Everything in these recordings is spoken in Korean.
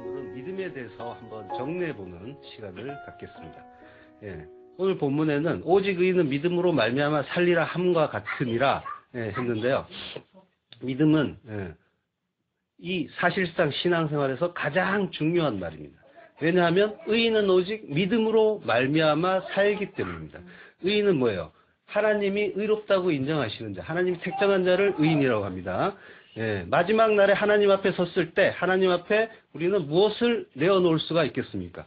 오늘은 믿음에 대해서 한번 정리해보는 시간을 갖겠습니다. 예, 오늘 본문에는 오직 의인은 믿음으로 말미암아 살리라 함과 같으니라 했는데요. 믿음은 이 사실상 신앙생활에서 가장 중요한 말입니다. 왜냐하면 의인은 오직 믿음으로 말미암아 살기 때문입니다. 의인은 뭐예요? 하나님이 의롭다고 인정하시는 자, 하나님이 택정한 자를 의인이라고 합니다. 마지막 날에 하나님 앞에 섰을 때 하나님 앞에 우리는 무엇을 내어놓을 수가 있겠습니까?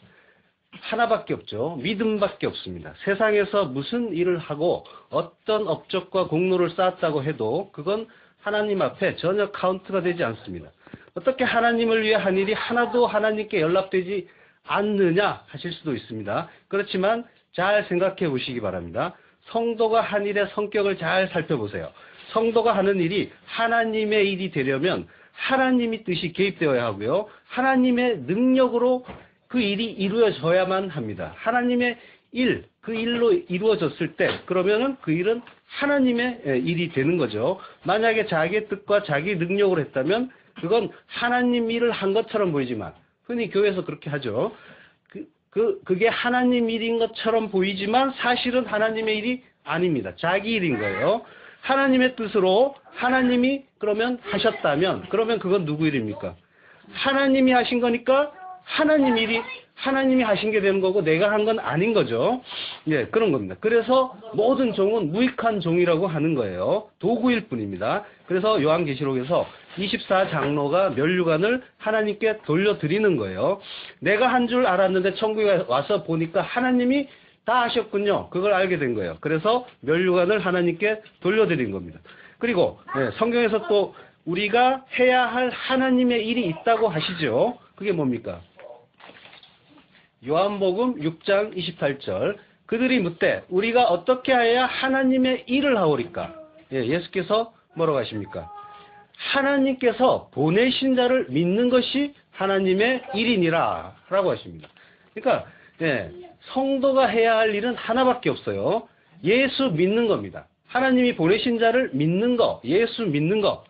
하나밖에 없죠. 믿음밖에 없습니다. 세상에서 무슨 일을 하고 어떤 업적과 공로를 쌓았다고 해도 그건 하나님 앞에 전혀 카운트가 되지 않습니다. 어떻게 하나님을 위해 한 일이 하나도 하나님께 연락되지 않느냐 하실 수도 있습니다. 그렇지만 잘 생각해 보시기 바랍니다. 성도가 한 일의 성격을 잘 살펴보세요. 성도가 하는 일이 하나님의 일이 되려면 하나님의 뜻이 개입되어야 하고요. 하나님의 능력으로 그 일이 이루어져야만 합니다. 하나님의 일, 그 일로 이루어졌을 때 그러면은 그 일은 하나님의 일이 되는 거죠. 만약에 자기의 뜻과 자기 능력으로 했다면 그건 하나님 일을 한 것처럼 보이지만 흔히 교회에서 그렇게 하죠. 그게 하나님 일인 것처럼 보이지만 사실은 하나님의 일이 아닙니다. 자기 일인 거예요. 하나님의 뜻으로 하나님이 그러면 하셨다면 그러면 그건 누구 일입니까? 하나님이 하신 거니까 하나님 일이 하나님이 하신 게 되는 거고 내가 한 건 아닌 거죠. 예, 그런 겁니다. 그래서 모든 종은 무익한 종이라고 하는 거예요. 도구일 뿐입니다. 그래서 요한계시록에서 24장로가 면류관을 하나님께 돌려드리는 거예요. 내가 한 줄 알았는데 천국에 와서 보니까 하나님이 다 하셨군요. 그걸 알게 된 거예요. 그래서 면류관을 하나님께 돌려드린 겁니다. 그리고 성경에서 또 우리가 해야 할 하나님의 일이 있다고 하시죠. 그게 뭡니까? 요한복음 6장 28절 그들이 묻되 우리가 어떻게 해야 하나님의 일을 하오리까? 예수께서 뭐라고 하십니까? 하나님께서 보내신 자를 믿는 것이 하나님의 일이니라 라고 하십니다. 그러니까 성도가 해야 할 일은 하나밖에 없어요. 예수 믿는 겁니다. 하나님이 보내신 자를 믿는 거, 예수 믿는 거.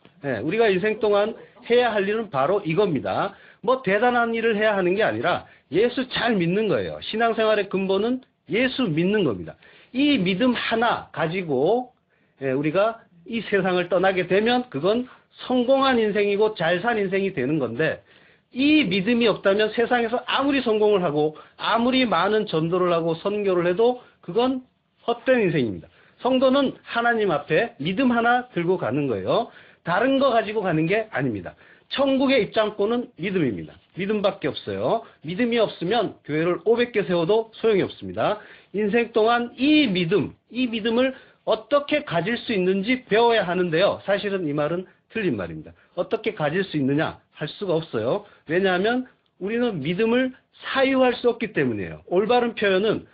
우리가 인생 동안 해야 할 일은 바로 이겁니다. 뭐 대단한 일을 해야 하는 게 아니라 예수 잘 믿는 거예요. 신앙생활의 근본은 예수 믿는 겁니다. 이 믿음 하나 가지고 우리가 이 세상을 떠나게 되면 그건 성공한 인생이고 잘 산 인생이 되는 건데 이 믿음이 없다면 세상에서 아무리 성공을 하고 아무리 많은 전도를 하고 선교를 해도 그건 헛된 인생입니다. 성도는 하나님 앞에 믿음 하나 들고 가는 거예요. 다른 거 가지고 가는 게 아닙니다. 천국의 입장권은 믿음입니다. 믿음밖에 없어요. 믿음이 없으면 교회를 500개 세워도 소용이 없습니다. 인생 동안 이 믿음을 어떻게 가질 수 있는지 배워야 하는데요. 사실은 이 말은 틀린 말입니다. 어떻게 가질 수 있느냐? 할 수가 없어요. 왜냐하면 우리는 믿음을 사유할 수 없기 때문이에요. 올바른 표현은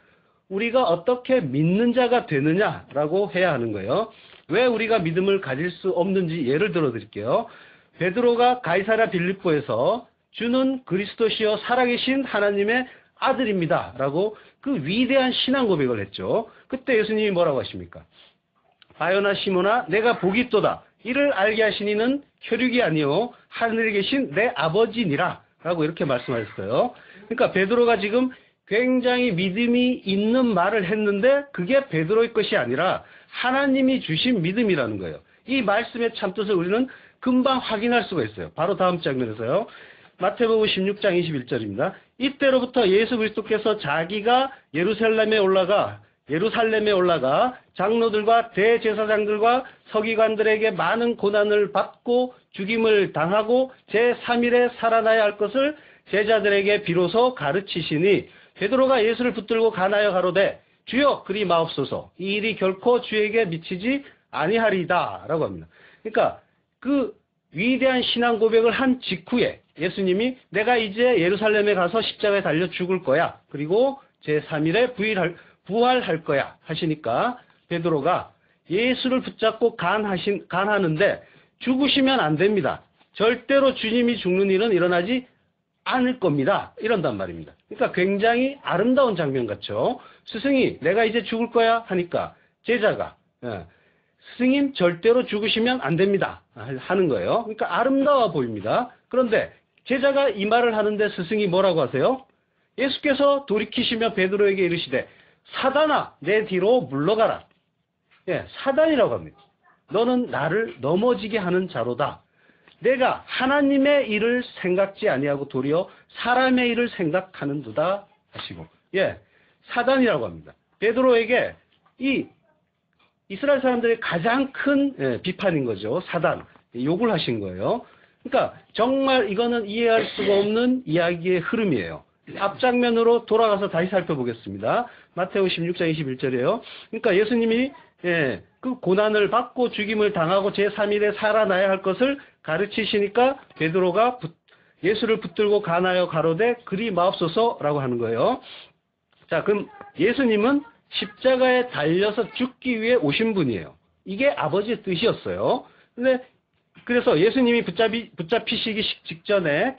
우리가 어떻게 믿는 자가 되느냐라고 해야 하는 거예요. 왜 우리가 믿음을 가질 수 없는지 예를 들어 드릴게요. 베드로가 가이사랴 빌립보에서 주는 그리스도시요 살아계신 하나님의 아들입니다 라고 그 위대한 신앙 고백을 했죠. 그때 예수님이 뭐라고 하십니까? 바요나 시몬아 내가 복이 있도다. 이를 알게 하신 이는 혈육이 아니요 하늘에 계신 내 아버지니라 라고 이렇게 말씀하셨어요. 그러니까 베드로가 지금 굉장히 믿음이 있는 말을 했는데 그게 베드로의 것이 아니라 하나님이 주신 믿음이라는 거예요. 이 말씀의 참뜻을 우리는 금방 확인할 수가 있어요. 바로 다음 장면에서요. 마태복음 16장 21절입니다. 이때로부터 예수 그리스도께서 자기가 예루살렘에 올라가 장로들과 대제사장들과 서기관들에게 많은 고난을 받고 죽임을 당하고 제3일에 살아나야 할 것을 제자들에게 비로소 가르치시니 베드로가 예수를 붙들고 간하여 가로되 주여 그리 마옵소서 이 일이 결코 주에게 미치지 아니하리이다 라고 합니다. 그러니까 그 위대한 신앙 고백을 한 직후에 예수님이 내가 이제 예루살렘에 가서 십자가에 달려 죽을 거야. 그리고 제3일에 부활할 거야 하시니까 베드로가 예수를 붙잡고 간하는데 죽으시면 안 됩니다. 절대로 주님이 죽는 일은 일어나지 않을 겁니다. 이런단 말입니다. 그러니까 굉장히 아름다운 장면 같죠. 스승이 내가 이제 죽을 거야 하니까 제자가 스승님 절대로 죽으시면 안 됩니다 하는 거예요. 그러니까 아름다워 보입니다. 그런데 제자가 이 말을 하는데 스승이 뭐라고 하세요? 예수께서 돌이키시며 베드로에게 이르시되 사단아 내 뒤로 물러가라. 사단이라고 합니다. 너는 나를 넘어지게 하는 자로다. 내가 하나님의 일을 생각지 아니하고 도리어 사람의 일을 생각하는도다 하시고 사단이라고 합니다. 베드로에게 이 이스라엘 사람들의 가장 큰 비판인 거죠. 사단. 욕을 하신 거예요. 그러니까 정말 이거는 이해할 수가 없는 이야기의 흐름이에요. 앞장면으로 돌아가서 다시 살펴보겠습니다. 마태오 16장 21절이에요. 그러니까 예수님이 그 고난을 받고 죽임을 당하고 제3일에 살아나야 할 것을 가르치시니까 베드로가 예수를 붙들고 가나요 가로되 그리 마옵소서라고 하는 거예요. 자, 그럼 예수님은 십자가에 달려서 죽기 위해 오신 분이에요. 이게 아버지의 뜻이었어요. 그래서 예수님이 붙잡히시기 직전에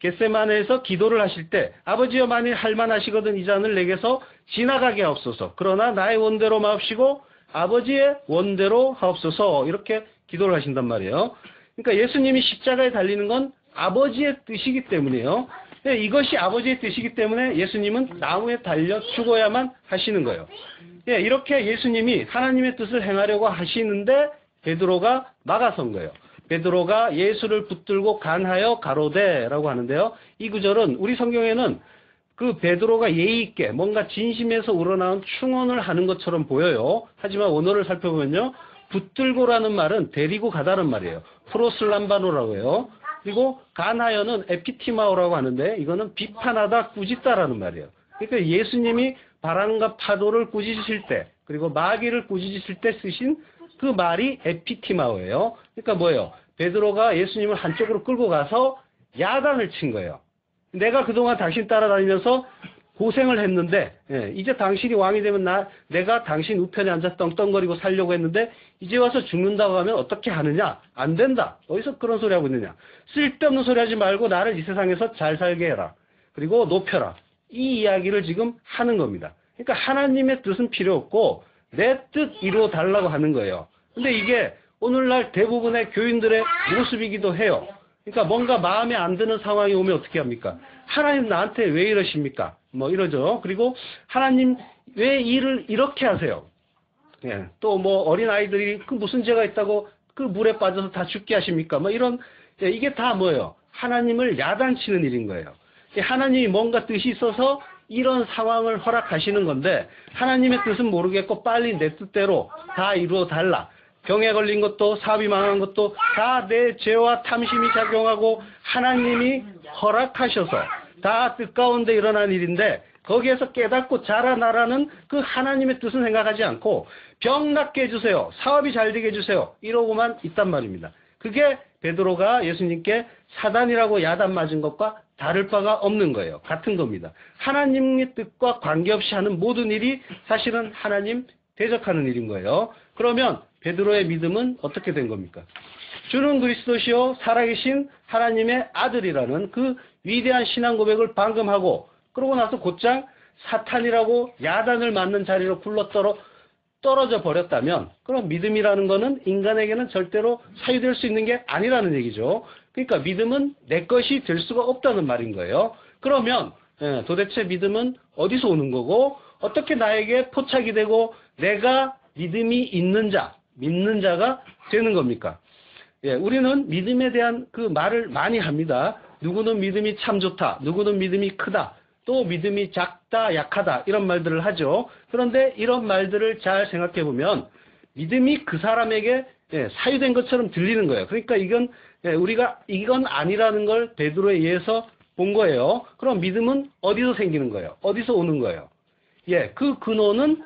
겟세마네에서 기도를 하실 때 아버지여 만일 할만하시거든 이 잔을 내게서 지나가게 하옵소서. 그러나 나의 원대로 마옵시고 아버지의 원대로 하옵소서. 이렇게 기도를 하신단 말이에요. 그러니까 예수님이 십자가에 달리는 건 아버지의 뜻이기 때문이에요. 이것이 아버지의 뜻이기 때문에 예수님은 나무에 달려 죽어야만 하시는 거예요. 이렇게 예수님이 하나님의 뜻을 행하려고 하시는데 베드로가 막아선 거예요. 베드로가 예수를 붙들고 간하여 가로되라고 하는데요. 이 구절은 우리 성경에는 그 베드로가 예의 있게 뭔가 진심에서 우러나온 충언을 하는 것처럼 보여요. 하지만 원어를 살펴보면요. 붙들고라는 말은 데리고 가다는 말이에요. 프로슬람바노라고 해요. 그리고 간하여는 에피티마오라고 하는데 이거는 비판하다, 꾸짖다라는 말이에요. 그러니까 예수님이 바람과 파도를 꾸짖으실 때 그리고 마귀를 꾸짖으실 때 쓰신 그 말이 에피티마오예요. 그러니까 뭐예요? 베드로가 예수님을 한쪽으로 끌고 가서 야단을 친 거예요. 내가 그동안 당신 따라다니면서 고생을 했는데 이제 당신이 왕이 되면 내가 당신 우편에 앉아 떵떵거리고 살려고 했는데 이제 와서 죽는다고 하면 어떻게 하느냐? 안 된다. 어디서 그런 소리 하고 있느냐? 쓸데없는 소리 하지 말고 나를 이 세상에서 잘 살게 해라. 그리고 높여라. 이 이야기를 지금 하는 겁니다. 그러니까 하나님의 뜻은 필요 없고 내 뜻 이루어 달라고 하는 거예요. 근데 이게 오늘날 대부분의 교인들의 모습이기도 해요. 그러니까 뭔가 마음에 안 드는 상황이 오면 어떻게 합니까? 하나님 나한테 왜 이러십니까? 뭐 이러죠. 그리고 하나님 왜 일을 이렇게 하세요? 또 뭐 어린아이들이 그 무슨 죄가 있다고 그 물에 빠져서 다 죽게 하십니까? 뭐 이런 이게 다 뭐예요? 하나님을 야단치는 일인 거예요. 하나님이 뭔가 뜻이 있어서 이런 상황을 허락하시는 건데 하나님의 뜻은 모르겠고 빨리 내 뜻대로 다 이루어 달라. 병에 걸린 것도 사업이 망한 것도 다 내 죄와 탐심이 작용하고 하나님이 허락하셔서 다 뜻 가운데 일어난 일인데 거기에서 깨닫고 자라나라는 그 하나님의 뜻은 생각하지 않고 병 낫게 해주세요. 사업이 잘 되게 해주세요. 이러고만 있단 말입니다. 그게 베드로가 예수님께 사단이라고 야단 맞은 것과 다를 바가 없는 거예요. 같은 겁니다. 하나님의 뜻과 관계없이 하는 모든 일이 사실은 하나님 대적하는 일인 거예요. 그러면 베드로의 믿음은 어떻게 된 겁니까? 주는 그리스도시요 살아계신 하나님의 아들이라는 그 위대한 신앙 고백을 방금 하고 그러고 나서 곧장 사탄이라고 야단을 맞는 자리로 떨어져 버렸다면 그럼 믿음이라는 거는 인간에게는 절대로 사유될 수 있는 게 아니라는 얘기죠. 그러니까 믿음은 내 것이 될 수가 없다는 말인 거예요. 그러면 도대체 믿음은 어디서 오는 거고 어떻게 나에게 포착이 되고 내가 믿음이 있는 자, 믿는 자가 되는 겁니까? 우리는 믿음에 대한 그 말을 많이 합니다. 누구는 믿음이 참 좋다, 누구는 믿음이 크다, 또 믿음이 작다, 약하다 이런 말들을 하죠. 그런데 이런 말들을 잘 생각해 보면 믿음이 그 사람에게 사유된 것처럼 들리는 거예요. 그러니까 우리가 이건 아니라는 걸 베드로에 의해서 본 거예요. 그럼 믿음은 어디서 생기는 거예요? 어디서 오는 거예요? 그 근원은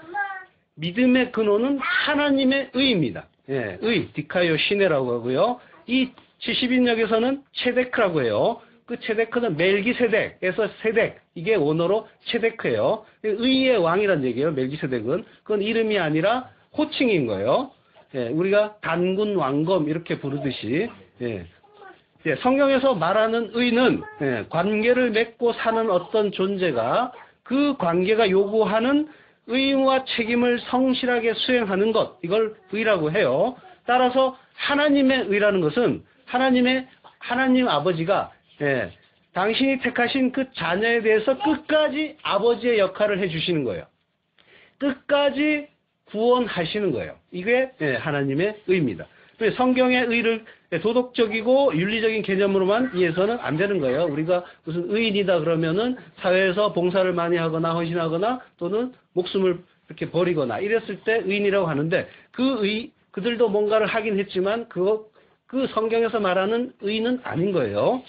믿음의 근원은 하나님의 의입니다. 의, 디카이오 시네라고 하고요. 이 70인역에서는 체데크라고 해요. 그 체데크는 멜기세덱에서 세덱, 이게 원어로 체데크예요. 의의 왕이란 얘기예요. 멜기세덱은. 그건 이름이 아니라 호칭인 거예요. 우리가 단군 왕검 이렇게 부르듯이. 성경에서 말하는 의는 관계를 맺고 사는 어떤 존재가 그 관계가 요구하는 의무와 책임을 성실하게 수행하는 것, 이걸 의라고 해요. 따라서 하나님의 의라는 것은 하나님 아버지가 당신이 택하신 그 자녀에 대해서 끝까지 아버지의 역할을 해주시는 거예요. 끝까지 구원하시는 거예요. 이게 하나님의 의입니다. 성경의 의를 도덕적이고 윤리적인 개념으로만 이해해서는 안 되는 거예요. 우리가 무슨 의인이다 그러면은 사회에서 봉사를 많이 하거나 헌신하거나 또는 목숨을 이렇게 버리거나 이랬을 때 의인이라고 하는데 그들도 뭔가를 하긴 했지만 그 성경에서 말하는 의는 아닌 거예요.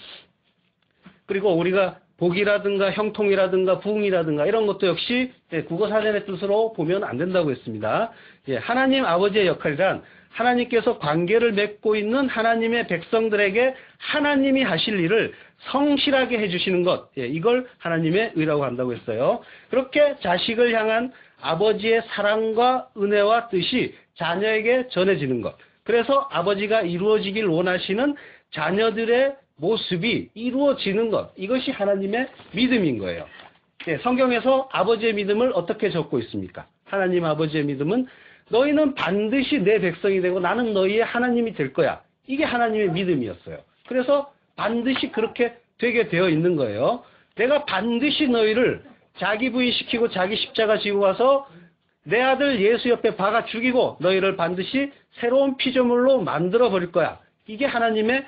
그리고 우리가 복이라든가 형통이라든가 부흥이라든가 이런 것도 역시 국어사전의 뜻으로 보면 안 된다고 했습니다. 하나님 아버지의 역할이란 하나님께서 관계를 맺고 있는 하나님의 백성들에게 하나님이 하실 일을 성실하게 해주시는 것, 이걸 하나님의 의라고 한다고 했어요. 그렇게 자식을 향한 아버지의 사랑과 은혜와 뜻이 자녀에게 전해지는 것, 그래서 아버지가 이루어지길 원하시는 자녀들의 모습이 이루어지는 것, 이것이 하나님의 믿음인 거예요. 성경에서 아버지의 믿음을 어떻게 적고 있습니까? 하나님 아버지의 믿음은 너희는 반드시 내 백성이 되고 나는 너희의 하나님이 될 거야. 이게 하나님의 믿음이었어요. 그래서 반드시 그렇게 되게 되어 있는 거예요. 내가 반드시 너희를 자기 부인시키고 자기 십자가 지고 가서 내 아들 예수 옆에 박아 죽이고 너희를 반드시 새로운 피조물로 만들어 버릴 거야. 이게 하나님의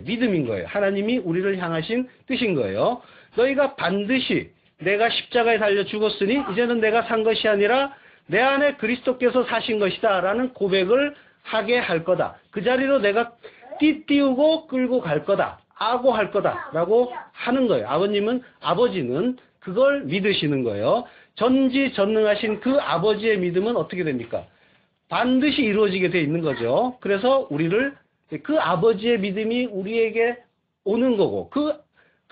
믿음인 거예요. 하나님이 우리를 향하신 뜻인 거예요. 너희가 반드시 내가 십자가에 달려 죽었으니 이제는 내가 산 것이 아니라 내 안에 그리스도께서 사신 것이다 라는 고백을 하게 할 거다. 그 자리로 내가 띄우고 끌고 갈 거다. 아고할 거다 라고 하는 거예요. 아버지는 그걸 믿으시는 거예요. 전지전능하신 그 아버지의 믿음은 어떻게 됩니까? 반드시 이루어지게 돼 있는 거죠. 그래서 그 아버지의 믿음이 우리에게 오는 거고 그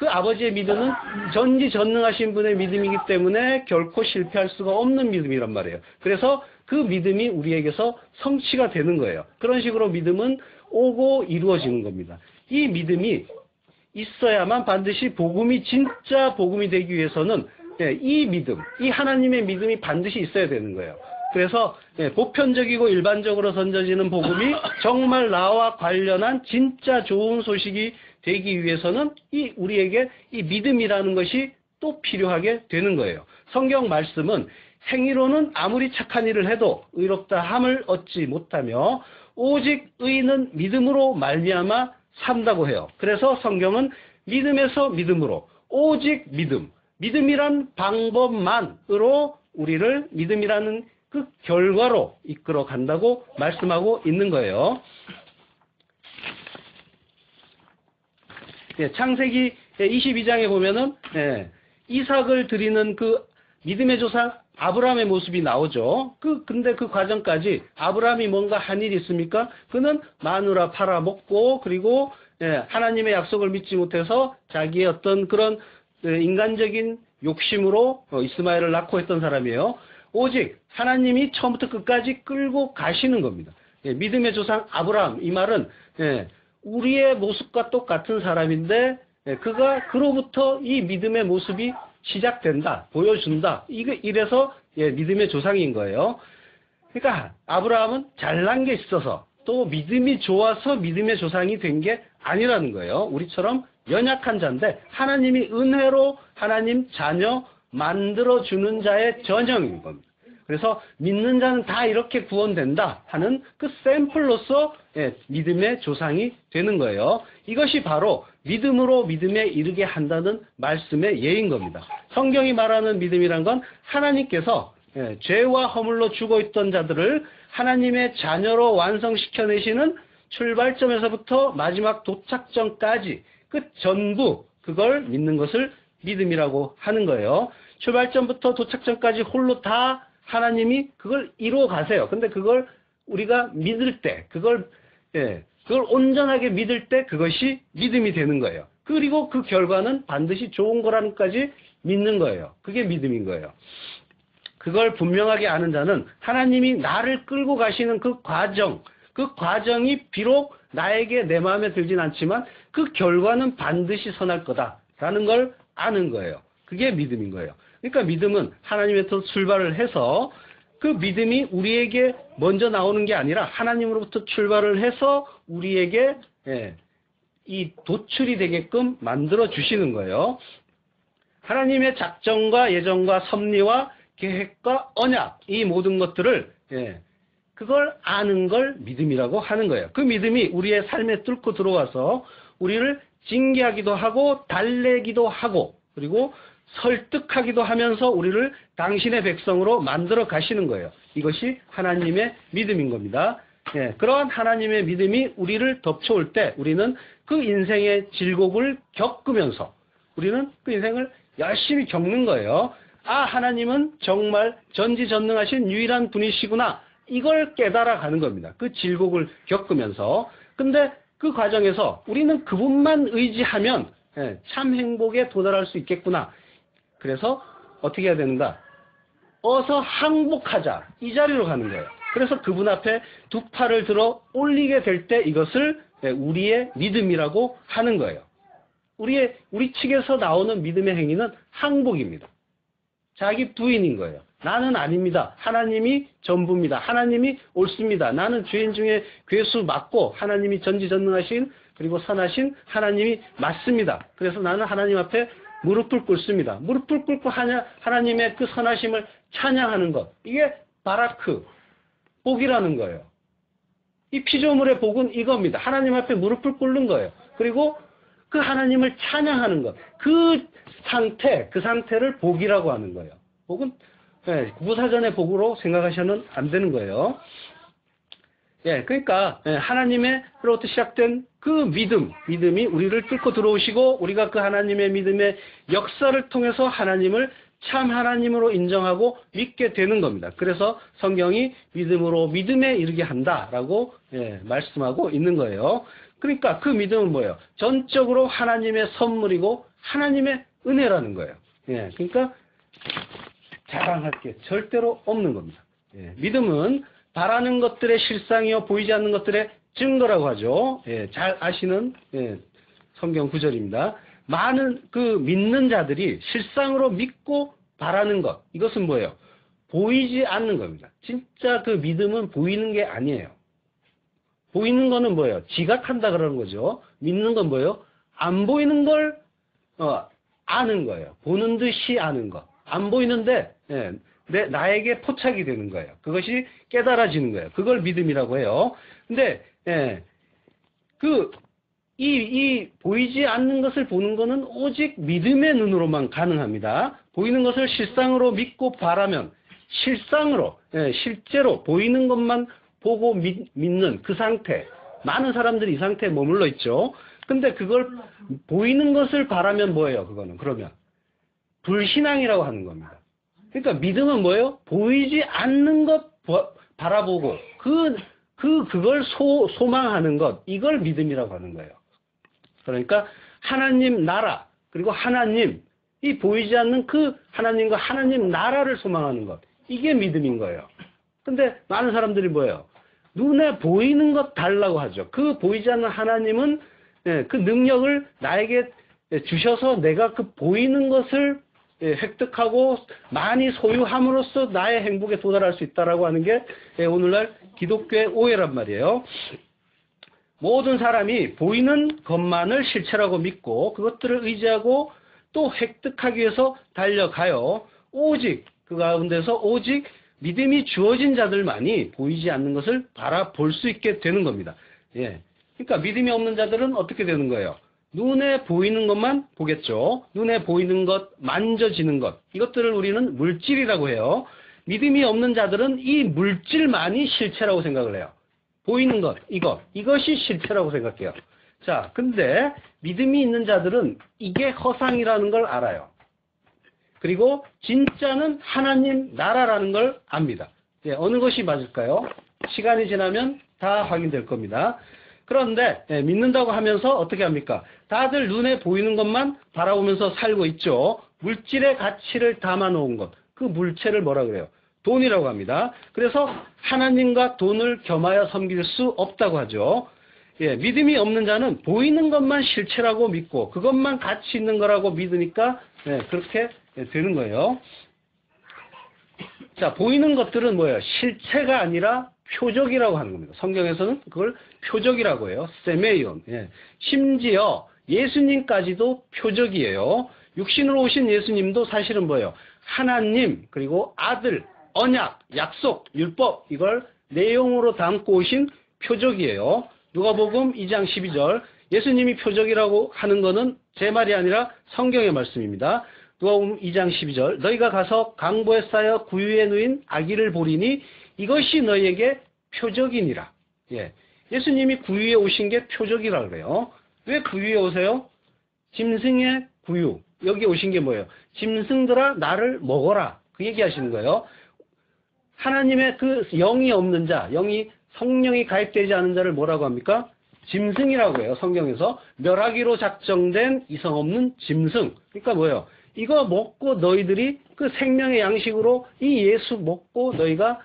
아버지의 믿음은 전지전능하신 분의 믿음이기 때문에 결코 실패할 수가 없는 믿음이란 말이에요. 그래서 그 믿음이 우리에게서 성취가 되는 거예요. 그런 식으로 믿음은 오고 이루어지는 겁니다. 이 믿음이 있어야만 반드시 복음이 진짜 복음이 되기 위해서는 이 믿음, 이 하나님의 믿음이 반드시 있어야 되는 거예요. 그래서 보편적이고 일반적으로 던져지는 복음이 정말 나와 관련한 진짜 좋은 소식이 되기 위해서는 우리에게 이 믿음이라는 것이 또 필요하게 되는 거예요. 성경 말씀은 행위로는 아무리 착한 일을 해도 의롭다 함을 얻지 못하며 오직 의인은 믿음으로 말미암아 산다고 해요. 그래서 성경은 믿음에서 믿음으로 오직 믿음이란 방법만으로 우리를 믿음이라는 그 결과로 이끌어 간다고 말씀하고 있는 거예요. 창세기 22장에 보면은 이삭을 드리는 그 믿음의 조상 아브라함의 모습이 나오죠. 근데 그 과정까지 아브라함이 뭔가 한 일이 있습니까? 그는 마누라 팔아먹고 그리고 하나님의 약속을 믿지 못해서 자기의 어떤 그런 인간적인 욕심으로 이스마엘을 낳고 했던 사람이에요. 오직 하나님이 처음부터 끝까지 끌고 가시는 겁니다. 믿음의 조상 아브라함, 이 말은 우리의 모습과 똑같은 사람인데 그로부터 이 믿음의 모습이 시작된다, 보여준다. 이래서 믿음의 조상인 거예요. 그러니까 아브라함은 잘난 게 있어서 또 믿음이 좋아서 믿음의 조상이 된 게 아니라는 거예요. 우리처럼 연약한 자인데 하나님이 은혜로 하나님 자녀 만들어주는 자의 전형인 겁니다. 그래서 믿는 자는 다 이렇게 구원된다 하는 그 샘플로서 믿음의 조상이 되는 거예요. 이것이 바로 믿음으로 믿음에 이르게 한다는 말씀의 예인 겁니다. 성경이 말하는 믿음이란 건 하나님께서 죄와 허물로 죽어있던 자들을 하나님의 자녀로 완성시켜내시는 출발점에서부터 마지막 도착점까지 그 전부 그걸 믿는 것을 믿음이라고 하는 거예요. 출발점부터 도착점까지 홀로 다 하나님이 그걸 이루어 가세요. 근데 그걸 우리가 믿을 때, 그걸 온전하게 믿을 때 그것이 믿음이 되는 거예요. 그리고 그 결과는 반드시 좋은 거라는 것까지 믿는 거예요. 그게 믿음인 거예요. 그걸 분명하게 아는 자는 하나님이 나를 끌고 가시는 그 과정이 비록 나에게 내 마음에 들진 않지만 그 결과는 반드시 선할 거다라는 걸 아는 거예요. 그게 믿음인 거예요. 그러니까 믿음은 하나님에서 출발을 해서 그 믿음이 우리에게 먼저 나오는 게 아니라 하나님으로부터 출발을 해서 우리에게 이 도출이 되게끔 만들어 주시는 거예요. 하나님의 작정과 예정과 섭리와 계획과 언약, 이 모든 것들을 그걸 아는 걸 믿음이라고 하는 거예요. 그 믿음이 우리의 삶에 뚫고 들어와서 우리를 징계하기도 하고 달래기도 하고 그리고 설득하기도 하면서 우리를 당신의 백성으로 만들어 가시는 거예요. 이것이 하나님의 믿음인 겁니다. 그러한 하나님의 믿음이 우리를 덮쳐올 때 우리는 그 인생의 질곡을 겪으면서 우리는 그 인생을 열심히 겪는 거예요. 아, 하나님은 정말 전지전능하신 유일한 분이시구나. 이걸 깨달아 가는 겁니다. 그 질곡을 겪으면서. 근데 그 과정에서 우리는 그분만 의지하면 참 행복에 도달할 수 있겠구나. 그래서 어떻게 해야 되는가? 어서 항복하자. 이 자리로 가는 거예요. 그래서 그분 앞에 두 팔을 들어 올리게 될 때 이것을 우리의 믿음이라고 하는 거예요. 우리 측에서 나오는 믿음의 행위는 항복입니다. 자기 부인인 거예요. 나는 아닙니다. 하나님이 전부입니다. 하나님이 옳습니다. 나는 죄인 중에 괴수 맞고 하나님이 전지전능하신 그리고 선하신 하나님이 맞습니다. 그래서 나는 하나님 앞에 무릎을 꿇습니다. 무릎을 꿇고 하나님의 그 선하심을 찬양하는 것. 이게 바라크, 복이라는 거예요. 이 피조물의 복은 이겁니다. 하나님 앞에 무릎을 꿇는 거예요. 그리고 그 하나님을 찬양하는 것. 그 상태를 복이라고 하는 거예요. 복은 무사전의 복으로 생각하셔는 안 되는 거예요. 그러니까 하나님으로부터 시작된 그 믿음이 우리를 뚫고 들어오시고 우리가 그 하나님의 믿음의 역사를 통해서 하나님을 참 하나님으로 인정하고 믿게 되는 겁니다. 그래서 성경이 믿음으로 믿음에 이르게 한다라고 말씀하고 있는 거예요. 그러니까 그 믿음은 뭐예요? 전적으로 하나님의 선물이고 하나님의 은혜라는 거예요. 그러니까 자랑할 게 절대로 없는 겁니다. 믿음은 바라는 것들의 실상이요 보이지 않는 것들의 증거라고 하죠. 잘 아시는 성경 구절입니다. 많은 그 믿는 자들이 실상으로 믿고 바라는 것, 이것은 뭐예요? 보이지 않는 겁니다. 진짜 그 믿음은 보이는 게 아니에요. 보이는 거는 뭐예요? 지각한다 그러는 거죠. 믿는 건 뭐예요? 안 보이는 걸 아는 거예요. 보는 듯이 아는 것. 안 보이는데 나에게 포착이 되는 거예요. 그것이 깨달아지는 거예요. 그걸 믿음이라고 해요. 근데 이 보이지 않는 것을 보는 것은 오직 믿음의 눈으로만 가능합니다. 보이는 것을 실상으로 믿고 바라면 실상으로 실제로 보이는 것만 보고 믿는 그 상태. 많은 사람들이 이 상태에 머물러 있죠. 근데 그걸 보이는 것을 바라면 뭐예요? 그거는 그러면 불신앙이라고 하는 겁니다. 그러니까 믿음은 뭐예요? 보이지 않는 것 바라보고 그걸 소망하는 것, 이걸 믿음이라고 하는 거예요. 그러니까 하나님 나라 그리고 하나님, 이 보이지 않는 그 하나님과 하나님 나라를 소망하는 것, 이게 믿음인 거예요. 근데 많은 사람들이 뭐예요? 눈에 보이는 것 달라고 하죠. 그 보이지 않는 하나님은 그 능력을 나에게 주셔서 내가 그 보이는 것을 획득하고 많이 소유함으로써 나의 행복에 도달할 수 있다라고 하는 게 오늘날 기독교의 오해란 말이에요. 모든 사람이 보이는 것만을 실체라고 믿고 그것들을 의지하고 또 획득하기 위해서 달려가요. 오직 그 가운데서 오직 믿음이 주어진 자들만이 보이지 않는 것을 바라볼 수 있게 되는 겁니다. 그러니까 믿음이 없는 자들은 어떻게 되는 거예요? 눈에 보이는 것만 보겠죠. 눈에 보이는 것, 만져지는 것, 이것들을 우리는 물질이라고 해요. 믿음이 없는 자들은 이 물질만이 실체라고 생각을 해요. 보이는 것, 이것이 실체라고 생각해요. 자, 근데 믿음이 있는 자들은 이게 허상이라는 걸 알아요. 그리고 진짜는 하나님 나라라는 걸 압니다. 어느 것이 맞을까요? 시간이 지나면 다 확인될 겁니다. 그런데 믿는다고 하면서 어떻게 합니까? 다들 눈에 보이는 것만 바라보면서 살고 있죠. 물질의 가치를 담아놓은 것, 그 물체를 뭐라 그래요? 돈이라고 합니다. 그래서 하나님과 돈을 겸하여 섬길 수 없다고 하죠. 예, 믿음이 없는 자는 보이는 것만 실체라고 믿고 그것만 가치 있는 거라고 믿으니까 예, 그렇게 되는 거예요. 자, 보이는 것들은 뭐예요? 실체가 아니라 표적이라고 하는 겁니다. 성경에서는 그걸 표적이라고 해요. 세메이온. 예. 심지어 예수님까지도 표적이에요. 육신으로 오신 예수님도 사실은 뭐예요? 하나님, 그리고 아들, 언약, 약속, 율법, 이걸 내용으로 담고 오신 표적이에요. 누가복음 2장 12절. 예수님이 표적이라고 하는 것은 제 말이 아니라 성경의 말씀입니다. 누가복음 2장 12절. 너희가 가서 강보에 쌓여 구유에 누인 아기를 보리니 이것이 너희에게 표적이니라. 예. 예수님이 구유에 오신 게 표적이라고 그래요. 왜 구유에 오세요? 짐승의 구유. 여기 오신 게 뭐예요? 짐승들아 나를 먹어라. 그 얘기 하시는 거예요. 하나님의 그 영이 없는 자, 성령이 가입되지 않은 자를 뭐라고 합니까? 짐승이라고 해요. 성경에서. 멸하기로 작정된 이성 없는 짐승. 그러니까 뭐예요? 이거 먹고 너희들이 그 생명의 양식으로 이 예수 먹고 너희가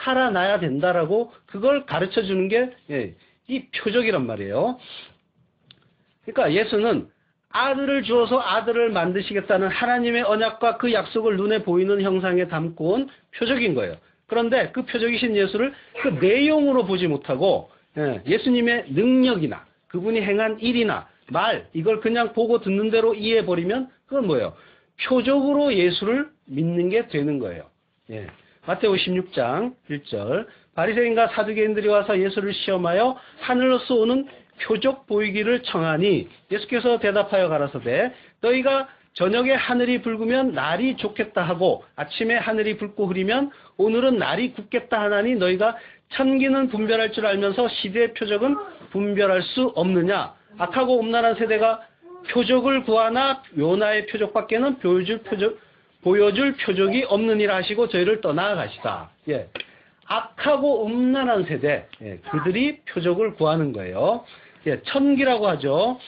살아나야 된다라고 그걸 가르쳐 주는 게 이 표적이란 말이에요. 그러니까 예수는 아들을 주어서 아들을 만드시겠다는 하나님의 언약과 그 약속을 눈에 보이는 형상에 담고 온 표적인 거예요. 그런데 그 표적이신 예수를 그 내용으로 보지 못하고 예수님의 능력이나 그분이 행한 일이나 말 이걸 그냥 보고 듣는 대로 이해해버리면 그건 뭐예요? 표적으로 예수를 믿는 게 되는 거예요. 예. 마태오 16장 1절 바리새인과 사두개인들이 와서 예수를 시험하여 하늘로서 오는 표적 보이기를 청하니 예수께서 대답하여 가라사대 너희가 저녁에 하늘이 붉으면 날이 좋겠다 하고 아침에 하늘이 붉고 흐리면 오늘은 날이 굳겠다 하나니 너희가 천기는 분별할 줄 알면서 시대의 표적은 분별할 수 없느냐. 악하고 음란한 세대가 표적을 구하나 요나의 표적밖에는 보여줄 표적이 없느니라 하시고 저희를 떠나가시다. 예. 악하고 음란한 세대, 그들이 표적을 구하는 거예요. 예, 천기라고 하죠.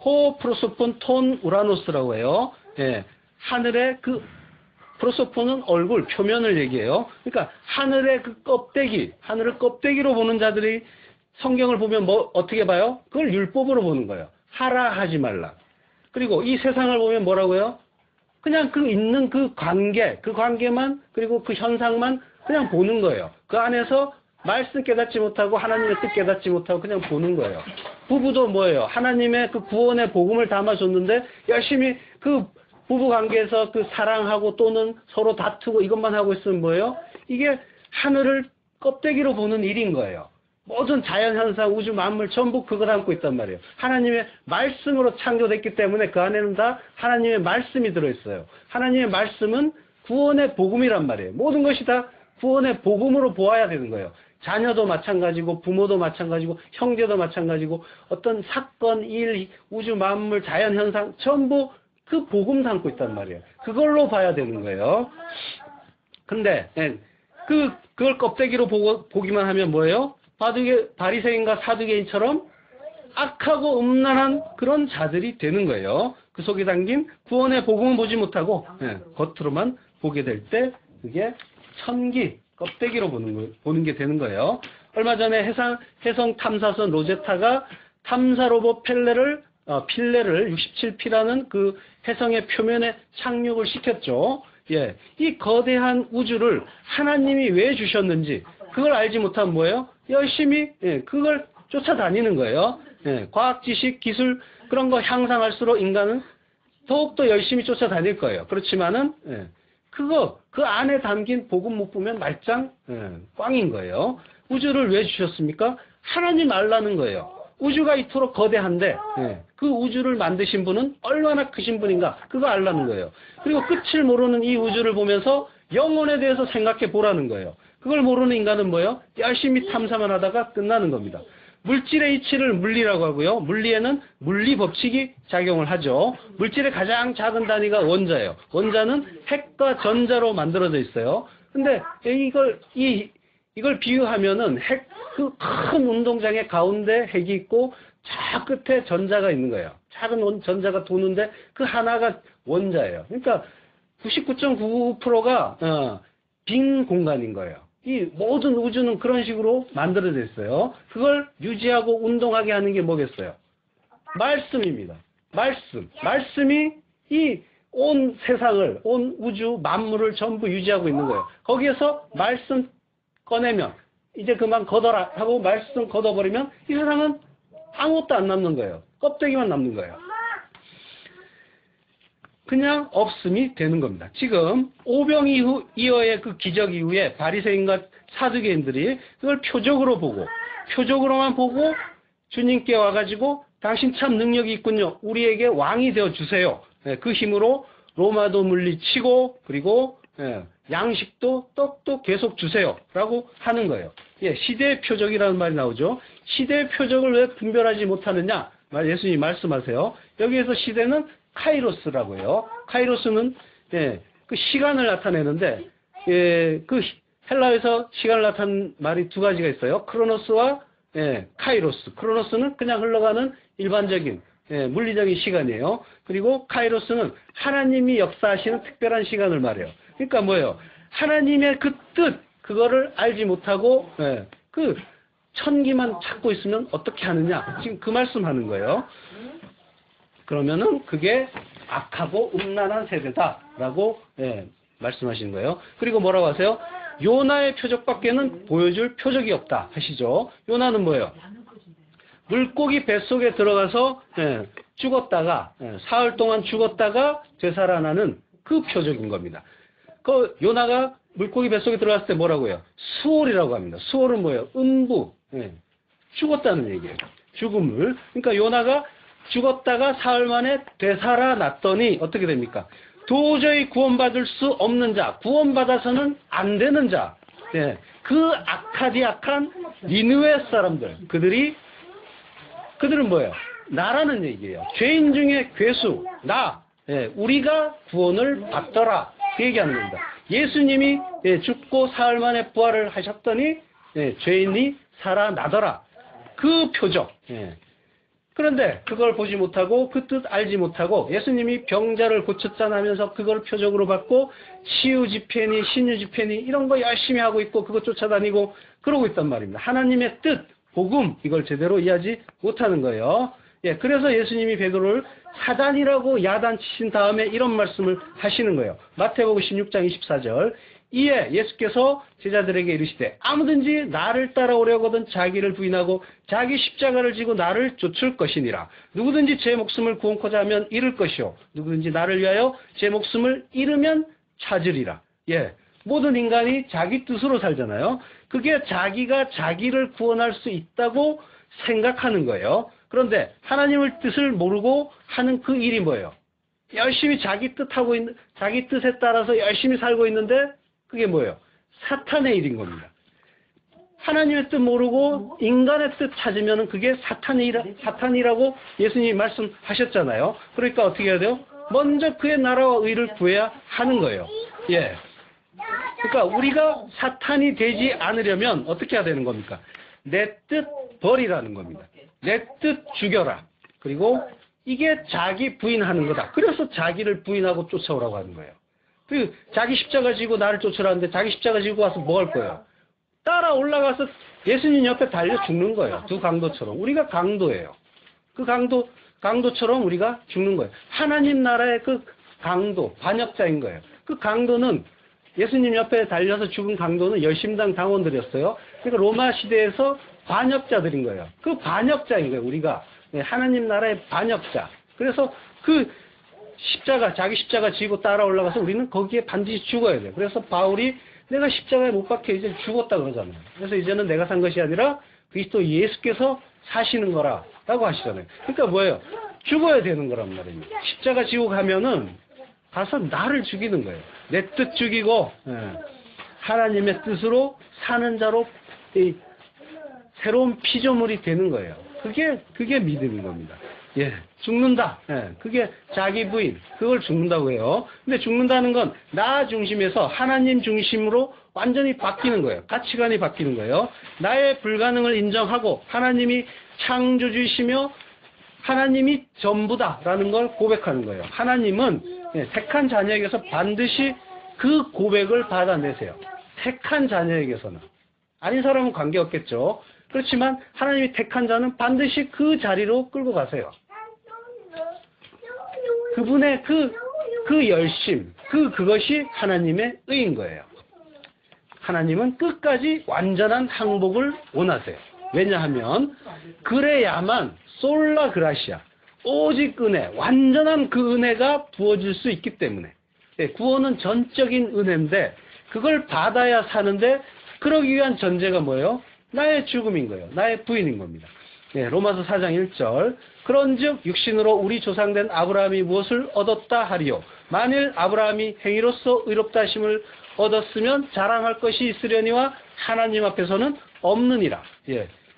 호프로소폰 톤 우라노스라고 해요. 예, 하늘의 그 프로소폰은 얼굴, 표면을 얘기해요. 그러니까 하늘의 그 껍데기, 하늘을 껍데기로 보는 자들이 성경을 보면 뭐 어떻게 봐요? 그걸 율법으로 보는 거예요. 하라 하지 말라. 그리고 이 세상을 보면 뭐라고요? 그냥 그 있는 그 관계만 그리고 그 현상만 그냥 보는 거예요. 그 안에서 말씀 깨닫지 못하고 하나님의 뜻 깨닫지 못하고 그냥 보는 거예요. 부부도 뭐예요? 하나님의 그 구원의 복음을 담아줬는데 열심히 그 부부 관계에서 그 사랑하고 또는 서로 다투고 이것만 하고 있으면 뭐예요? 이게 하늘을 껍데기로 보는 일인 거예요. 모든 자연현상, 우주 만물 전부 그거 담고 있단 말이에요. 하나님의 말씀으로 창조됐기 때문에 그 안에는 다 하나님의 말씀이 들어있어요. 하나님의 말씀은 구원의 복음이란 말이에요. 모든 것이 다 구원의 복음으로 보아야 되는 거예요. 자녀도 마찬가지고 부모도 마찬가지고 형제도 마찬가지고 어떤 사건, 일, 우주 만물, 자연현상 전부 그 복음 담고 있단 말이에요. 그걸로 봐야 되는 거예요. 근데 그걸 껍데기로 보기만 하면 뭐예요? 바리새인과 사두개인처럼 악하고 음란한 그런 자들이 되는 거예요. 그 속에 담긴 구원의 복음을 보지 못하고 겉으로만 보게 될 때 그게 천기, 껍데기로 보는 게 되는 거예요. 얼마 전에 해성 탐사선 로제타가 탐사 로봇 필레를 67P라는 그 해성의 표면에 착륙을 시켰죠. 예, 이 거대한 우주를 하나님이 왜 주셨는지 그걸 알지 못하면 뭐예요? 열심히 그걸 쫓아다니는 거예요. 과학 지식, 기술 그런 거 향상할수록 인간은 더욱더 열심히 쫓아다닐 거예요. 그렇지만은 그 안에 담긴 복음 못 보면 말짱 꽝인 거예요. 우주를 왜 주셨습니까? 하나님 알라는 거예요. 우주가 이토록 거대한데 그 우주를 만드신 분은 얼마나 크신 분인가 그거 알라는 거예요. 그리고 끝을 모르는 이 우주를 보면서 영혼에 대해서 생각해 보라는 거예요. 그걸 모르는 인간은 뭐예요? 열심히 탐사만 하다가 끝나는 겁니다. 물질의 이치를 물리라고 하고요. 물리에는 물리 법칙이 작용을 하죠. 물질의 가장 작은 단위가 원자예요. 원자는 핵과 전자로 만들어져 있어요. 근데 이걸 비유하면은 그 큰 운동장의 가운데 핵이 있고 저 끝에 전자가 있는 거예요. 작은 전자가 도는데 그 하나가 원자예요. 그러니까 99.99%가 빈 공간인 거예요. 이 모든 우주는 그런 식으로 만들어졌어요. 그걸 유지하고 운동하게 하는 게 뭐겠어요? 말씀입니다. 말씀. 말씀이 이 온 세상을, 온 우주, 만물을 전부 유지하고 있는 거예요. 거기에서 말씀 꺼내면, 이제 그만 걷어라 하고 말씀 걷어버리면 이 세상은 아무것도 안 남는 거예요. 껍데기만 남는 거예요. 그냥 없음이 되는 겁니다. 지금 오병이어의 그 기적 이후에 바리새인과 사두개인들이 그걸 표적으로만 보고 주님께 와가지고 당신 참 능력이 있군요. 우리에게 왕이 되어 주세요. 그 힘으로 로마도 물리치고 그리고 양식도 떡도 계속 주세요. 라고 하는 거예요. 시대의 표적이라는 말이 나오죠. 시대의 표적을 왜 분별하지 못하느냐? 예수님이 말씀하세요. 여기에서 시대는 카이로스라고 해요. 카이로스는 그 시간을 나타내는데 그 헬라에서 시간을 나타내는 말이 두 가지가 있어요. 크로노스와 카이로스. 크로노스는 그냥 흘러가는 일반적인 물리적인 시간이에요. 그리고 카이로스는 하나님이 역사하시는 특별한 시간을 말해요. 그러니까 뭐예요? 하나님의 그 뜻, 그거를 알지 못하고 그 천기만 찾고 있으면 어떻게 하느냐? 지금 그 말씀하는 거예요. 그러면은 그게 악하고 음란한 세대다라고 말씀하시는 거예요. 그리고 뭐라고 하세요? 요나의 표적밖에는 보여줄 표적이 없다 하시죠. 요나는 뭐예요? 물고기 뱃속에 들어가서 죽었다가 사흘 동안 죽었다가 되살아나는 그 표적인 겁니다. 그 요나가 물고기 뱃속에 들어갔을 때 뭐라고 해요? 수월이라고 합니다. 수월은 뭐예요? 음부. 죽었다는 얘기예요. 죽음을. 그러니까 요나가 죽었다가 사흘 만에 되살아났더니 어떻게 됩니까? 도저히 구원받을 수 없는 자, 구원받아서는 안 되는 자, 그 악하디악한 니느웨 사람들, 그들은 뭐예요? 나라는 얘기예요. 죄인 중에 괴수, 나, 우리가 구원을 받더라. 그 얘기하는 겁니다. 예수님이 죽고 사흘 만에 부활을 하셨더니 죄인이 살아나더라. 그 표적. 그런데 그걸 보지 못하고 그 뜻 알지 못하고 예수님이 병자를 고쳤잖아 하면서 그걸 표적으로 받고 치유 집회니 신유 집회니 이런 거 열심히 하고 있고 그거 쫓아다니고 그러고 있단 말입니다. 하나님의 뜻, 복음 이걸 제대로 이해하지 못하는 거예요. 그래서 예수님이 베드로를 사단이라고 야단치신 다음에 이런 말씀을 하시는 거예요. 마태복음 16장 24절. 이에 예수께서 제자들에게 이르시되 아무든지 나를 따라오려거든 자기를 부인하고 자기 십자가를 지고 나를 쫓을 것이니라. 누구든지 제 목숨을 구원코자 하면 잃을 것이요 누구든지 나를 위하여 제 목숨을 잃으면 찾으리라. 모든 인간이 자기 뜻으로 살잖아요. 그게 자기가 자기를 구원할 수 있다고 생각하는 거예요. 그런데 하나님의 뜻을 모르고 하는 그 일이 뭐예요? 열심히 자기 뜻에 따라서 열심히 살고 있는데 그게 뭐예요? 사탄의 일인 겁니다. 하나님의 뜻 모르고 인간의 뜻 찾으면 그게 사탄이라고 예수님이 말씀하셨잖아요. 그러니까 어떻게 해야 돼요? 먼저 그의 나라와 의를 구해야 하는 거예요. 그러니까 우리가 사탄이 되지 않으려면 어떻게 해야 되는 겁니까? 내 뜻 버리라는 겁니다. 내 뜻 죽여라. 그리고 이게 자기 부인하는 거다. 그래서 자기를 부인하고 쫓아오라고 하는 거예요. 그 자기 십자가 지고 나를 쫓으라는데 자기 십자가 지고 와서 뭐 할 거예요? 따라 올라가서 예수님 옆에 달려 죽는 거예요. 두 강도처럼. 우리가 강도예요. 그 강도처럼 우리가 죽는 거예요. 하나님 나라의 그 강도, 반역자인 거예요. 그 강도는 예수님 옆에 달려서 죽은 강도는 열심당 당원들이었어요. 그러니까 로마 시대에서 반역자들인 거예요. 그 반역자인 거예요. 우리가 하나님 나라의 반역자. 그래서 그 자기 십자가 지고 따라 올라가서 우리는 거기에 반드시 죽어야 돼요. 그래서 바울이 내가 십자가에 못 박혀 이제 죽었다 그러잖아요. 그래서 이제는 내가 산 것이 아니라 그리스도 예수께서 사시는 거라고 하시잖아요. 그러니까 뭐예요? 죽어야 되는 거란 말입니다. 십자가 지고 가면은 가서 나를 죽이는 거예요. 내 뜻 죽이고 하나님의 뜻으로 사는 자로 새로운 피조물이 되는 거예요. 그게 믿음인 겁니다. 죽는다. 그게 자기 부인. 그걸 죽는다고 해요. 근데 죽는다는 건 나 중심에서 하나님 중심으로 완전히 바뀌는 거예요. 가치관이 바뀌는 거예요. 나의 불가능을 인정하고 하나님이 창조주이시며 하나님이 전부다라는 걸 고백하는 거예요. 하나님은 택한 자녀에게서 반드시 그 고백을 받아내세요. 택한 자녀에게서는, 아닌 사람은 관계없겠죠. 그렇지만 하나님이 택한 자는 반드시 그 자리로 끌고 가세요. 그분의 그 열심, 그것이 하나님의 의인 거예요. 하나님은 끝까지 완전한 항복을 원하세요. 왜냐하면 그래야만 솔라 그라시아, 오직 은혜, 완전한 그 은혜가 부어질 수 있기 때문에. 구원은 전적인 은혜인데 그걸 받아야 사는데, 그러기 위한 전제가 뭐예요? 나의 죽음인 거예요. 나의 부인인 겁니다. 로마서 4장 1절. 그런즉 육신으로 우리 조상된 아브라함이 무엇을 얻었다 하리요? 만일 아브라함이 행위로서 의롭다 하심을 얻었으면 자랑할 것이 있으려니와 하나님 앞에서는 없느니라.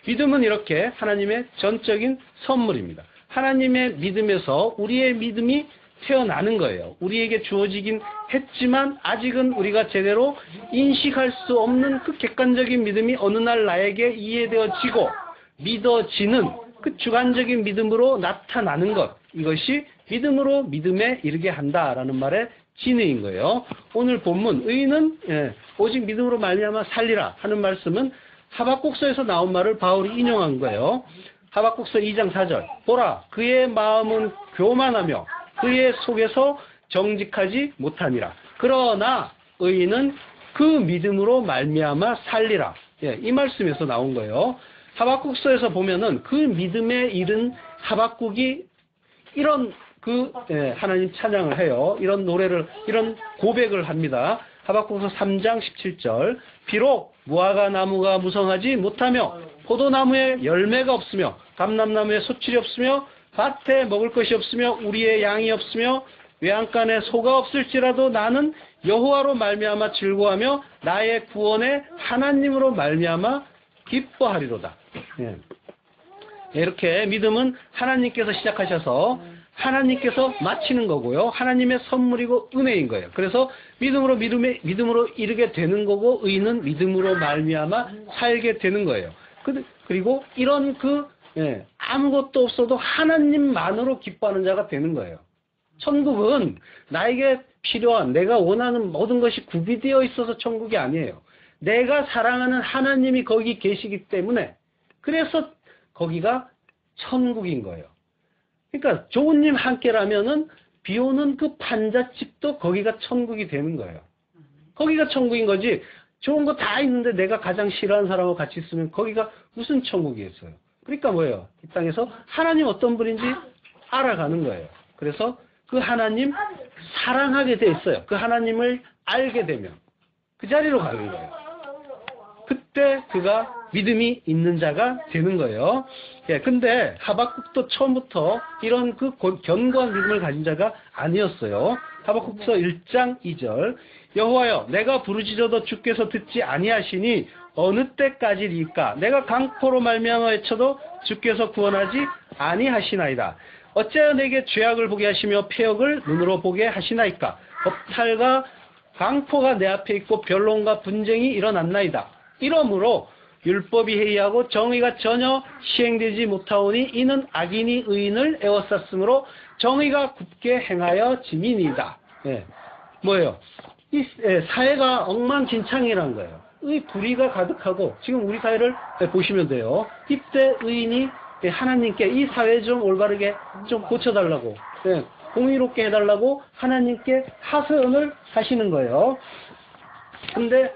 믿음은 이렇게 하나님의 전적인 선물입니다. 하나님의 믿음에서 우리의 믿음이 태어나는 거예요. 우리에게 주어지긴 했지만 아직은 우리가 제대로 인식할 수 없는 그 객관적인 믿음이 어느 날 나에게 이해되어지고 믿어지는 그 주관적인 믿음으로 나타나는 것, 이것이 믿음으로 믿음에 이르게 한다라는 말의 진의인 거예요. 오늘 본문 의인은 오직 믿음으로 말미암아 살리라 하는 말씀은 하박국서에서 나온 말을 바울이 인용한 거예요. 하박국서 2장 4절. 보라, 그의 마음은 교만하며 그의 속에서 정직하지 못하니라. 그러나 의인은 그 믿음으로 말미암아 살리라. 이 말씀에서 나온 거예요. 하박국서에서 보면은 그 믿음에 이른 하박국이 이런 하나님 찬양을 해요. 이런 노래를, 이런 고백을 합니다. 하박국서 3장 17절. 비록 무화과 나무가 무성하지 못하며 포도나무에 열매가 없으며 감람나무에 소출이 없으며 밭에 먹을 것이 없으며 우리의 양이 없으며 외양간에 소가 없을지라도 나는 여호와로 말미암아 즐거워하며 나의 구원의 하나님으로 말미암아 기뻐하리로다. 이렇게 믿음은 하나님께서 시작하셔서 하나님께서 마치는 거고요. 하나님의 선물이고 은혜인 거예요. 그래서 믿음으로 이르게 되는 거고, 의인은 믿음으로 말미암아 살게 되는 거예요. 그리고 이런 아무것도 없어도 하나님만으로 기뻐하는 자가 되는 거예요. 천국은 나에게 필요한, 내가 원하는 모든 것이 구비되어 있어서 천국이 아니에요. 내가 사랑하는 하나님이 거기 계시기 때문에, 그래서 거기가 천국인 거예요. 그러니까 좋은 님 함께라면은 비 오는 그 판잣집도 거기가 천국이 되는 거예요. 거기가 천국인 거지, 좋은 거 다 있는데 내가 가장 싫어하는 사람하고 같이 있으면 거기가 무슨 천국이겠어요. 그러니까 뭐예요? 이 땅에서 하나님 어떤 분인지 알아가는 거예요. 그래서 그 하나님 사랑하게 돼 있어요. 그 하나님을 알게 되면 그 자리로 가는 거예요. 그때 그가 믿음이 있는 자가 되는 거예요. 근데 하박국도 처음부터 이런 그 견고한 믿음을 가진 자가 아니었어요. 하박국서 1장 2절. 여호와여, 내가 부르짖어도 주께서 듣지 아니하시니 어느 때까지리까? 내가 강포로 말미암아 외쳐도 주께서 구원하지 아니하시나이다. 어찌하여 내게 죄악을 보게 하시며 패역을 눈으로 보게 하시나이까? 법탈과 강포가 내 앞에 있고 변론과 분쟁이 일어났나이다. 이러므로 율법이 해이하고 정의가 전혀 시행되지 못하오니 이는 악인이 의인을 에워쌌으므로 정의가 굽게 행하여 짐이니이다. 뭐예요? 이 사회가 엉망진창이라는 거예요. 의 불의가 가득하고, 지금 우리 사회를 보시면 돼요. 이때 의인이 하나님께 이 사회 좀 올바르게 좀 고쳐달라고, 공의롭게 해달라고 하나님께 하소연을 하시는 거예요. 근데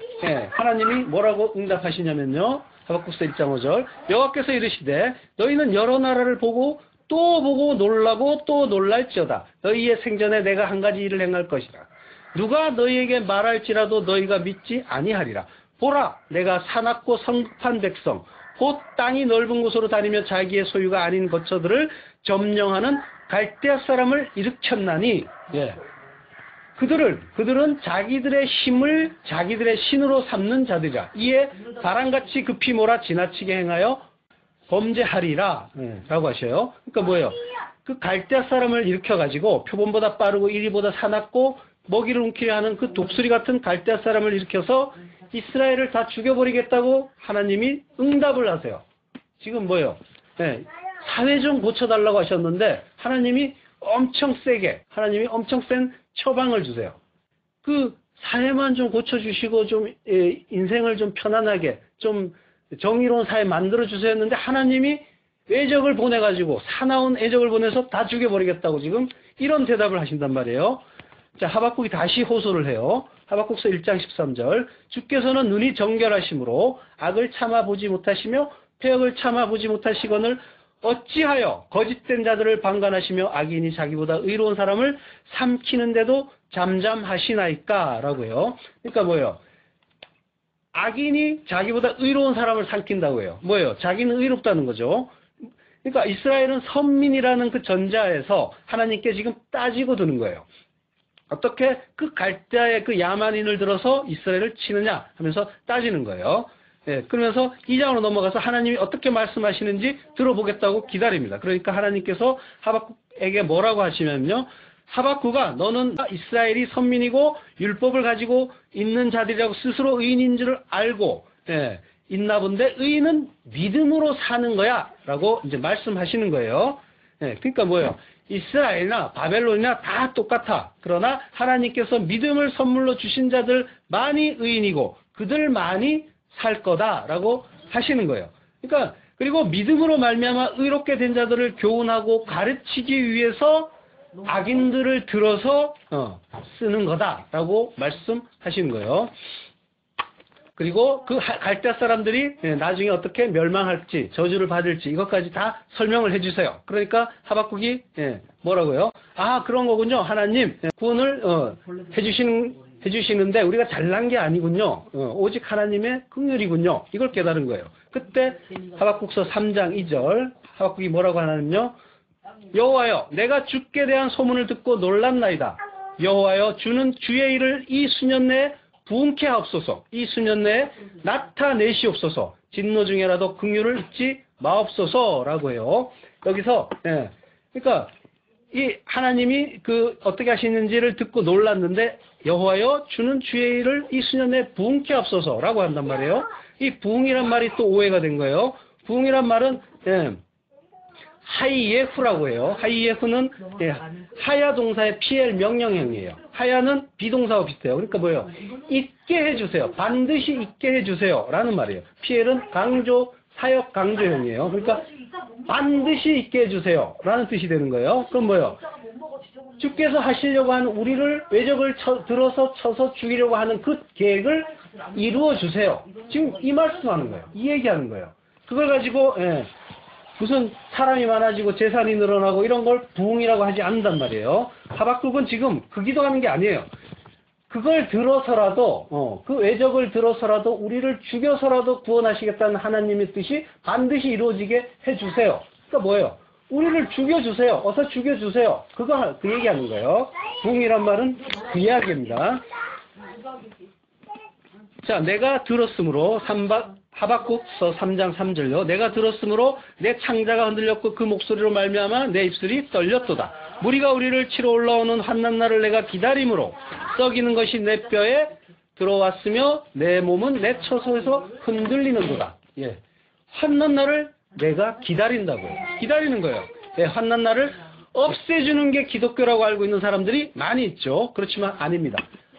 하나님이 뭐라고 응답하시냐면요, 하박국서 1장 5절. 여호와께서 이르시되 너희는 여러 나라를 보고 또 보고 놀라고 또 놀랄지어다. 너희의 생전에 내가 한 가지 일을 행할 것이라. 누가 너희에게 말할지라도 너희가 믿지 아니하리라. 보라, 내가 사납고 성급한 백성, 곧 땅이 넓은 곳으로 다니며 자기의 소유가 아닌 거처들을 점령하는 갈대아 사람을 일으켰나니, 그들은 자기들의 힘을 자기들의 신으로 삼는 자들이라. 이에 바람같이 급히 몰아 지나치게 행하여 범죄하리라. 라고 하셔요. 그러니까 뭐예요? 그 갈대아 사람을 일으켜가지고 표본보다 빠르고 이리보다 사납고 먹이를 움키려 하는 그 독수리 같은 갈대아 사람을 일으켜서 이스라엘을 다 죽여버리겠다고 하나님이 응답을 하세요. 지금 뭐예요? 사회 좀 고쳐달라고 하셨는데 하나님이 엄청 센 처방을 주세요. 그 사회만 좀 고쳐주시고 좀 인생을 좀 편안하게 좀 정의로운 사회 만들어주세요 했는데 하나님이 애적을 보내가지고 사나운 애적을 보내서 다 죽여버리겠다고 지금 이런 대답을 하신단 말이에요. 자, 하박국이 다시 호소를 해요. 하박국서 1장 13절. 주께서는 눈이 정결하심으로 악을 참아보지 못하시며 폐역을 참아보지 못하시거늘 어찌하여 거짓된 자들을 방관하시며 악인이 자기보다 의로운 사람을 삼키는데도 잠잠하시나이까? 라고 해요. 그러니까 뭐예요? 악인이 자기보다 의로운 사람을 삼킨다고 해요. 뭐예요? 자기는 의롭다는 거죠. 그러니까 이스라엘은 선민이라는 그 전자에서 하나님께 지금 따지고 드는 거예요. 어떻게 그 갈대아의 그 야만인을 들어서 이스라엘을 치느냐 하면서 따지는 거예요. 예, 그러면서 2장으로 넘어가서 하나님이 어떻게 말씀하시는지 들어보겠다고 기다립니다. 그러니까 하나님께서 하박국에게 뭐라고 하시면요. 하박국아, 너는 이스라엘이 선민이고 율법을 가지고 있는 자들이라고 스스로 의인인 줄 알고 있나 본데 의인은 믿음으로 사는 거야 라고 이제 말씀하시는 거예요. 예, 그러니까 뭐예요? 이스라엘이나 바벨론이나 다 똑같아. 그러나 하나님께서 믿음을 선물로 주신 자들 많이 의인이고 그들만이 살 거다라고 하시는 거예요. 그러니까 그리고 믿음으로 말미암아 의롭게 된 자들을 교훈하고 가르치기 위해서 악인들을 들어서 쓰는 거다라고 말씀하시는 거예요. 그리고 그 갈대아 사람들이 나중에 어떻게 멸망할지 저주를 받을지 이것까지 다 설명을 해주세요. 그러니까 하박국이 뭐라고요? 아, 그런 거군요. 하나님 구원을 해주시는데 우리가 잘난 게 아니군요. 오직 하나님의 긍휼이군요. 이걸 깨달은 거예요. 그때 하박국서 3장 2절 하박국이 뭐라고 하냐면요. 여호와여, 내가 주께 대한 소문을 듣고 놀랐나이다. 여호와여, 주는 주의 일을 이 수년 내에 부응케 하옵소서. 이 수년 내에 나타내시옵소서. 진노 중에라도 긍휼을 잊지 마옵소서라고 해요. 여기서 그러니까 이 하나님이 그 어떻게 하시는지를 듣고 놀랐는데 여호와여, 주는 주의 일을 이 수년 내에 부응케 하옵소서라고 한단 말이에요. 이 부응이란 말이 또 오해가 된 거예요. 부응이란 말은 하이예후라고 해요. 하이예후는 하야 동사의 PL 명령형이에요. 하야는 비동사와 비슷해요. 그러니까 뭐예요? 있게 해주세요. 반드시 있게 해주세요. 라는 말이에요. PL은 강조, 사역 강조형이에요. 그러니까 반드시 있게 해주세요. 라는 뜻이 되는 거예요. 그럼 뭐예요? 주께서 하시려고 하는 우리를 외적을 들어서 쳐서 죽이려고 하는 그 계획을 이루어 주세요. 지금 이 말씀하는 거예요. 이 얘기하는 거예요. 그걸 가지고 무슨 사람이 많아지고 재산이 늘어나고 이런 걸 부흥이라고 하지 않는단 말이에요. 하박국은 지금 그 기도하는 게 아니에요. 그걸 들어서라도 그 외적을 들어서라도 우리를 죽여서라도 구원하시겠다는 하나님의 뜻이 반드시 이루어지게 해주세요. 그러니까 뭐예요? 우리를 죽여주세요. 어서 죽여주세요. 그 얘기하는 거예요. 부흥이란 말은 그 이야기입니다. 자, 내가 들었으므로 하박국서 3장 3절요. 내가 들었으므로 내 창자가 흔들렸고 그 목소리로 말미암아 내 입술이 떨렸도다. 무리가 우리를 치러 올라오는 환난 날을 내가 기다림으로 썩이는 것이 내 뼈에 들어왔으며 내 몸은 내 처소에서 흔들리는도다. 예, 환난 날을 내가 기다린다고요. 기다리는 거예요. 예, 환난 날을 없애주는 게 기독교라고 알고 있는 사람들이 많이 있죠. 그렇지만 아닙니다.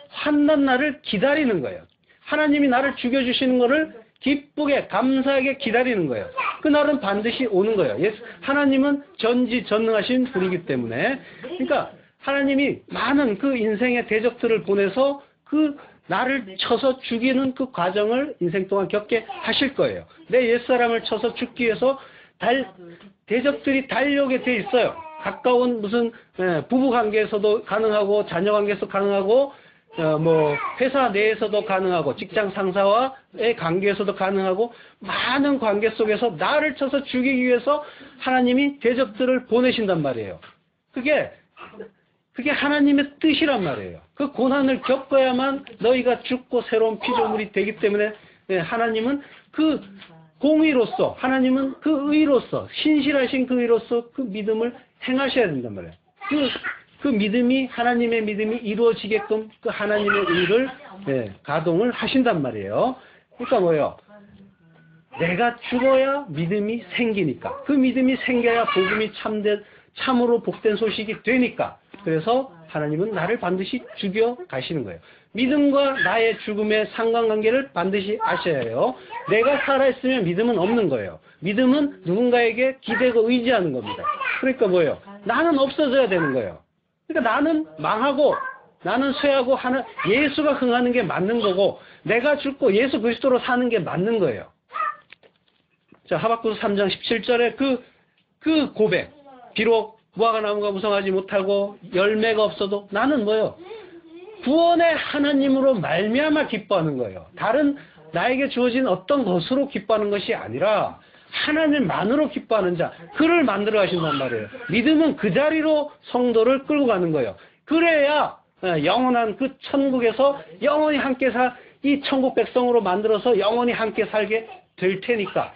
환난 날을 기다리는 거예요. 하나님이 나를 죽여주시는 거를 기쁘게 감사하게 기다리는 거예요. 그 날은 반드시 오는 거예요. 하나님은 전지전능하신 분이기 때문에. 그러니까 하나님이 많은 그 인생의 대적들을 보내서 그 나를 쳐서 죽이는 그 과정을 인생 동안 겪게 하실 거예요. 내 옛사람을 쳐서 죽기 위해서 대적들이 달려오게 돼 있어요. 가까운 무슨 부부 관계에서도 가능하고 자녀 관계에서 가능하고 회사 내에서도 가능하고 직장 상사와의 관계에서도 가능하고 많은 관계 속에서 나를 쳐서 죽이기 위해서 하나님이 대적들을 보내신단 말이에요. 그게 하나님의 뜻이란 말이에요. 그 고난을 겪어야만 너희가 죽고 새로운 피조물이 되기 때문에 하나님은 그 공의로서 하나님은 그 의로서 신실하신 그 의로서 그 믿음을 행하셔야 된단 말이에요. 그 믿음이 하나님의 믿음이 이루어지게끔 그 하나님의 의를 가동을 하신단 말이에요. 그러니까 뭐예요? 내가 죽어야 믿음이 생기니까. 그 믿음이 생겨야 복음이 참으로 복된 소식이 되니까. 그래서 하나님은 나를 반드시 죽여 가시는 거예요. 믿음과 나의 죽음의 상관관계를 반드시 아셔야 해요. 내가 살아있으면 믿음은 없는 거예요. 믿음은 누군가에게 기대고 의지하는 겁니다. 그러니까 뭐예요? 나는 없어져야 되는 거예요. 그러니까 나는 망하고 나는 쇠하고 하는 예수가 흥하는 게 맞는 거고 내가 죽고 예수 그리스도로 사는 게 맞는 거예요. 자, 하박국 3장 17절에 그 고백. 비록 무화과 나무가 무성하지 못하고 열매가 없어도 나는 뭐예요? 구원의 하나님으로 말미암아 기뻐하는 거예요. 다른 나에게 주어진 어떤 것으로 기뻐하는 것이 아니라 하나님만으로 기뻐하는 자, 그를 만들어 가신단 말이에요. 믿음은 그 자리로 성도를 끌고 가는 거예요. 그래야 영원한 그 천국에서 영원히 함께 이 천국 백성으로 만들어서 영원히 함께 살게 될 테니까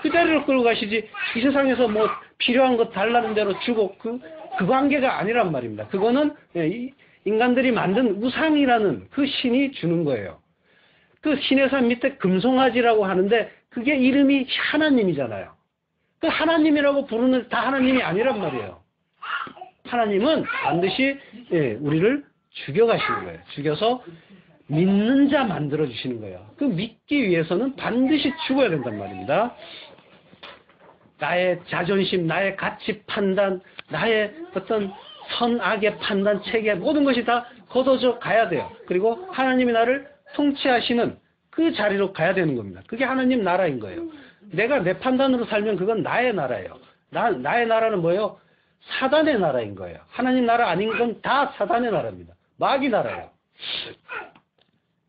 그 자리로 끌고 가시지 이 세상에서 뭐 필요한 것 달라는 대로 주고 그 관계가 아니란 말입니다. 그거는 인간들이 만든 우상이라는 그 신이 주는 거예요. 그 신의 산 밑에 금송아지라고 하는데 그게 이름이 하나님이잖아요. 그 하나님이라고 부르는 다 하나님이 아니란 말이에요. 하나님은 반드시 우리를 죽여가시는 거예요. 죽여서 믿는 자 만들어주시는 거예요. 그 믿기 위해서는 반드시 죽어야 된단 말입니다. 나의 자존심, 나의 가치 판단, 나의 어떤 선악의 판단, 체계 모든 것이 다 걷어져 가야 돼요. 그리고 하나님이 나를 통치하시는 그 자리로 가야 되는 겁니다. 그게 하나님 나라인 거예요. 내가 내 판단으로 살면 그건 나의 나라예요. 나의 나라는 뭐예요? 사단의 나라인 거예요. 하나님 나라 아닌 건 다 사단의 나라입니다. 마귀 나라예요.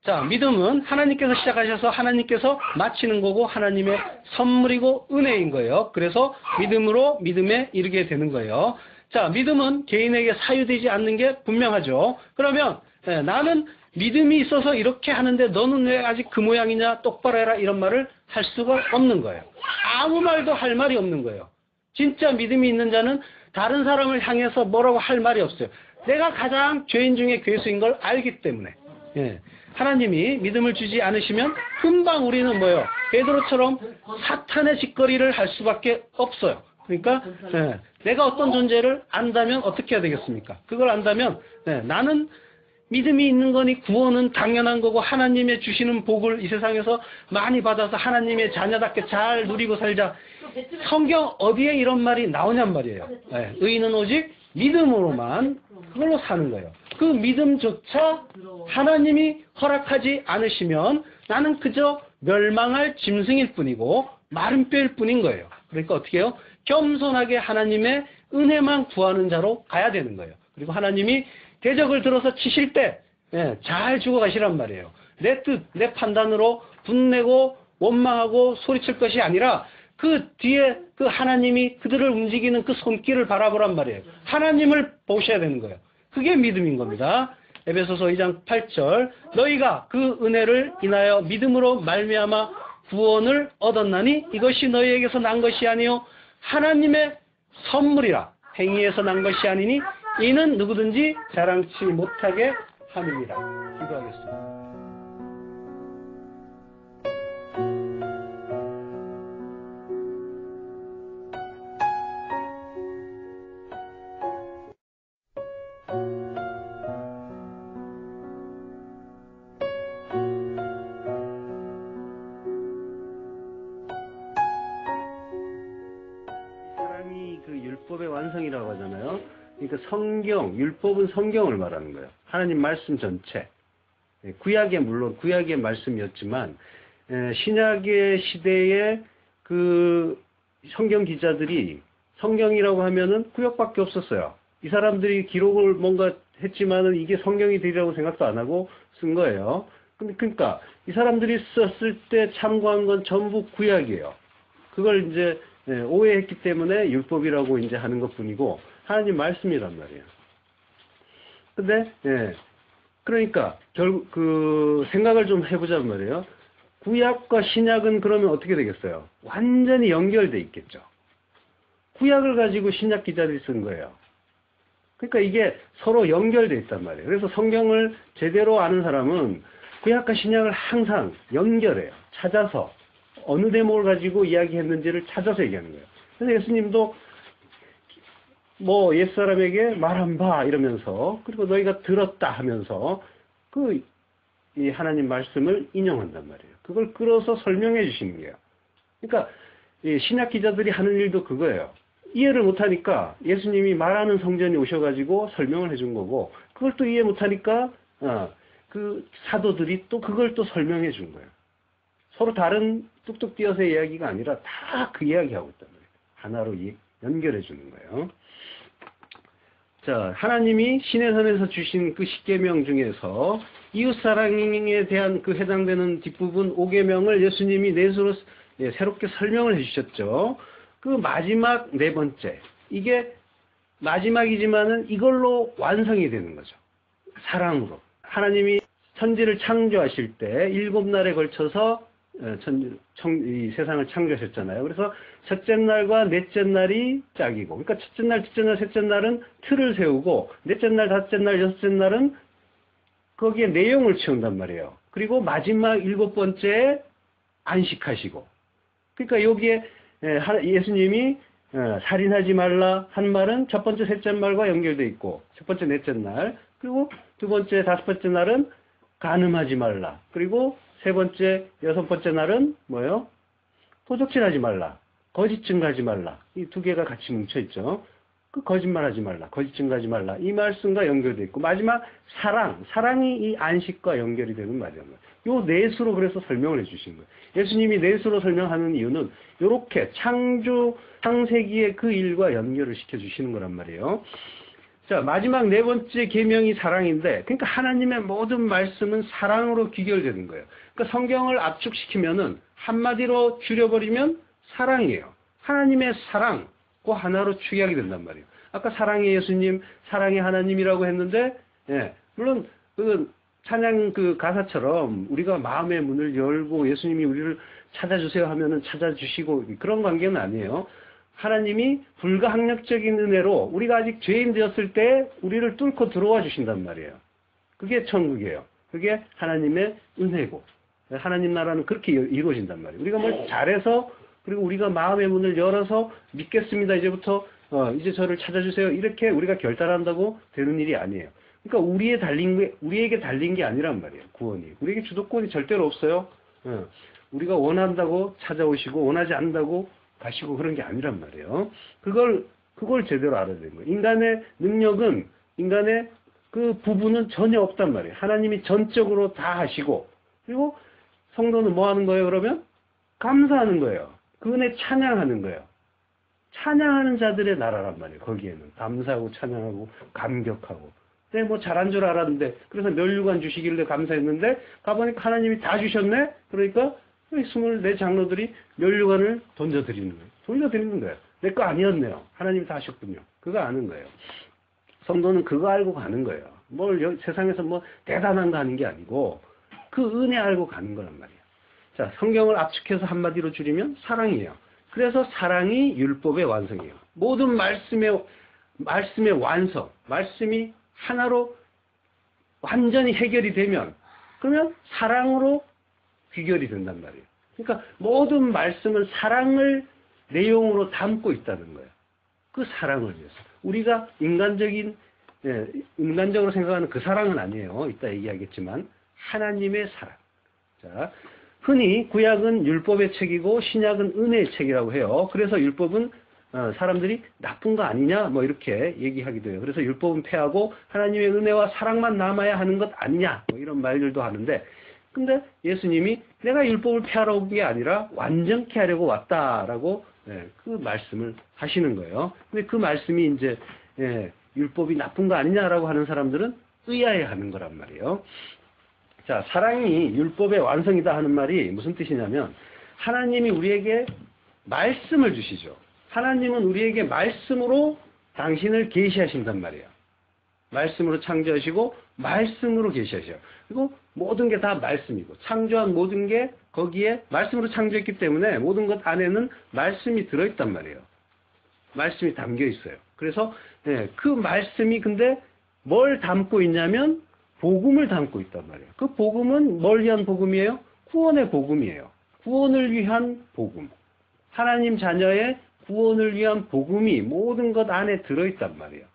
자, 믿음은 하나님께서 시작하셔서 하나님께서 마치는 거고 하나님의 선물이고 은혜인 거예요. 그래서 믿음으로 믿음에 이르게 되는 거예요. 자, 믿음은 개인에게 사유되지 않는 게 분명하죠. 그러면 나는 믿음이 있어서 이렇게 하는데 너는 왜 아직 그 모양이냐 똑바로 해라 이런 말을 할 수가 없는 거예요. 아무 말도 할 말이 없는 거예요. 진짜 믿음이 있는 자는 다른 사람을 향해서 뭐라고 할 말이 없어요. 내가 가장 죄인 중에 괴수인 걸 알기 때문에. 하나님이 믿음을 주지 않으시면 금방 우리는 뭐예요? 베드로처럼 사탄의 짓거리를 할 수밖에 없어요. 그러니까 내가 어떤 존재를 안다면 어떻게 해야 되겠습니까? 그걸 안다면 나는 믿음이 있는 거니 구원은 당연한 거고 하나님의 주시는 복을 이 세상에서 많이 받아서 하나님의 자녀답게 잘 누리고 살자. 성경 어디에 이런 말이 나오냔 말이에요. 의인은 오직 믿음으로만 그걸로 사는 거예요. 그 믿음조차 하나님이 허락하지 않으시면 나는 그저 멸망할 짐승일 뿐이고 마른 뼈일 뿐인 거예요. 그러니까 어떻게 해요? 겸손하게 하나님의 은혜만 구하는 자로 가야 되는 거예요. 그리고 하나님이 대적을 들어서 치실 때 잘 죽어가시란 말이에요. 내 뜻, 내 판단으로 분내고 원망하고 소리칠 것이 아니라 그 뒤에 그 하나님이 그들을 움직이는 그 손길을 바라보란 말이에요. 하나님을 보셔야 되는 거예요. 그게 믿음인 겁니다. 에베소서 2장 8절 너희가 그 은혜를 인하여 믿음으로 말미암아 구원을 얻었나니 이것이 너희에게서 난 것이 아니요 하나님의 선물이라 행위에서 난 것이 아니니 이는 누구든지 자랑치 못하게 함이니라. 기도하겠습니다. 사랑이 그 율법의 완성이라고 하잖아요. 그러니까 성경, 율법은 성경을 말하는 거예요. 하나님 말씀 전체. 구약에 물론 구약의 말씀이었지만 신약의 시대에 그 성경 기자들이 성경이라고 하면은 구약밖에 없었어요. 이 사람들이 기록을 뭔가 했지만은 이게 성경이 되리라고 생각도 안 하고 쓴 거예요. 그러니까 이 사람들이 썼을 때 참고한 건 전부 구약이에요. 그걸 이제 오해했기 때문에 율법이라고 이제 하는 것뿐이고 하나님 말씀이란 말이에요. 근데 그러니까 결국 그 생각을 좀 해보자는 말이에요. 구약과 신약은 그러면 어떻게 되겠어요? 완전히 연결돼 있겠죠. 구약을 가지고 신약 기자들이 쓴 거예요. 그러니까 이게 서로 연결돼 있단 말이에요. 그래서 성경을 제대로 아는 사람은 구약과 신약을 항상 연결해요. 찾아서 어느 대목을 가지고 이야기했는지를 찾아서 얘기하는 거예요. 그래서 예수님도 뭐 옛사람에게 말한 바 이러면서 그리고 너희가 들었다 하면서 그 이 하나님 말씀을 인용한단 말이에요. 그걸 끌어서 설명해 주시는 거예요. 그러니까 이 신약 기자들이 하는 일도 그거예요. 이해를 못하니까 예수님이 말하는 성전이 오셔가지고 설명을 해준 거고, 그걸 또 이해 못하니까 그 사도들이 또 그걸 또 설명해 준 거예요. 서로 다른 뚝뚝 띄어서의 이야기가 아니라 다 그 이야기하고 있단 말이에요. 하나로 연결해 주는 거예요. 자, 하나님이 시내산에서 주신 그 10계명 중에서 이웃사랑에 대한 그 해당되는 뒷부분 5계명을 예수님이 넷으로 새롭게 설명을 해주셨죠. 그 마지막 네 번째, 이게 마지막이지만은 이걸로 완성이 되는 거죠. 사랑으로. 하나님이 천지를 창조하실 때 7날에 걸쳐서 이 세상을 창조하셨잖아요. 그래서 첫째 날과 넷째 날이 짝이고, 그러니까 첫째 날, 둘째 날, 셋째 날은 틀을 세우고, 넷째 날, 다섯째 날, 여섯째 날은 거기에 내용을 채운단 말이에요. 그리고 마지막 7번째에 안식하시고, 그러니까 여기에 예수님이 살인하지 말라 한 말은 첫 번째, 셋째 말과 연결되어 있고, 첫 번째, 넷째 날, 그리고 두 번째, 다섯 번째 날은 간음하지 말라. 그리고 세 번째, 여섯 번째 날은 뭐예요? 도적질하지 말라. 거짓 증거하지 말라. 이 두 개가 같이 뭉쳐있죠. 그 거짓말하지 말라. 거짓 증거하지 말라. 이 말씀과 연결되어 있고, 마지막 사랑이 이 안식과 연결이 되는 말이에요. 요 넷으로 그래서 설명을 해주신 거예요. 예수님이 넷으로 설명하는 이유는 이렇게 창세기의 그 일과 연결을 시켜주시는 거란 말이에요. 자, 마지막 네 번째 계명이 사랑인데, 그러니까 하나님의 모든 말씀은 사랑으로 귀결되는 거예요. 그러니까 성경을 압축시키면은 한마디로 줄여버리면 사랑이에요. 하나님의 사랑, 그 하나로 축약이 된단 말이에요. 아까 사랑의 예수님, 사랑의 하나님이라고 했는데, 물론 그 찬양 그 가사처럼 우리가 마음의 문을 열고 예수님이 우리를 찾아주세요 하면은 찾아주시고 그런 관계는 아니에요. 하나님이 불가항력적인 은혜로 우리가 아직 죄인 되었을 때 우리를 뚫고 들어와 주신단 말이에요. 그게 천국이에요. 그게 하나님의 은혜고, 하나님 나라는 그렇게 이루어진단 말이에요. 우리가 뭘 잘해서, 그리고 우리가 마음의 문을 열어서 믿겠습니다, 이제부터 이제 저를 찾아주세요, 이렇게 우리가 결단한다고 되는 일이 아니에요. 그러니까 우리에게 달린 게 아니란 말이에요. 구원이 우리에게 주도권이 절대로 없어요. 우리가 원한다고 찾아오시고 원하지 않는다고 가시고 그런 게 아니란 말이에요. 그걸 제대로 알아야 되는 거예요. 인간의 능력은, 인간의 그 부분은 전혀 없단 말이에요. 하나님이 전적으로 다 하시고, 그리고 성도는 뭐 하는 거예요, 그러면? 감사하는 거예요. 그 은혜 찬양하는 거예요. 찬양하는 자들의 나라란 말이에요. 거기에는 감사하고 찬양하고 감격하고. 근데 뭐 잘한 줄 알았는데, 그래서 면류관 주시길래 감사했는데 가보니까 하나님이 다 주셨네? 그러니까 24 장로들이 면류관을 던져드리는 거예요. 돌려드리는 거예요. 내 거 아니었네요. 하나님이 다 하셨군요. 그거 아는 거예요. 성도는 그거 알고 가는 거예요. 세상에서 뭐 대단한 거 하는 게 아니고 그 은혜 알고 가는 거란 말이에요. 자, 성경을 압축해서 한마디로 줄이면 사랑이에요. 그래서 사랑이 율법의 완성이에요. 모든 말씀의 완성, 말씀이 하나로 완전히 해결이 되면, 그러면 사랑으로 귀결이 된단 말이에요. 그러니까 모든 말씀은 사랑을 내용으로 담고 있다는 거예요. 그 사랑을 위해서. 우리가 인간적으로 생각하는 그 사랑은 아니에요. 이따 얘기하겠지만 하나님의 사랑. 자, 흔히 구약은 율법의 책이고 신약은 은혜의 책이라고 해요. 그래서 율법은 사람들이 나쁜 거 아니냐 뭐 이렇게 얘기하기도 해요. 그래서 율법은 폐하고 하나님의 은혜와 사랑만 남아야 하는 것 아니냐 뭐 이런 말들도 하는데, 근데 예수님이 내가 율법을 폐하러 온 게 아니라 완전케 하려고 왔다라고 그 말씀을 하시는 거예요. 근데 그 말씀이 이제 율법이 나쁜 거 아니냐라고 하는 사람들은 의아해하는 거란 말이에요. 자, 사랑이 율법의 완성이다 하는 말이 무슨 뜻이냐면, 하나님이 우리에게 말씀을 주시죠. 하나님은 우리에게 말씀으로 당신을 계시하신단 말이에요. 말씀으로 창조하시고 말씀으로 계시하셔요. 그리고 모든 게 다 말씀이고, 창조한 모든 게 거기에 말씀으로 창조했기 때문에 모든 것 안에는 말씀이 들어있단 말이에요. 말씀이 담겨 있어요. 그래서 그 말씀이 근데 뭘 담고 있냐면 복음을 담고 있단 말이에요. 그 복음은 뭘 위한 복음이에요? 구원의 복음이에요. 구원을 위한 복음. 하나님 자녀의 구원을 위한 복음이 모든 것 안에 들어있단 말이에요.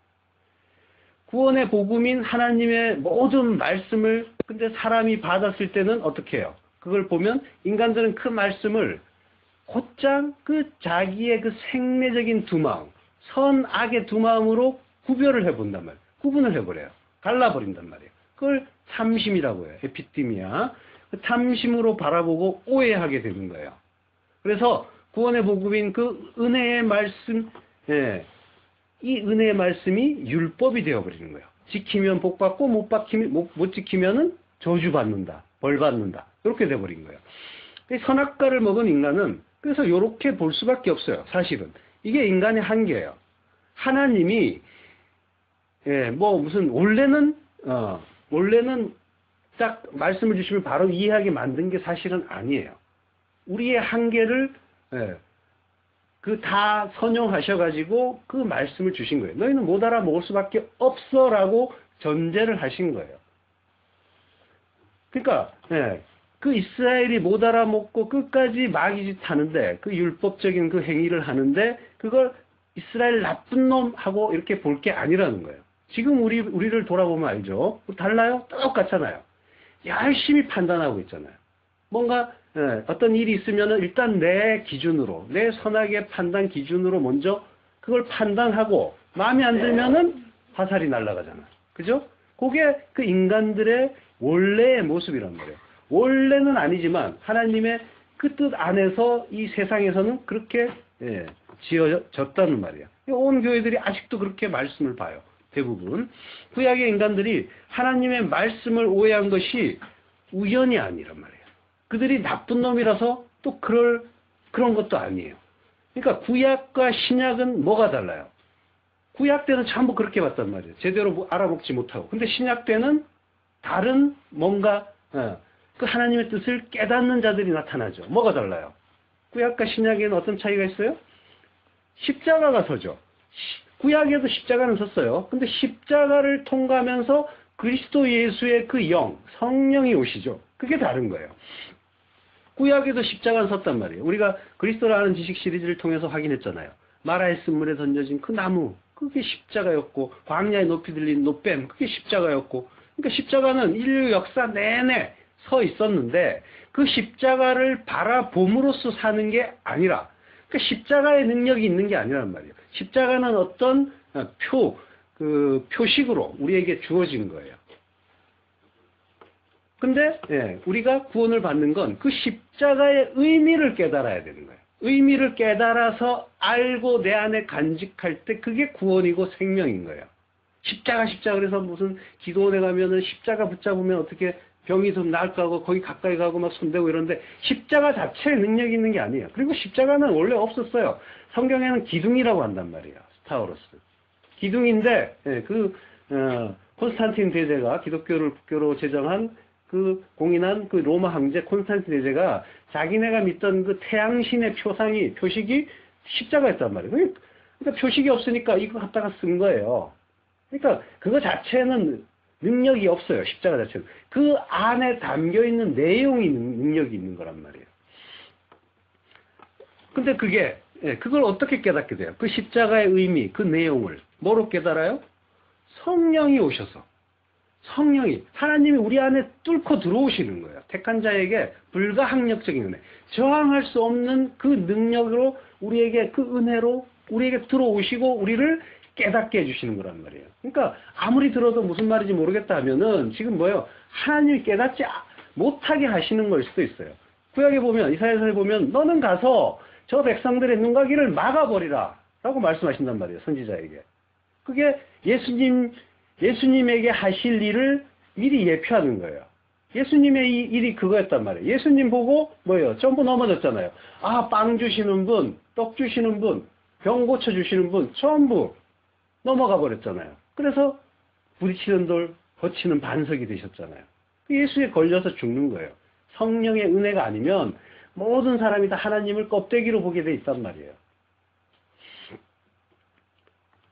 구원의 복음인 하나님의 모든 말씀을 근데 사람이 받았을 때는 어떻게 해요? 그걸 보면 인간들은 그 말씀을 곧장 그 자기의 그 생내적인 두 마음, 선악의 두 마음으로 구별을 해본단 말이에요. 구분을 해버려요. 갈라버린단 말이에요. 그걸 탐심이라고 해요. 에피티미아. 탐심으로 바라보고 오해하게 되는 거예요. 그래서 구원의 복음인 그 은혜의 말씀, 이 은혜의 말씀이 율법이 되어버리는 거예요. 지키면 복받고 못 지키면은 저주받는다. 벌받는다. 이렇게 돼버린 거예요. 선악과를 먹은 인간은 그래서 이렇게 볼 수밖에 없어요. 사실은. 이게 인간의 한계예요. 하나님이 원래는 딱 말씀을 주시면 바로 이해하게 만든 게 사실은 아니에요. 우리의 한계를 다 선용하셔가지고 그 말씀을 주신 거예요. 너희는 못 알아먹을 수밖에 없어라고 전제를 하신 거예요. 그러니까 그 이스라엘이 못 알아먹고 끝까지 마귀짓 하는데 그 율법적인 그 행위를 하는데 그걸 이스라엘 나쁜 놈 하고 이렇게 볼 게 아니라는 거예요. 지금 우리를 돌아보면 알죠. 달라요? 똑같잖아요. 열심히 판단하고 있잖아요. 뭔가 어떤 일이 있으면은 일단 내 기준으로, 내 선악의 판단 기준으로 먼저 그걸 판단하고 마음에 안 들면은 화살이 날아가잖아요. 그죠? 그게 그 인간들의 원래의 모습이란 말이에요. 원래는 아니지만 하나님의 그 뜻 안에서 이 세상에서는 그렇게 지어졌다는 말이에요. 온 교회들이 아직도 그렇게 말씀을 봐요. 대부분. 구약의 인간들이 하나님의 말씀을 오해한 것이 우연이 아니란 말이에요. 그들이 나쁜 놈이라서 또 그런 것도 아니에요. 그러니까 구약과 신약은 뭐가 달라요? 구약 때는 전부 그렇게 봤단 말이에요. 제대로 알아먹지 못하고. 근데 신약 때는 다른 뭔가 그 하나님의 뜻을 깨닫는 자들이 나타나죠. 뭐가 달라요? 구약과 신약에는 어떤 차이가 있어요? 십자가가 서죠. 구약에도 십자가는 섰어요. 근데 십자가를 통과하면서 그리스도 예수의 그 영, 성령이 오시죠. 그게 다른 거예요. 구약에도 십자가는 섰단 말이에요. 우리가 그리스도를 아는 지식 시리즈를 통해서 확인했잖아요. 마라의 쓴물에 던져진 그 나무, 그게 십자가였고, 광야에 높이 들린 노뱀, 그게 십자가였고, 그러니까 십자가는 인류 역사 내내 서 있었는데 그 십자가를 바라봄으로써 사는 게 아니라 그러니까 십자가의 능력이 있는 게 아니란 말이에요. 십자가는 어떤 표식으로 우리에게 주어진 거예요. 근데 우리가 구원을 받는 건 그 십자가의 의미를 깨달아야 되는 거예요. 의미를 깨달아서 알고 내 안에 간직할 때 그게 구원이고 생명인 거예요. 십자가 그래서 무슨 기도원에 가면은 십자가 붙잡으면 어떻게 병이 좀 나을까 하고 거기 가까이 가고 막 손대고 이러는데 십자가 자체에 능력이 있는 게 아니에요. 그리고 십자가는 원래 없었어요. 성경에는 기둥이라고 한단 말이에요. 스타우로스. 기둥인데 콘스탄틴 대제가 기독교를 국교로 제정한 그 공인한 그 로마 황제 콘스탄틴 대제가 자기네가 믿던 그 태양신의 표식이 십자가였단 말이에요. 그러니까 표식이 없으니까 이거 갖다가 쓴 거예요. 그러니까 그거 자체는 능력이 없어요. 십자가 자체는. 그 안에 담겨있는 내용이 능력이 있는 거란 말이에요. 근데 그걸 어떻게 깨닫게 돼요? 그 십자가의 의미, 그 내용을 뭐로 깨달아요? 성령이 오셔서. 하나님이 우리 안에 뚫고 들어오시는 거예요. 택한 자에게 불가항력적인 은혜. 저항할 수 없는 그 능력으로 우리에게 그 은혜로 우리에게 들어오시고 우리를 깨닫게 해주시는 거란 말이에요. 그러니까 아무리 들어도 무슨 말인지 모르겠다 하면은 지금 하나님이 깨닫지 못하게 하시는 걸 수도 있어요. 구약에 보면 이사야서에 보면 너는 가서 저 백성들의 눈가기를 막아버리라 라고 말씀하신단 말이에요. 선지자에게. 그게 예수님에게 하실 일을 미리 예표하는 거예요. 예수님의 이 일이 그거였단 말이에요. 예수님 보고 전부 넘어졌잖아요. 빵 주시는 분, 떡 주시는 분, 병 고쳐주시는 분 전부 넘어가 버렸잖아요. 그래서 부딪히는 돌, 거치는 반석이 되셨잖아요. 예수에 걸려서 죽는 거예요. 성령의 은혜가 아니면 모든 사람이 다 하나님을 껍데기로 보게 돼 있단 말이에요.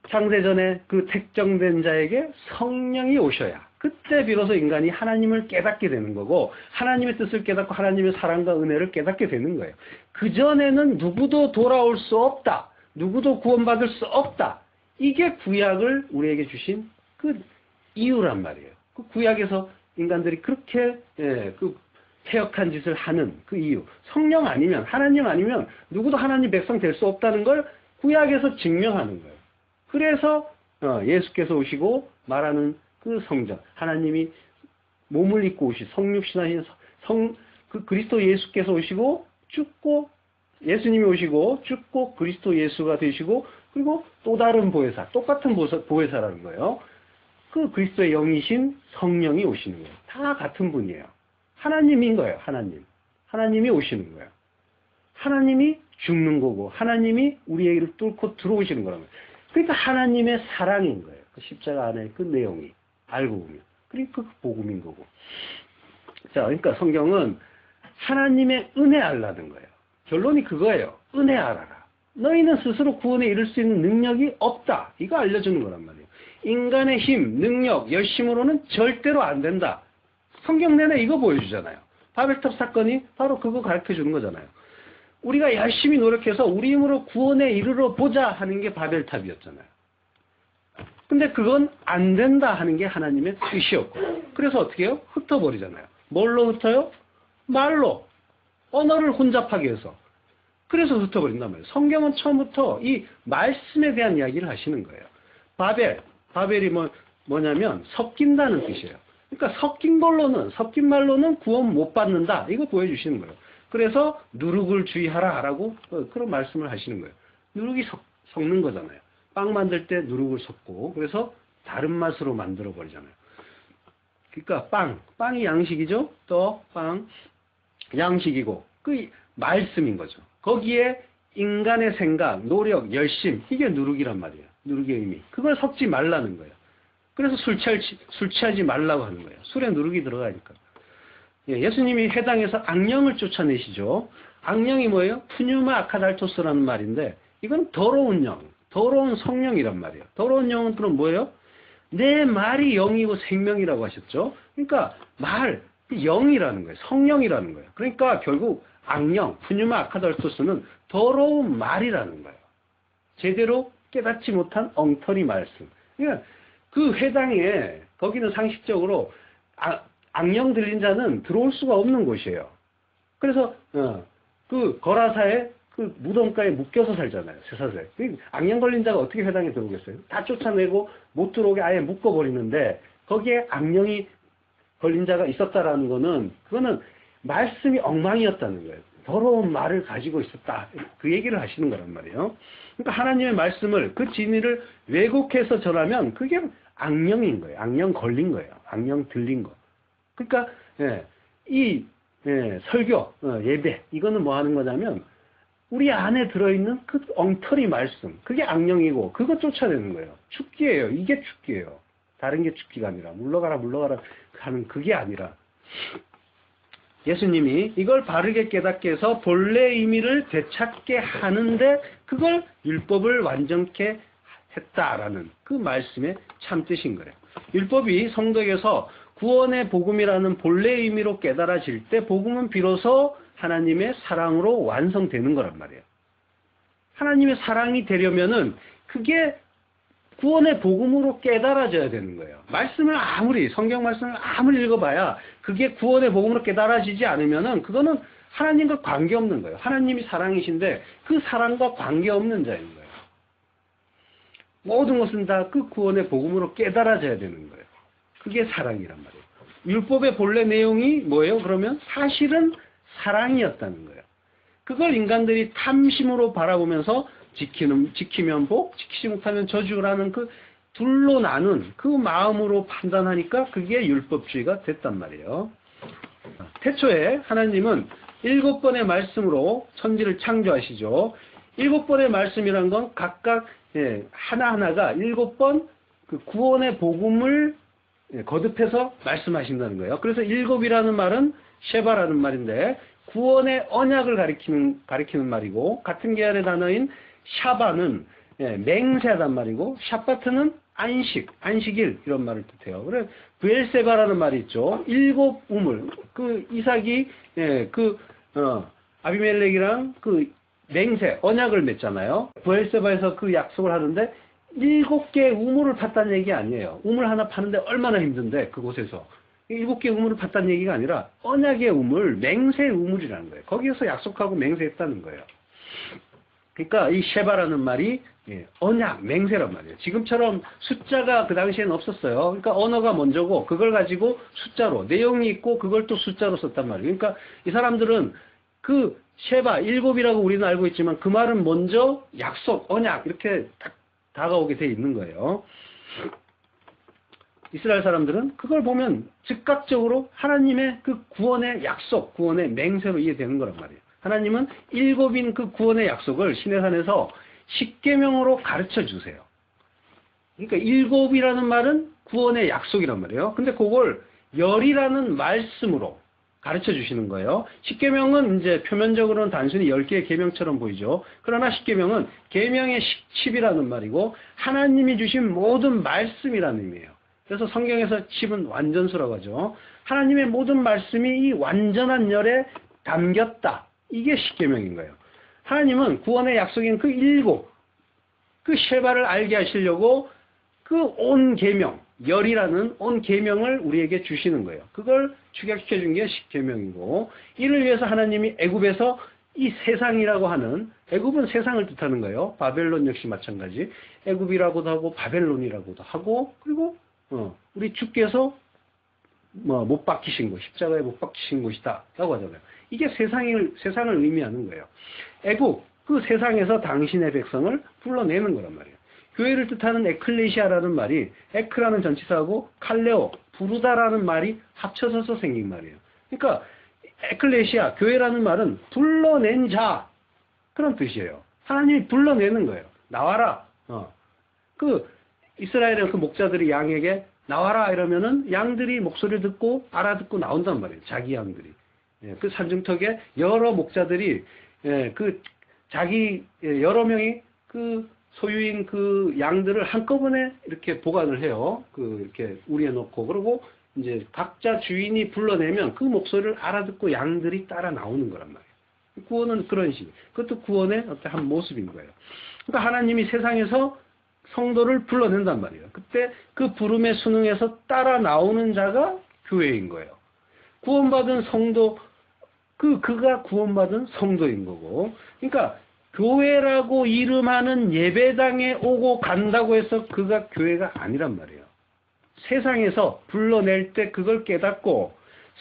창세전에 그 택정된 자에게 성령이 오셔야 그때 비로소 인간이 하나님을 깨닫게 되는 거고 하나님의 뜻을 깨닫고 하나님의 사랑과 은혜를 깨닫게 되는 거예요. 그전에는 누구도 돌아올 수 없다. 누구도 구원받을 수 없다. 이게 구약을 우리에게 주신 그 이유란 말이에요. 그 구약에서 인간들이 그렇게 그 패역한 짓을 하는 그 이유. 성령 아니면, 하나님 아니면 누구도 하나님 백성 될 수 없다는 걸 구약에서 증명하는 거예요. 그래서 예수께서 오시고 말하는 그 성전, 하나님이 몸을 입고 성육신하신 그 그리스도 예수께서 오시고 죽고, 예수님이 오시고 죽고 그리스도 예수가 되시고, 그리고 또 다른 보혜사, 똑같은 보혜사라는 거예요. 그 그리스도의 영이신 성령이 오시는 거예요. 다 같은 분이에요. 하나님인 거예요. 하나님이 오시는 거예요. 하나님이 죽는 거고 하나님이 우리에게를 뚫고 들어오시는 거라는 거예요. 그러니까 하나님의 사랑인 거예요. 그 십자가 안에 그 내용이 알고 보면. 그러니까 그 복음인 거고. 자, 그러니까 성경은 하나님의 은혜 알라는 거예요. 결론이 그거예요. 은혜 알아라. 너희는 스스로 구원에 이를 수 있는 능력이 없다. 이거 알려주는 거란 말이에요. 인간의 힘, 능력, 열심으로는 절대로 안 된다. 성경 내내 이거 보여주잖아요. 바벨탑 사건이 바로 그거 가르쳐주는 거잖아요. 우리가 열심히 노력해서 우리 힘으로 구원에 이르러 보자 하는 게 바벨탑이었잖아요. 근데 그건 안 된다 하는 게 하나님의 뜻이었고, 그래서 어떻게 해요? 흩어버리잖아요. 뭘로 흩어요? 말로. 언어를 혼잡하게 해서. 그래서 흩어버린단 말이에요. 성경은 처음부터 이 말씀에 대한 이야기를 하시는 거예요. 바벨이 뭐냐면 섞인다는 뜻이에요. 그러니까 섞인 말로는 구원 못 받는다. 이거 보여주시는 거예요. 그래서 누룩을 주의하라라고 그런 말씀을 하시는 거예요. 누룩이 섞는 거잖아요. 빵 만들 때 누룩을 섞고, 그래서 다른 맛으로 만들어 버리잖아요. 그러니까 빵이 양식이죠. 또 빵 양식이고 그 말씀인 거죠. 거기에 인간의 생각, 노력, 열심, 이게 누룩이란 말이에요. 누룩의 의미. 그걸 섞지 말라는 거예요. 그래서 술 취하지 말라고 하는 거예요. 술에 누룩이 들어가니까. 예수님이 해당에서 악령을 쫓아내시죠. 악령이 뭐예요? 푸뉴마 아카달토스라는 말인데, 이건 더러운 영, 더러운 성령이란 말이에요. 더러운 영은 그럼 뭐예요? 내 말이 영이고 생명이라고 하셨죠. 그러니까 영이라는 거예요. 성령이라는 거예요. 그러니까 결국 악령, 푸뉴마 아카달토스는 더러운 말이라는 거예요. 제대로 깨닫지 못한 엉터리 말씀. 그러니까 그 회당에, 거기는 상식적으로 악령 들린 자는 들어올 수가 없는 곳이에요. 그래서 그 거라사에 그 무덤가에 묶여서 살잖아요. 쇠사슬. 악령 걸린 자가 어떻게 회당에 들어오겠어요? 다 쫓아내고 못 들어오게 아예 묶어버리는데, 거기에 악령이 걸린 자가 있었다라는 거는, 그거는 말씀이 엉망이었다는 거예요. 더러운 말을 가지고 있었다. 그 얘기를 하시는 거란 말이에요. 그러니까 하나님의 말씀을, 그 진리를 왜곡해서 전하면 그게 악령인 거예요. 악령 걸린 거예요. 악령 들린 거. 그러니까 설교, 예배, 이거는 뭐 하는 거냐면 우리 안에 들어있는 그 엉터리 말씀, 그게 악령이고 그거 쫓아내는 거예요. 축기예요. 이게 축기예요. 다른 게 축기가 아니라 물러가라 하는 그게 아니라, 예수님이 이걸 바르게 깨닫게 해서 본래 의미를 되찾게 하는데 그걸 율법을 완전케 했다라는 그 말씀의 참뜻인 거예요. 율법이 성도에게서 구원의 복음이라는 본래 의미로 깨달아질 때 복음은 비로소 하나님의 사랑으로 완성되는 거란 말이에요. 하나님의 사랑이 되려면은 그게 구원의 복음으로 깨달아져야 되는 거예요. 성경 말씀을 아무리 읽어봐야 그게 구원의 복음으로 깨달아지지 않으면은 그거는 하나님과 관계없는 거예요. 하나님이 사랑이신데 그 사랑과 관계없는 자인 거예요. 모든 것은 다 그 구원의 복음으로 깨달아져야 되는 거예요. 그게 사랑이란 말이에요. 율법의 본래 내용이 뭐예요? 그러면 사실은 사랑이었다는 거예요. 그걸 인간들이 탐심으로 바라보면서 지키면 복, 지키지 못하면 저주라는 그 둘로 나눈 그 마음으로 판단하니까 그게 율법주의가 됐단 말이에요. 태초에 하나님은 7번의 말씀으로 천지를 창조하시죠. 7번의 말씀이란 건 각각 하나하나가 7번 그 구원의 복음을 거듭해서 말씀하신다는 거예요. 그래서 7이라는 말은 셰바라는 말인데 구원의 언약을 가리키는 말이고, 같은 계열의 단어인 샤바는 맹세하단 말이고, 샤바트는 안식일 이런 말을 뜻해요. 그래 브엘세바라는 말이 있죠. 7 우물. 그 이삭이 아비멜렉이랑 그 맹세 언약을 맺잖아요. 브엘세바에서 그 약속을 하는데 7개의 우물을 팠다는 얘기 아니에요. 우물 하나 파는데 얼마나 힘든데 그곳에서. 7개의 우물을 팠다는 얘기가 아니라 언약의 우물, 맹세의 우물이라는 거예요. 거기에서 약속하고 맹세했다는 거예요. 그러니까 이 셰바라는 말이 언약, 맹세란 말이에요. 지금처럼 숫자가 그 당시에는 없었어요. 그러니까 언어가 먼저고 그걸 가지고 숫자로, 내용이 있고 그걸 또 숫자로 썼단 말이에요. 그러니까 이 사람들은 그 셰바, 7이라고 우리는 알고 있지만 그 말은 먼저 약속, 언약 이렇게 딱 다가오게 돼 있는 거예요. 이스라엘 사람들은 그걸 보면 즉각적으로 하나님의 그 구원의 약속, 구원의 맹세로 이해되는 거란 말이에요. 하나님은 7인 그 구원의 약속을 시내산에서 십계명으로 가르쳐 주세요. 그러니까 7이라는 말은 구원의 약속이란 말이에요. 근데 그걸 10이라는 말씀으로 가르쳐 주시는 거예요. 십계명은 이제 표면적으로는 단순히 10개의 계명처럼 보이죠. 그러나 십계명은 계명의 칩이라는 말이고 하나님이 주신 모든 말씀이라는 의미예요. 그래서 성경에서 칩은 완전수라고 하죠. 하나님의 모든 말씀이 이 완전한 열에 담겼다. 이게 십계명인 거예요. 하나님은 구원의 약속인 그 7, 그 셰바를 알게 하시려고 그 온 계명, 열이라는 온 계명을 우리에게 주시는 거예요. 그걸 축약시켜 준 게 십계명이고, 이를 위해서 하나님이 애굽에서 이 세상이라고 하는, 애굽은 세상을 뜻하는 거예요. 바벨론 역시 마찬가지. 애굽이라고도 하고 바벨론이라고도 하고, 그리고 우리 주께서 못 박히신 곳, 십자가에 못 박히신 곳이다 라고 하잖아요. 이게 세상을 의미하는 거예요. 애굽, 그 세상에서 당신의 백성을 불러내는 거란 말이에요. 교회를 뜻하는 에클레시아라는 말이 에크라는 전치사하고 칼레오, 부르다라는 말이 합쳐져서 생긴 말이에요. 그러니까 에클레시아, 교회라는 말은 불러낸 자, 그런 뜻이에요. 하나님이 불러내는 거예요. 나와라. 그 이스라엘의 그 목자들이 양에게 나와라 이러면은 양들이 목소리를 듣고 알아듣고 나온단 말이에요. 자기 양들이. 그 산중턱에 여러 목자들이 여러 명이 그 소유인 그 양들을 한꺼번에 이렇게 보관을 해요. 이렇게 우리에 놓고. 그러고 이제 각자 주인이 불러내면 그 목소리를 알아듣고 양들이 따라 나오는 거란 말이에요. 구원은 그런 식. 그것도 구원의 어떤 한 모습인 거예요. 그러니까 하나님이 세상에서 성도를 불러낸단 말이에요. 그때 그 부름에 순응해서 따라 나오는 자가 교회인 거예요. 구원받은 성도, 그가 구원받은 성도인 거고. 그러니까 교회라고 이름하는 예배당에 오고 간다고 해서 그가 교회가 아니란 말이에요. 세상에서 불러낼 때 그걸 깨닫고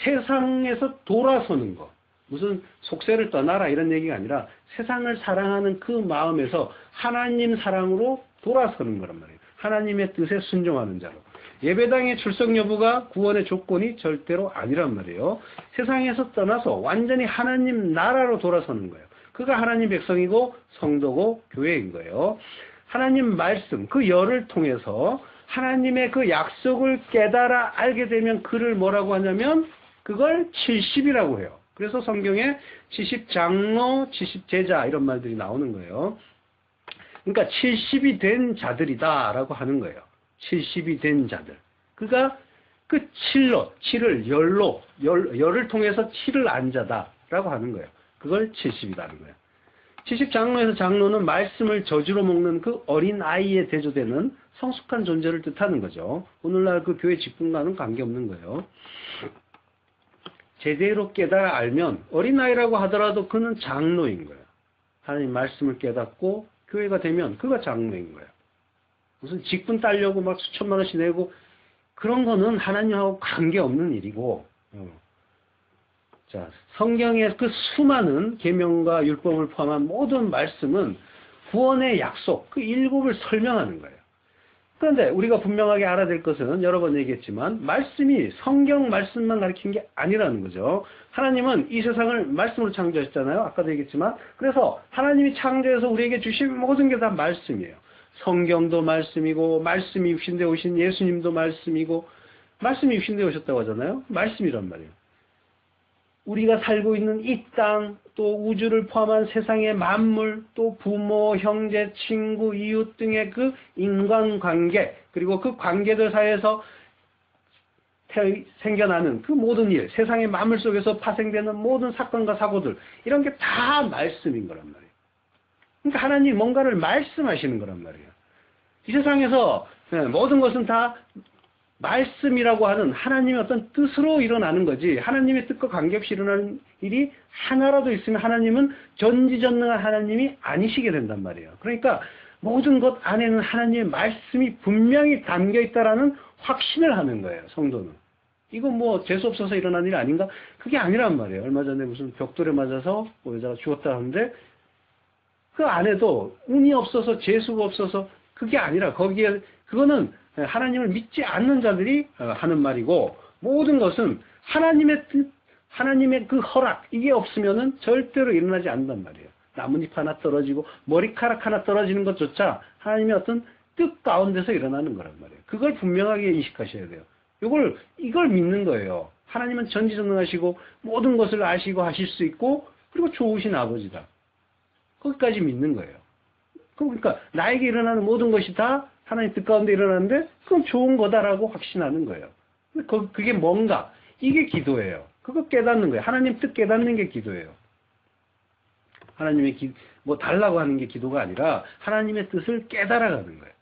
세상에서 돌아서는 거. 무슨 속세를 떠나라 이런 얘기가 아니라 세상을 사랑하는 그 마음에서 하나님 사랑으로 돌아서는 거란 말이에요. 하나님의 뜻에 순종하는 자로. 예배당의 출석 여부가 구원의 조건이 절대로 아니란 말이에요. 세상에서 떠나서 완전히 하나님 나라로 돌아서는 거예요. 그가 하나님 백성이고 성도고 교회인 거예요. 하나님 말씀, 그 열을 통해서 하나님의 그 약속을 깨달아 알게 되면 그를 뭐라고 하냐면 그걸 70이라고 해요. 그래서 성경에 70장로, 70제자 이런 말들이 나오는 거예요. 그러니까 70이 된 자들이다 라고 하는 거예요. 70이 된 자들. 그가 그 7을 열을 통해서 7을 안 자다 라고 하는 거예요. 그걸 70이라는 거예요. 70장로에서 장로는 말씀을 저주로 먹는 그 어린 아이에 대조되는 성숙한 존재를 뜻하는 거죠. 오늘날 그 교회 직분과는 관계없는 거예요. 제대로 깨달아 알면 어린아이라고 하더라도 그는 장로인 거예요. 하나님 말씀을 깨닫고 교회가 되면 그가 장로인 거예요. 무슨 직분 따려고 막 수천만 원씩 내고 그런 거는 하나님하고 관계없는 일이고, 자, 성경의 그 수많은 계명과 율법을 포함한 모든 말씀은 구원의 약속, 그 7을 설명하는 거예요. 그런데 우리가 분명하게 알아야 될 것은 여러 번 얘기했지만 말씀이 성경 말씀만 가르치는 게 아니라는 거죠. 하나님은 이 세상을 말씀으로 창조하셨잖아요. 아까도 얘기했지만. 그래서 하나님이 창조해서 우리에게 주신 모든 게 다 말씀이에요. 성경도 말씀이고 말씀이 육신되어 오신 예수님도 말씀이고 말씀이 육신되어 오셨다고 하잖아요. 말씀이란 말이에요. 우리가 살고 있는 이 땅, 또 우주를 포함한 세상의 만물, 또 부모, 형제, 친구, 이웃 등의 그 인간관계, 그리고 그 관계들 사이에서 생겨나는 그 모든 일, 세상의 만물 속에서 파생되는 모든 사건과 사고들, 이런 게 다 말씀인 거란 말이에요. 그러니까 하나님이 뭔가를 말씀하시는 거란 말이에요. 이 세상에서 모든 것은 다 말씀이라고 하는 하나님의 어떤 뜻으로 일어나는 거지, 하나님의 뜻과 관계없이 일어나는 일이 하나라도 있으면 하나님은 전지전능한 하나님이 아니시게 된단 말이에요. 그러니까 모든 것 안에는 하나님의 말씀이 분명히 담겨 있다라는 확신을 하는 거예요, 성도는. 이건 뭐 재수 없어서 일어난 일 아닌가? 그게 아니란 말이에요. 얼마 전에 무슨 벽돌에 맞아서 여자가 죽었다 하는데 그 안에도 운이 없어서 재수가 없어서 그게 아니라 거기에 그거는 하나님을 믿지 않는 자들이 하는 말이고, 모든 것은 하나님의 뜻, 하나님의 그 허락, 이게 없으면은 절대로 일어나지 않는단 말이에요. 나뭇잎 하나 떨어지고 머리카락 하나 떨어지는 것조차 하나님의 어떤 뜻 가운데서 일어나는 거란 말이에요. 그걸 분명하게 인식하셔야 돼요. 이걸 믿는 거예요. 하나님은 전지전능하시고 모든 것을 아시고 하실 수 있고 그리고 좋으신 아버지다. 거기까지 믿는 거예요. 그러니까 나에게 일어나는 모든 것이 다 하나님 뜻 가운데 일어나는데 그건 좋은 거다라고 확신하는 거예요. 그게 뭔가? 이게 기도예요. 그거 깨닫는 거예요. 하나님 뜻 깨닫는 게 기도예요. 하나님의 뭐 달라고 하는 게 기도가 아니라 하나님의 뜻을 깨달아가는 거예요.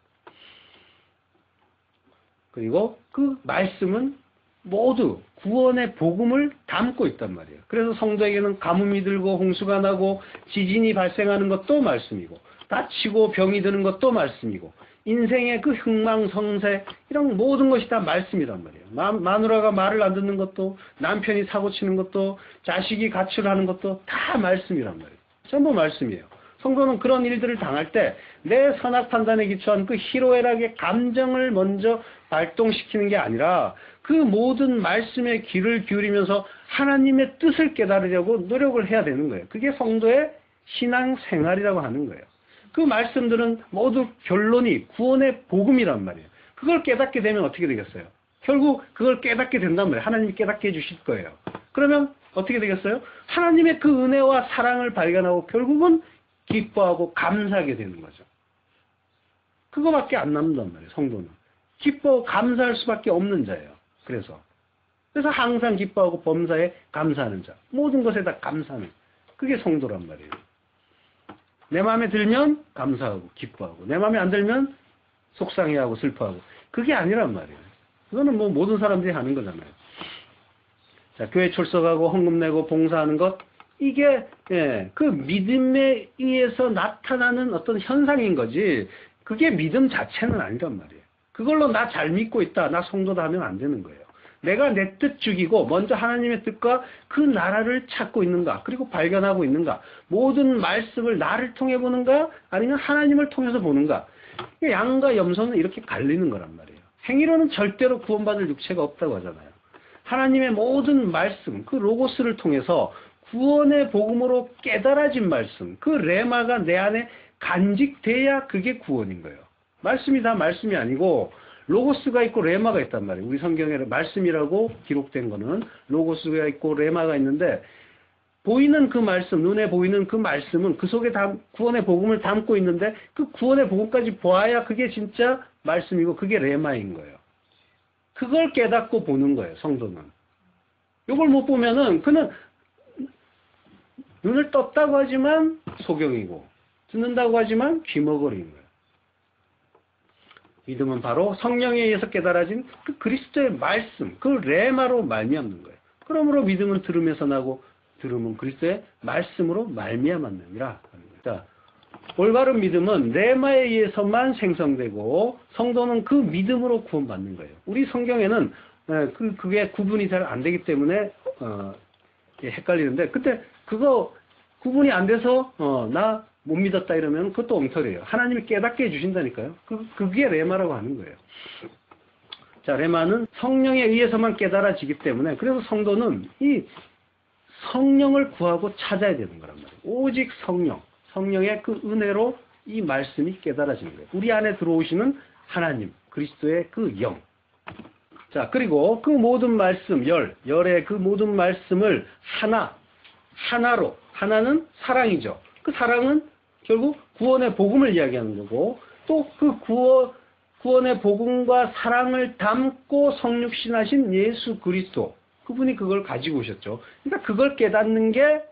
그리고 그 말씀은 모두 구원의 복음을 담고 있단 말이에요. 그래서 성도에게는 가뭄이 들고 홍수가 나고 지진이 발생하는 것도 말씀이고, 다치고 병이 드는 것도 말씀이고, 인생의 그 흥망성쇠 이런 모든 것이 다 말씀이란 말이에요. 마누라가 말을 안 듣는 것도, 남편이 사고치는 것도, 자식이 가출하는 것도 다 말씀이란 말이에요. 전부 말씀이에요. 성도는 그런 일들을 당할 때 내 선악 판단에 기초한 그 희로애락의 감정을 먼저 발동시키는 게 아니라 그 모든 말씀에 귀를 기울이면서 하나님의 뜻을 깨달으려고 노력을 해야 되는 거예요. 그게 성도의 신앙생활이라고 하는 거예요. 그 말씀들은 모두 결론이 구원의 복음이란 말이에요. 그걸 깨닫게 되면 어떻게 되겠어요? 결국 그걸 깨닫게 된단 말이에요. 하나님이 깨닫게 해주실 거예요. 그러면 어떻게 되겠어요? 하나님의 그 은혜와 사랑을 발견하고 결국은 기뻐하고 감사하게 되는 거죠. 그거밖에 안 남는단 말이에요, 성도는. 기뻐하고 감사할 수밖에 없는 자예요. 그래서 항상 기뻐하고 범사에 감사하는 자. 모든 것에 다 감사하는. 그게 성도란 말이에요. 내 마음에 들면 감사하고 기뻐하고, 내 마음에 안 들면 속상해하고 슬퍼하고. 그게 아니란 말이에요. 그거는 뭐 모든 사람들이 하는 거잖아요. 자, 교회 출석하고 헌금 내고 봉사하는 것, 이게 그 믿음에 의해서 나타나는 어떤 현상인 거지, 그게 믿음 자체는 아니란 말이에요. 그걸로 나 잘 믿고 있다, 나 성도다 하면 안 되는 거예요. 내가 내 뜻 죽이고 먼저 하나님의 뜻과 그 나라를 찾고 있는가, 그리고 발견하고 있는가, 모든 말씀을 나를 통해 보는가 아니면 하나님을 통해서 보는가. 양과 염소는 이렇게 갈리는 거란 말이에요. 행위로는 절대로 구원받을 육체가 없다고 하잖아요. 하나님의 모든 말씀, 그 로고스를 통해서 구원의 복음으로 깨달아진 말씀, 그 레마가 내 안에 간직돼야 그게 구원인 거예요. 말씀이 다 말씀이 아니고 로고스가 있고 레마가 있단 말이에요. 우리 성경에 말씀이라고 기록된 거는 로고스가 있고 레마가 있는데, 보이는 그 말씀, 눈에 보이는 그 말씀은 그 속에 구원의 복음을 담고 있는데, 그 구원의 복음까지 보아야 그게 진짜 말씀이고 그게 레마인 거예요. 그걸 깨닫고 보는 거예요, 성도는. 이걸 못 보면은 그는 눈을 떴다고 하지만 소경이고, 듣는다고 하지만 귀머거리인 거예요. 믿음은 바로 성령에 의해서 깨달아진 그 그리스도의 말씀, 그 레마로 말미암는 거예요. 그러므로 믿음은 들음에서 나고 들음은 그리스도의 말씀으로 말미암았느니라. 자, 올바른 믿음은 레마에 의해서만 생성되고 성도는 그 믿음으로 구원받는 거예요. 우리 성경에는 그게 구분이 잘 안 되기 때문에 헷갈리는데, 그때 그거 구분이 안 돼서 나 못 믿었다 이러면 그것도 엉터리예요. 하나님이 깨닫게 해주신다니까요. 그게 레마라고 하는 거예요. 자, 레마는 성령에 의해서만 깨달아지기 때문에, 그래서 성도는 이 성령을 구하고 찾아야 되는 거란 말이에요. 오직 성령의 그 은혜로 이 말씀이 깨달아지는 거예요. 우리 안에 들어오시는 하나님, 그리스도의 그 영. 자, 그리고 그 모든 말씀, 열의 그 모든 말씀을 하나로, 하나는 사랑이죠. 그 사랑은 결국 구원의 복음을 이야기하는 거고, 또 그 구원의 복음과 사랑을 담고 성육신하신 예수 그리스도, 그분이 그걸 가지고 오셨죠. 그러니까 그걸 깨닫는 게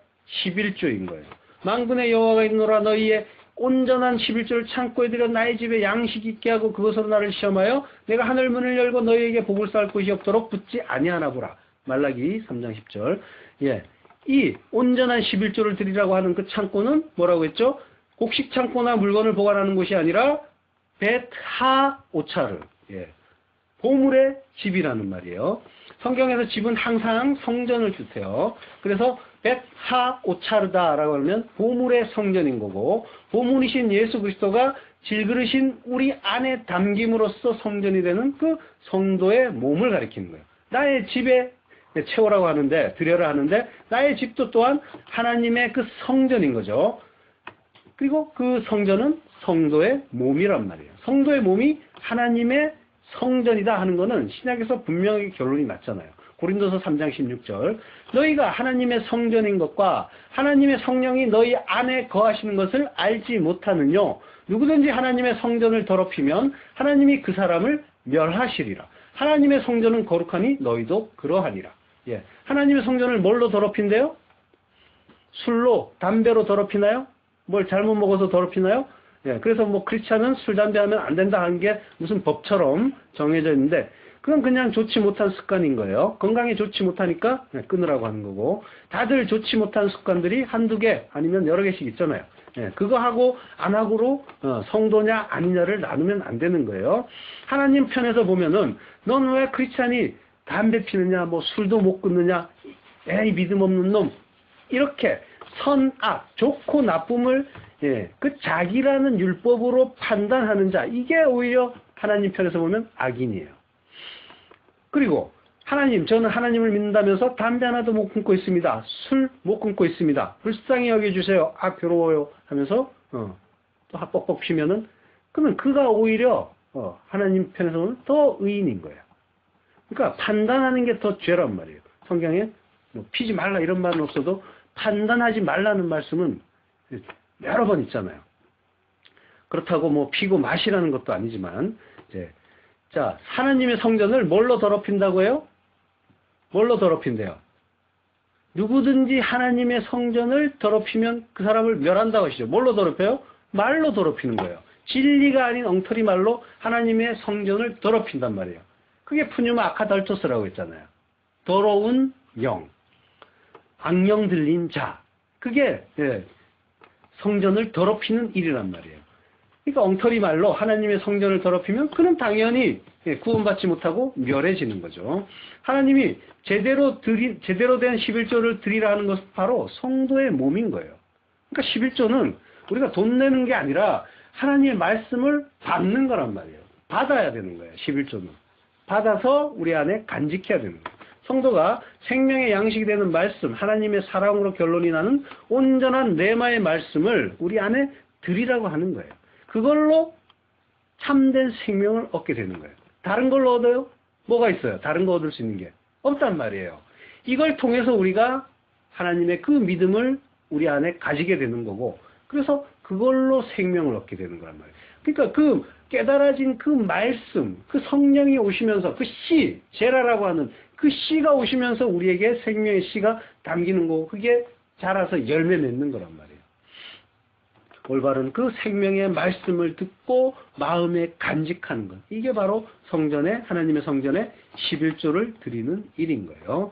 11조인 거예요. 만군의 여호와가 있노라, 너희의 온전한 11조를 창고에 들여 나의 집에 양식 있게 하고 그것으로 나를 시험하여 내가 하늘 문을 열고 너희에게 복을 쌓을 곳이 없도록 붙지 아니하나 보라. 말라기 3장 10절. 예. 이 온전한 11조를 드리라고 하는 그 창고는 뭐라고 했죠? 곡식 창고나 물건을 보관하는 곳이 아니라 벳하 오차르. 예. 보물의 집이라는 말이에요. 성경에서 집은 항상 성전을 뜻해요. 그래서 벳하 오차르다라고 하면 보물의 성전인 거고, 보물이신 예수 그리스도가 질그릇인 우리 안에 담김으로써 성전이 되는 그 성도의 몸을 가리키는 거예요. 나의 집에 채우라고 하는데, 드려라 하는데, 나의 집도 또한 하나님의 그 성전인 거죠. 그리고 그 성전은 성도의 몸이란 말이에요. 성도의 몸이 하나님의 성전이다 하는 것은 신약에서 분명히 결론이 났잖아요. 고린도서 3장 16절. 너희가 하나님의 성전인 것과 하나님의 성령이 너희 안에 거하시는 것을 알지 못하느뇨. 누구든지 하나님의 성전을 더럽히면 하나님이 그 사람을 멸하시리라. 하나님의 성전은 거룩하니 너희도 그러하니라. 예. 하나님의 성전을 뭘로 더럽힌대요? 술로, 담배로 더럽히나요? 뭘 잘못 먹어서 더럽히나요? 예. 그래서 뭐 크리스찬은 술, 담배 하면 안 된다 하는 게 무슨 법처럼 정해져 있는데, 그건 그냥 좋지 못한 습관인 거예요. 건강에 좋지 못하니까 끊으라고 하는 거고, 다들 좋지 못한 습관들이 한두 개 아니면 여러 개씩 있잖아요. 예, 그거 하고 안 하고로 성도냐 아니냐를 나누면 안 되는 거예요. 하나님 편에서 보면은 넌 왜 크리스찬이 담배 피느냐, 뭐 술도 못 끊느냐, 에이 믿음 없는 놈, 이렇게 선악, 좋고 나쁨을 그 자기라는 율법으로 판단하는 자, 이게 오히려 하나님 편에서 보면 악인이에요. 그리고 하나님, 저는 하나님을 믿는다면서 담배 하나도 못 끊고 있습니다. 술 못 끊고 있습니다. 불쌍히 여겨주세요. 아, 괴로워요. 하면서 또 뻑뻑 피면은, 그러면 그가 오히려 하나님 편에서 보면 더 의인인 거예요. 그러니까 판단하는 게 더 죄란 말이에요. 성경에 뭐 피지 말라 이런 말은 없어도 판단하지 말라는 말씀은 여러 번 있잖아요. 그렇다고 뭐 피고 마시라는 것도 아니지만, 자, 하나님의 성전을 뭘로 더럽힌다고 해요? 뭘로 더럽힌대요? 누구든지 하나님의 성전을 더럽히면 그 사람을 멸한다고 하시죠. 뭘로 더럽혀요? 말로 더럽히는 거예요. 진리가 아닌 엉터리 말로 하나님의 성전을 더럽힌단 말이에요. 그게 푸뉴마 아카달토스라고 했잖아요. 더러운 영, 악령 들린 자. 그게 성전을 더럽히는 일이란 말이에요. 그러니까 엉터리 말로 하나님의 성전을 더럽히면 그는 당연히 구원받지 못하고 멸해지는 거죠. 하나님이 제대로 된 11조를 드리라 하는 것은 바로 성도의 몸인 거예요. 그러니까 11조는 우리가 돈 내는 게 아니라 하나님의 말씀을 받는 거란 말이에요. 받아야 되는 거예요. 11조는. 받아서 우리 안에 간직해야 되는 거예요. 성도가 생명의 양식이 되는 말씀, 하나님의 사랑으로 결론이 나는 온전한 레마의 말씀을 우리 안에 드리라고 하는 거예요. 그걸로 참된 생명을 얻게 되는 거예요. 다른 걸로 얻어요? 뭐가 있어요? 다른 거 얻을 수 있는 게 없단 말이에요. 이걸 통해서 우리가 하나님의 그 믿음을 우리 안에 가지게 되는 거고, 그래서 그걸로 생명을 얻게 되는 거란 말이에요. 그러니까 그 깨달아진 그 말씀, 그 성령이 오시면서 그 씨, 제라라고 하는 그 씨가 오시면서 우리에게 생명의 씨가 담기는 거고, 그게 자라서 열매 맺는 거란 말이에요. 올바른 그 생명의 말씀을 듣고 마음에 간직하는 것. 이게 바로 성전에, 하나님의 성전에 11조를 드리는 일인 거예요.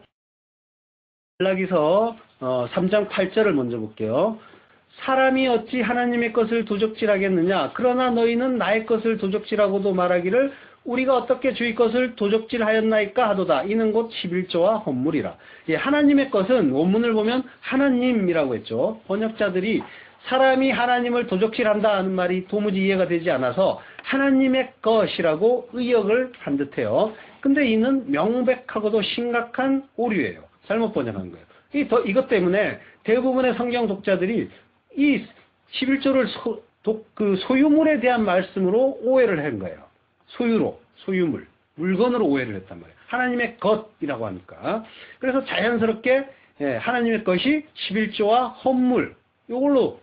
말라기서 3장 8절을 먼저 볼게요. 사람이 어찌 하나님의 것을 도적질하겠느냐? 그러나 너희는 나의 것을 도적질하고도 말하기를 우리가 어떻게 주의 것을 도적질하였나이까 하도다. 이는 곧 11조와 헌물이라. 예, 하나님의 것은 원문을 보면 하나님이라고 했죠. 번역자들이 사람이 하나님을 도적질한다 하는 말이 도무지 이해가 되지 않아서 하나님의 것이라고 의역을 한 듯해요. 근데 이는 명백하고도 심각한 오류예요. 잘못 번역한 거예요. 이것 때문에 대부분의 성경 독자들이 이 11조를 소유물에 대한 말씀으로 오해를 한 거예요. 소유물, 물건으로 오해를 했단 말이에요. 하나님의 것이라고 하니까. 그래서 자연스럽게 하나님의 것이 11조와 헌물, 이걸로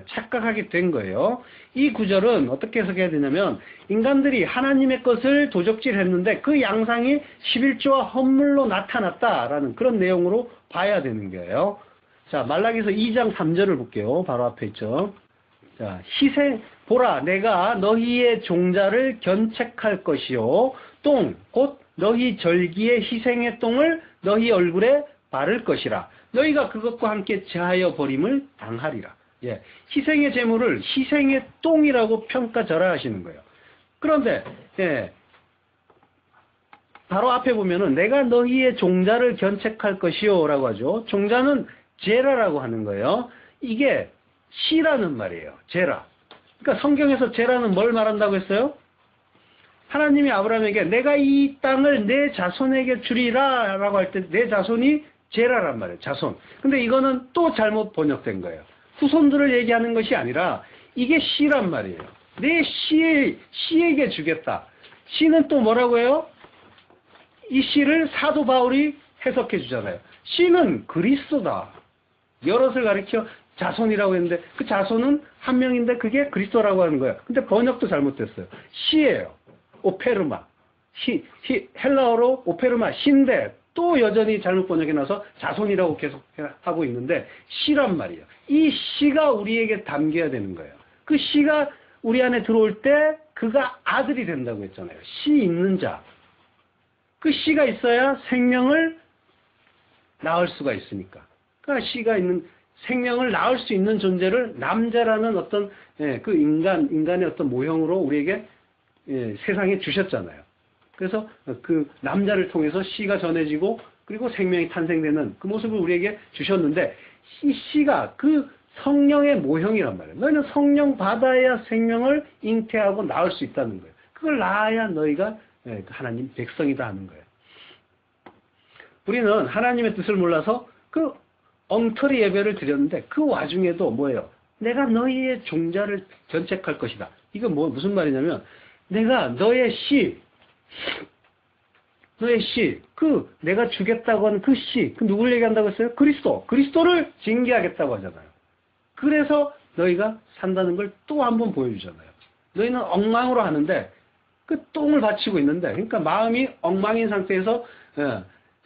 착각하게 된 거예요. 이 구절은 어떻게 해석해야 되냐면, 인간들이 하나님의 것을 도적질했는데 그 양상이 11조와 헌물로 나타났다라는 그런 내용으로 봐야 되는 거예요. 자, 말라기서 2장 3절을 볼게요. 바로 앞에 있죠. 자, 보라, 내가 너희의 종자를 견책할 것이요. 똥, 곧 너희 절기의 희생의 똥을 너희 얼굴에 바를 것이라. 너희가 그것과 함께 제하여 버림을 당하리라. 예, 희생의 제물을 희생의 똥이라고 평가절하하시는 거예요. 그런데 예, 바로 앞에 보면은 내가 너희의 종자를 견책할 것이요 라고 하죠. 종자는 제라라고 하는 거예요. 이게 시라는 말이에요. 제라. 그러니까 성경에서 제라는 뭘 말한다고 했어요? 하나님이 아브라함에게 내가 이 땅을 내 자손에게 주리라 라고 할 때 내 자손이 제라란 말이에요. 자손. 근데 이거는 또 잘못 번역된 거예요. 후손들을 얘기하는 것이 아니라 이게 시란 말이에요. 내 시에게 주겠다. 시는 또 뭐라고 해요? 이 시를 사도 바울이 해석해 주잖아요. 시는 그리스도다. 여럿을 가리켜 자손이라고 했는데 그 자손은 한 명인데 그게 그리스도라고 하는 거예요. 근데 번역도 잘못됐어요. 시예요. 오페르마. 헬라어로 오페르마 시인데 또 여전히 잘못 번역해 놔서 자손이라고 계속 하고 있는데 시란 말이에요. 이 시가 우리에게 담겨야 되는 거예요. 그 시가 우리 안에 들어올 때 그가 아들이 된다고 했잖아요. 시 있는 자. 그 씨가 있어야 생명을 낳을 수가 있으니까. 그러니까 씨가 있는 생명을 낳을 수 있는 존재를 남자라는 어떤 그 인간의 어떤 모형으로 우리에게 세상에 주셨잖아요. 그래서 그 남자를 통해서 씨가 전해지고 그리고 생명이 탄생되는 그 모습을 우리에게 주셨는데 이 씨가 그 성령의 모형이란 말이에요. 너희는 성령 받아야 생명을 잉태하고 낳을 수 있다는 거예요. 그걸 낳아야 너희가 하나님 백성이다 하는 거예요. 우리는 하나님의 뜻을 몰라서 그 엉터리 예배를 드렸는데 그 와중에도 뭐예요? 내가 너희의 종자를 견책할 것이다. 이거 무슨 말이냐면 내가 너의 씨, 그 내가 주겠다고 하는 그 씨, 그 누굴 얘기한다고 했어요? 그리스도를 징계하겠다고 하잖아요. 그래서 너희가 산다는 걸 또 한 번 보여주잖아요. 너희는 엉망으로 하는데 그 똥을 바치고 있는데, 그러니까 마음이 엉망인 상태에서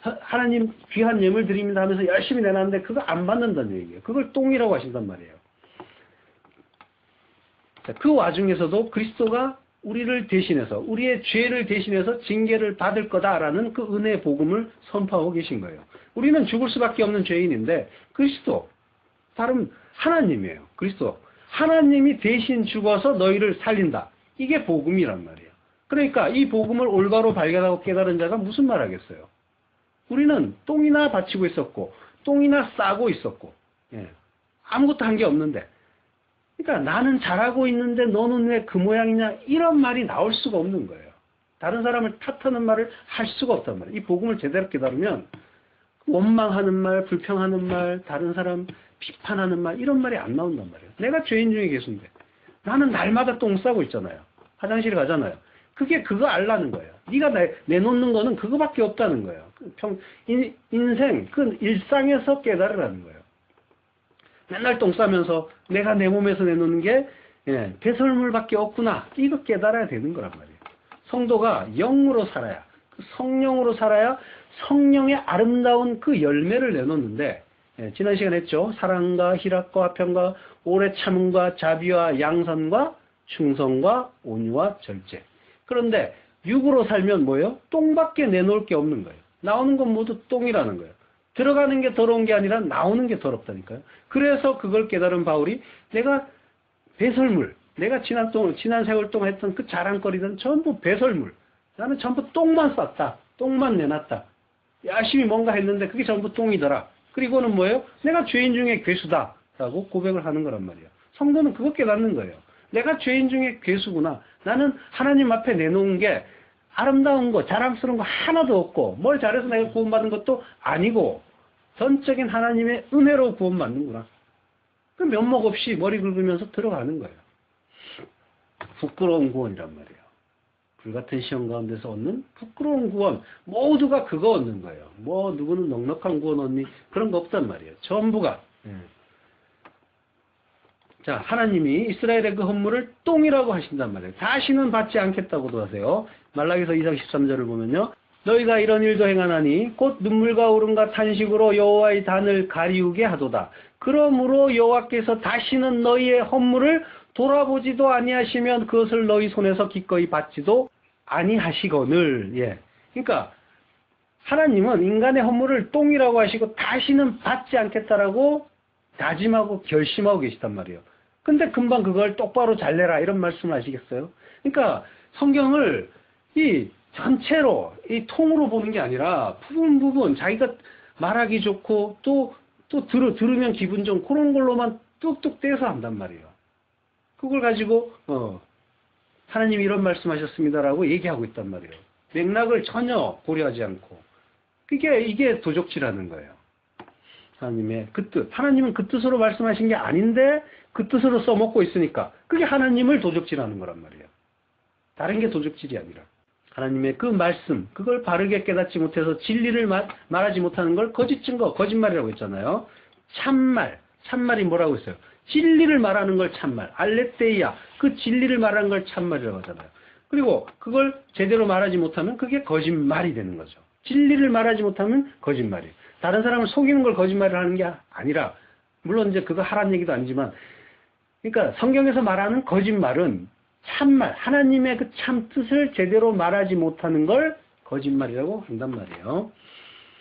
하나님 귀한 예물 드립니다 하면서 열심히 내놨는데 그거 안 받는다는 얘기예요. 그걸 똥이라고 하신단 말이에요. 자, 그 와중에서도 그리스도가 우리를 대신해서 우리의 죄를 대신해서 징계를 받을 거다라는 그 은혜의 복음을 선포하고 계신 거예요. 우리는 죽을 수밖에 없는 죄인인데 그리스도, 다른 하나님이에요. 그리스도. 하나님이 대신 죽어서 너희를 살린다. 이게 복음이란 말이에요. 그러니까 이 복음을 올바로 발견하고 깨달은 자가 무슨 말 하겠어요? 우리는 똥이나 바치고 있었고 똥이나 싸고 있었고 아무것도 한 게 없는데, 그러니까 나는 잘하고 있는데 너는 왜 그 모양이냐 이런 말이 나올 수가 없는 거예요. 다른 사람을 탓하는 말을 할 수가 없단 말이에요. 이 복음을 제대로 깨달으면 원망하는 말, 불평하는 말, 다른 사람 비판하는 말 이런 말이 안 나온단 말이에요. 내가 죄인 중에 계신데 나는 날마다 똥 싸고 있잖아요. 화장실에 가잖아요. 그게 그거 알라는 거예요. 네가 내놓는 거는 그거밖에 없다는 거예요. 인생, 그 일상에서 깨달으라는 거예요. 맨날 똥 싸면서 내가 내 몸에서 내놓는 게 배설물밖에 없구나. 이거 깨달아야 되는 거란 말이에요. 성도가 영으로 살아야, 성령으로 살아야 성령의 아름다운 그 열매를 내놓는데, 지난 시간에 했죠. 사랑과 희락과 화평과 오래 참음과 자비와 양선과 충성과 온유와 절제. 그런데 육으로 살면 뭐예요? 똥밖에 내놓을 게 없는 거예요. 나오는 건 모두 똥이라는 거예요. 들어가는 게 더러운 게 아니라 나오는 게 더럽다니까요. 그래서 그걸 깨달은 바울이 내가 배설물, 내가 지난 세월 동안 했던 그 자랑거리는 전부 배설물. 나는 전부 똥만 쌌다. 똥만 내놨다. 열심히 뭔가 했는데 그게 전부 똥이더라. 그리고는 뭐예요? 내가 죄인 중에 괴수다. 라고 고백을 하는 거란 말이에요. 성도는 그거 깨닫는 거예요. 내가 죄인 중에 괴수구나. 나는 하나님 앞에 내놓은 게 아름다운 거, 자랑스러운 거 하나도 없고 뭘 잘해서 내가 구원받은 것도 아니고 전적인 하나님의 은혜로 구원받는구나. 그 면목 없이 머리 긁으면서 들어가는 거예요. 부끄러운 구원이란 말이에요. 불같은 시험 가운데서 얻는 부끄러운 구원. 모두가 그거 얻는 거예요. 뭐 누구는 넉넉한 구원 얻니? 그런 거 없단 말이에요. 전부가. 자, 하나님이 이스라엘의 그 헌물을 똥이라고 하신단 말이에요. 다시는 받지 않겠다고도 하세요. 말라기서 2장 13절을 보면요. 너희가 이런 일도 행하나니 곧 눈물과 울음과 탄식으로 여호와의 단을 가리우게 하도다. 그러므로 여호와께서 다시는 너희의 헌물을 돌아보지도 아니하시면 그것을 너희 손에서 기꺼이 받지도 아니하시거늘. 예. 그러니까 하나님은 인간의 헌물을 똥이라고 하시고 다시는 받지 않겠다라고 다짐하고 결심하고 계시단 말이에요. 근데 금방 그걸 똑바로 잘 내라 이런 말씀을 하시겠어요? 그러니까 성경을 이 전체로 이 통으로 보는 게 아니라 부분 자기가 말하기 좋고 또 들으면 기분 좋은 그런 걸로만 뚝뚝 떼서 한단 말이에요. 그걸 가지고 하나님이 이런 말씀하셨습니다라고 얘기하고 있단 말이에요. 맥락을 전혀 고려하지 않고 이게 도적질하는 거예요. 하나님의 그 뜻. 하나님은 그 뜻으로 말씀하신 게 아닌데 그 뜻으로 써먹고 있으니까 그게 하나님을 도적질하는 거란 말이에요. 다른 게 도적질이 아니라. 하나님의 그 말씀, 그걸 바르게 깨닫지 못해서 진리를 말하지 못하는 걸 거짓 증거, 거짓말이라고 했잖아요. 참말이 뭐라고 했어요? 진리를 말하는 걸 참말, 알레테이아, 그 진리를 말하는 걸 참말이라고 하잖아요. 그리고 그걸 제대로 말하지 못하면 그게 거짓말이 되는 거죠. 진리를 말하지 못하면 거짓말이에요. 다른 사람을 속이는 걸 거짓말을 하는 게 아니라, 물론 이제 그거 하라는 얘기도 아니지만, 그러니까 성경에서 말하는 거짓말은 참말, 하나님의 그 참 뜻을 제대로 말하지 못하는 걸 거짓말이라고 한단 말이에요.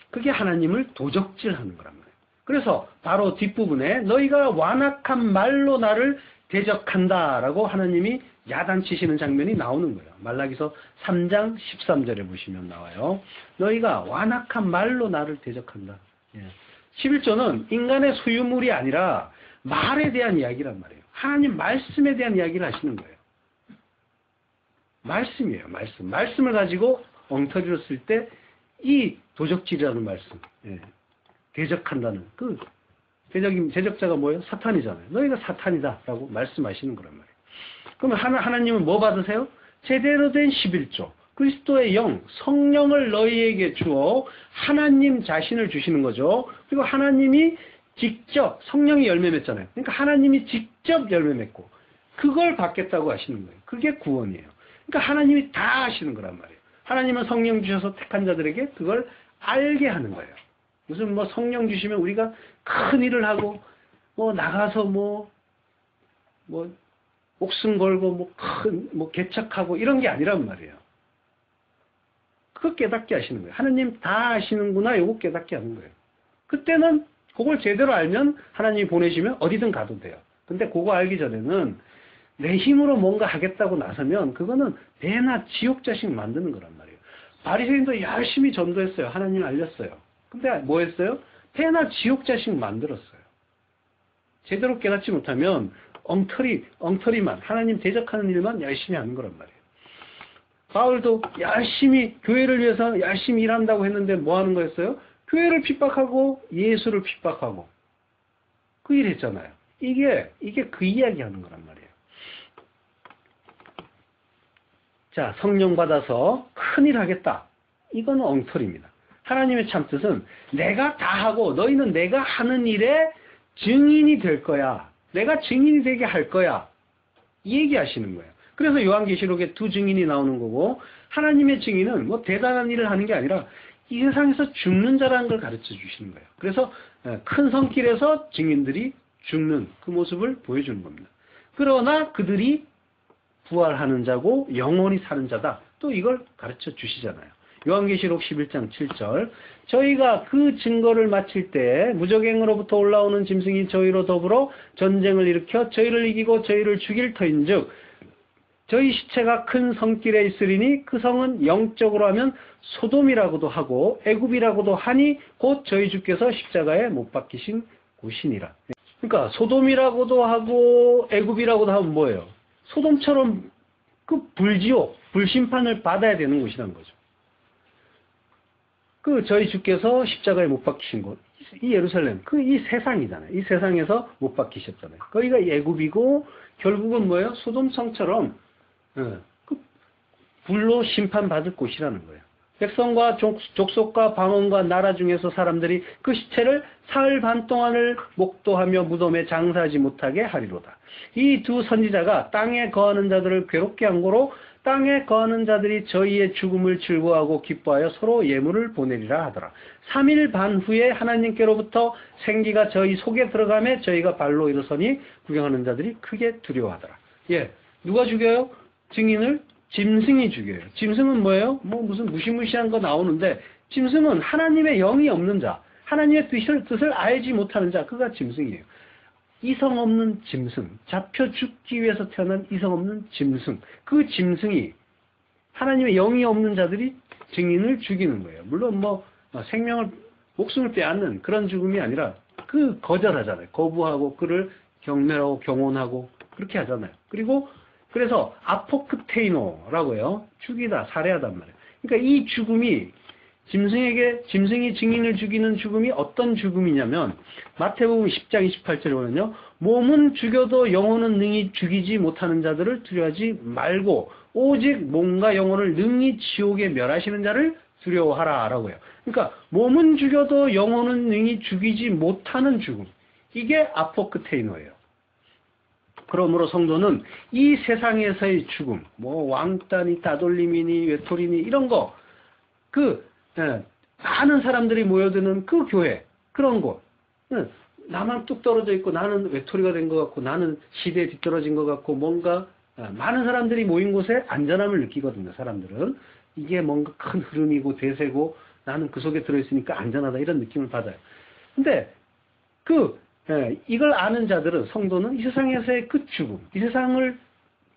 그게 하나님을 도적질하는 거란 말이에요. 그래서 바로 뒷부분에 너희가 완악한 말로 나를 대적한다라고 하나님이 야단치시는 장면이 나오는 거예요. 말라기서 3장 13절에 보시면 나와요. 너희가 완악한 말로 나를 대적한다. 11조는 인간의 소유물이 아니라 말에 대한 이야기란 말이에요. 하나님 말씀에 대한 이야기를 하시는 거예요. 말씀이에요. 말씀을 가지고 엉터리로 쓸 때 이 도적질이라는 말씀, 대적한다는 그 대적자가 뭐예요? 사탄이잖아요. 너희가 사탄이다라고 말씀하시는 거란 말이에요. 그러면 하나님은 뭐 받으세요? 제대로 된 11조. 그리스도의 영, 성령을 너희에게 주어 하나님 자신을 주시는 거죠. 그리고 하나님이 직접 성령이 열매 맺잖아요. 그러니까 하나님이 직접 열매 맺고 그걸 받겠다고 하시는 거예요. 그게 구원이에요. 그러니까 하나님이 다 하시는 거란 말이에요. 하나님은 성령 주셔서 택한 자들에게 그걸 알게 하는 거예요. 무슨 뭐 성령 주시면 우리가 큰 일을 하고 뭐 나가서 뭐 목숨 걸고 개척하고 이런 게 아니란 말이에요. 그거 깨닫게 하시는 거예요. 하나님 다 아시는구나 요거 깨닫게 하는 거예요. 그때는 그걸 제대로 알면 하나님이 보내시면 어디든 가도 돼요. 근데 그거 알기 전에는 내 힘으로 뭔가 하겠다고 나서면 그거는 배나 지옥 자식 만드는 거란 말이에요. 바리새인도 열심히 전도했어요. 하나님 알렸어요. 근데 뭐 했어요? 배나 지옥 자식 만들었어요. 제대로 깨닫지 못하면 엉터리만 하나님 대적하는 일만 열심히 하는 거란 말이에요. 바울도 열심히 교회를 위해서 열심히 일한다고 했는데 뭐 하는 거였어요? 교회를 핍박하고 예수를 핍박하고 그 일 했잖아요. 이게 그 이야기 하는 거란 말이에요. 자, 성령 받아서 큰일 하겠다. 이건 엉터리입니다. 하나님의 참뜻은 내가 다 하고 너희는 내가 하는 일에 증인이 될 거야. 내가 증인이 되게 할 거야. 이 얘기하시는 거예요. 그래서 요한계시록에 두 증인이 나오는 거고 하나님의 증인은 뭐 대단한 일을 하는 게 아니라 이 세상에서 죽는 자라는 걸 가르쳐 주시는 거예요. 그래서 큰 성길에서 증인들이 죽는 그 모습을 보여주는 겁니다. 그러나 그들이 부활하는 자고 영원히 사는 자다. 또 이걸 가르쳐 주시잖아요. 요한계시록 11장 7절 저희가 그 증거를 마칠 때 무적행으로부터 올라오는 짐승이 저희로 더불어 전쟁을 일으켜 저희를 이기고 저희를 죽일 터인즉 저희 시체가 큰 성길에 있으리니 그 성은 영적으로 하면 소돔이라고도 하고 애굽이라고도 하니 곧 저희 주께서 십자가에 못 박히신 곳이니라. 그러니까 소돔이라고도 하고 애굽이라고도 하면 뭐예요? 소돔처럼 그 불지옥, 불심판을 받아야 되는 곳이라는 거죠. 그 저희 주께서 십자가에 못 박히신 곳, 이 예루살렘, 이 세상이잖아요. 이 세상에서 못 박히셨잖아요. 거기가 애굽이고 결국은 뭐예요? 소돔성처럼 그 불로 심판받을 곳이라는 거예요. 백성과 족속과 방언과 나라 중에서 사람들이 그 시체를 사흘 반 동안을 목도하며 무덤에 장사하지 못하게 하리로다. 이 두 선지자가 땅에 거하는 자들을 괴롭게 한 고로 땅에 거하는 자들이 저희의 죽음을 즐거워하고 기뻐하여 서로 예물을 보내리라 하더라. 3일 반 후에 하나님께로부터 생기가 저희 속에 들어가매 저희가 발로 일어서니 구경하는 자들이 크게 두려워하더라. 예, 누가 죽여요? 증인을? 짐승이 죽여요. 짐승은 뭐예요? 뭐 무슨 무시무시한 거 나오는데, 짐승은 하나님의 영이 없는 자, 하나님의 뜻을 알지 못하는 자, 그가 짐승이에요. 이성 없는 짐승, 잡혀 죽기 위해서 태어난 이성 없는 짐승, 그 짐승이 하나님의 영이 없는 자들이 증인을 죽이는 거예요. 물론 뭐 목숨을 빼앗는 그런 죽음이 아니라 그 거절하잖아요. 거부하고 그를 경멸하고 경혼하고 그렇게 하잖아요. 그리고 그래서 아포크테이노라고 해요. 죽이다, 살해하단 말이에요. 그러니까 이 죽음이 짐승이 증인을 죽이는 죽음이 어떤 죽음이냐면, 마태복음 10장 28절에 보면요, 몸은 죽여도 영혼은 능히 죽이지 못하는 자들을 두려워하지 말고 오직 몸과 영혼을 능히 지옥에 멸하시는 자를 두려워하라 라고 해요. 그러니까 몸은 죽여도 영혼은 능히 죽이지 못하는 죽음, 이게 아포크테이노예요. 그러므로 성도는 이 세상에서의 죽음, 뭐 왕따니 따돌림이니 외톨이니 이런 거, 많은 사람들이 모여드는 그 교회, 그런 곳, 나만 뚝 떨어져 있고 나는 외톨이가 된 것 같고 나는 시대에 뒤떨어진 것 같고 뭔가 많은 사람들이 모인 곳에 안전함을 느끼거든요. 사람들은 이게 뭔가 큰 흐름이고 대세고 나는 그 속에 들어있으니까 안전하다 이런 느낌을 받아요. 근데 이걸 아는 자들은, 성도는 이 세상에서의 그 죽음, 이 세상을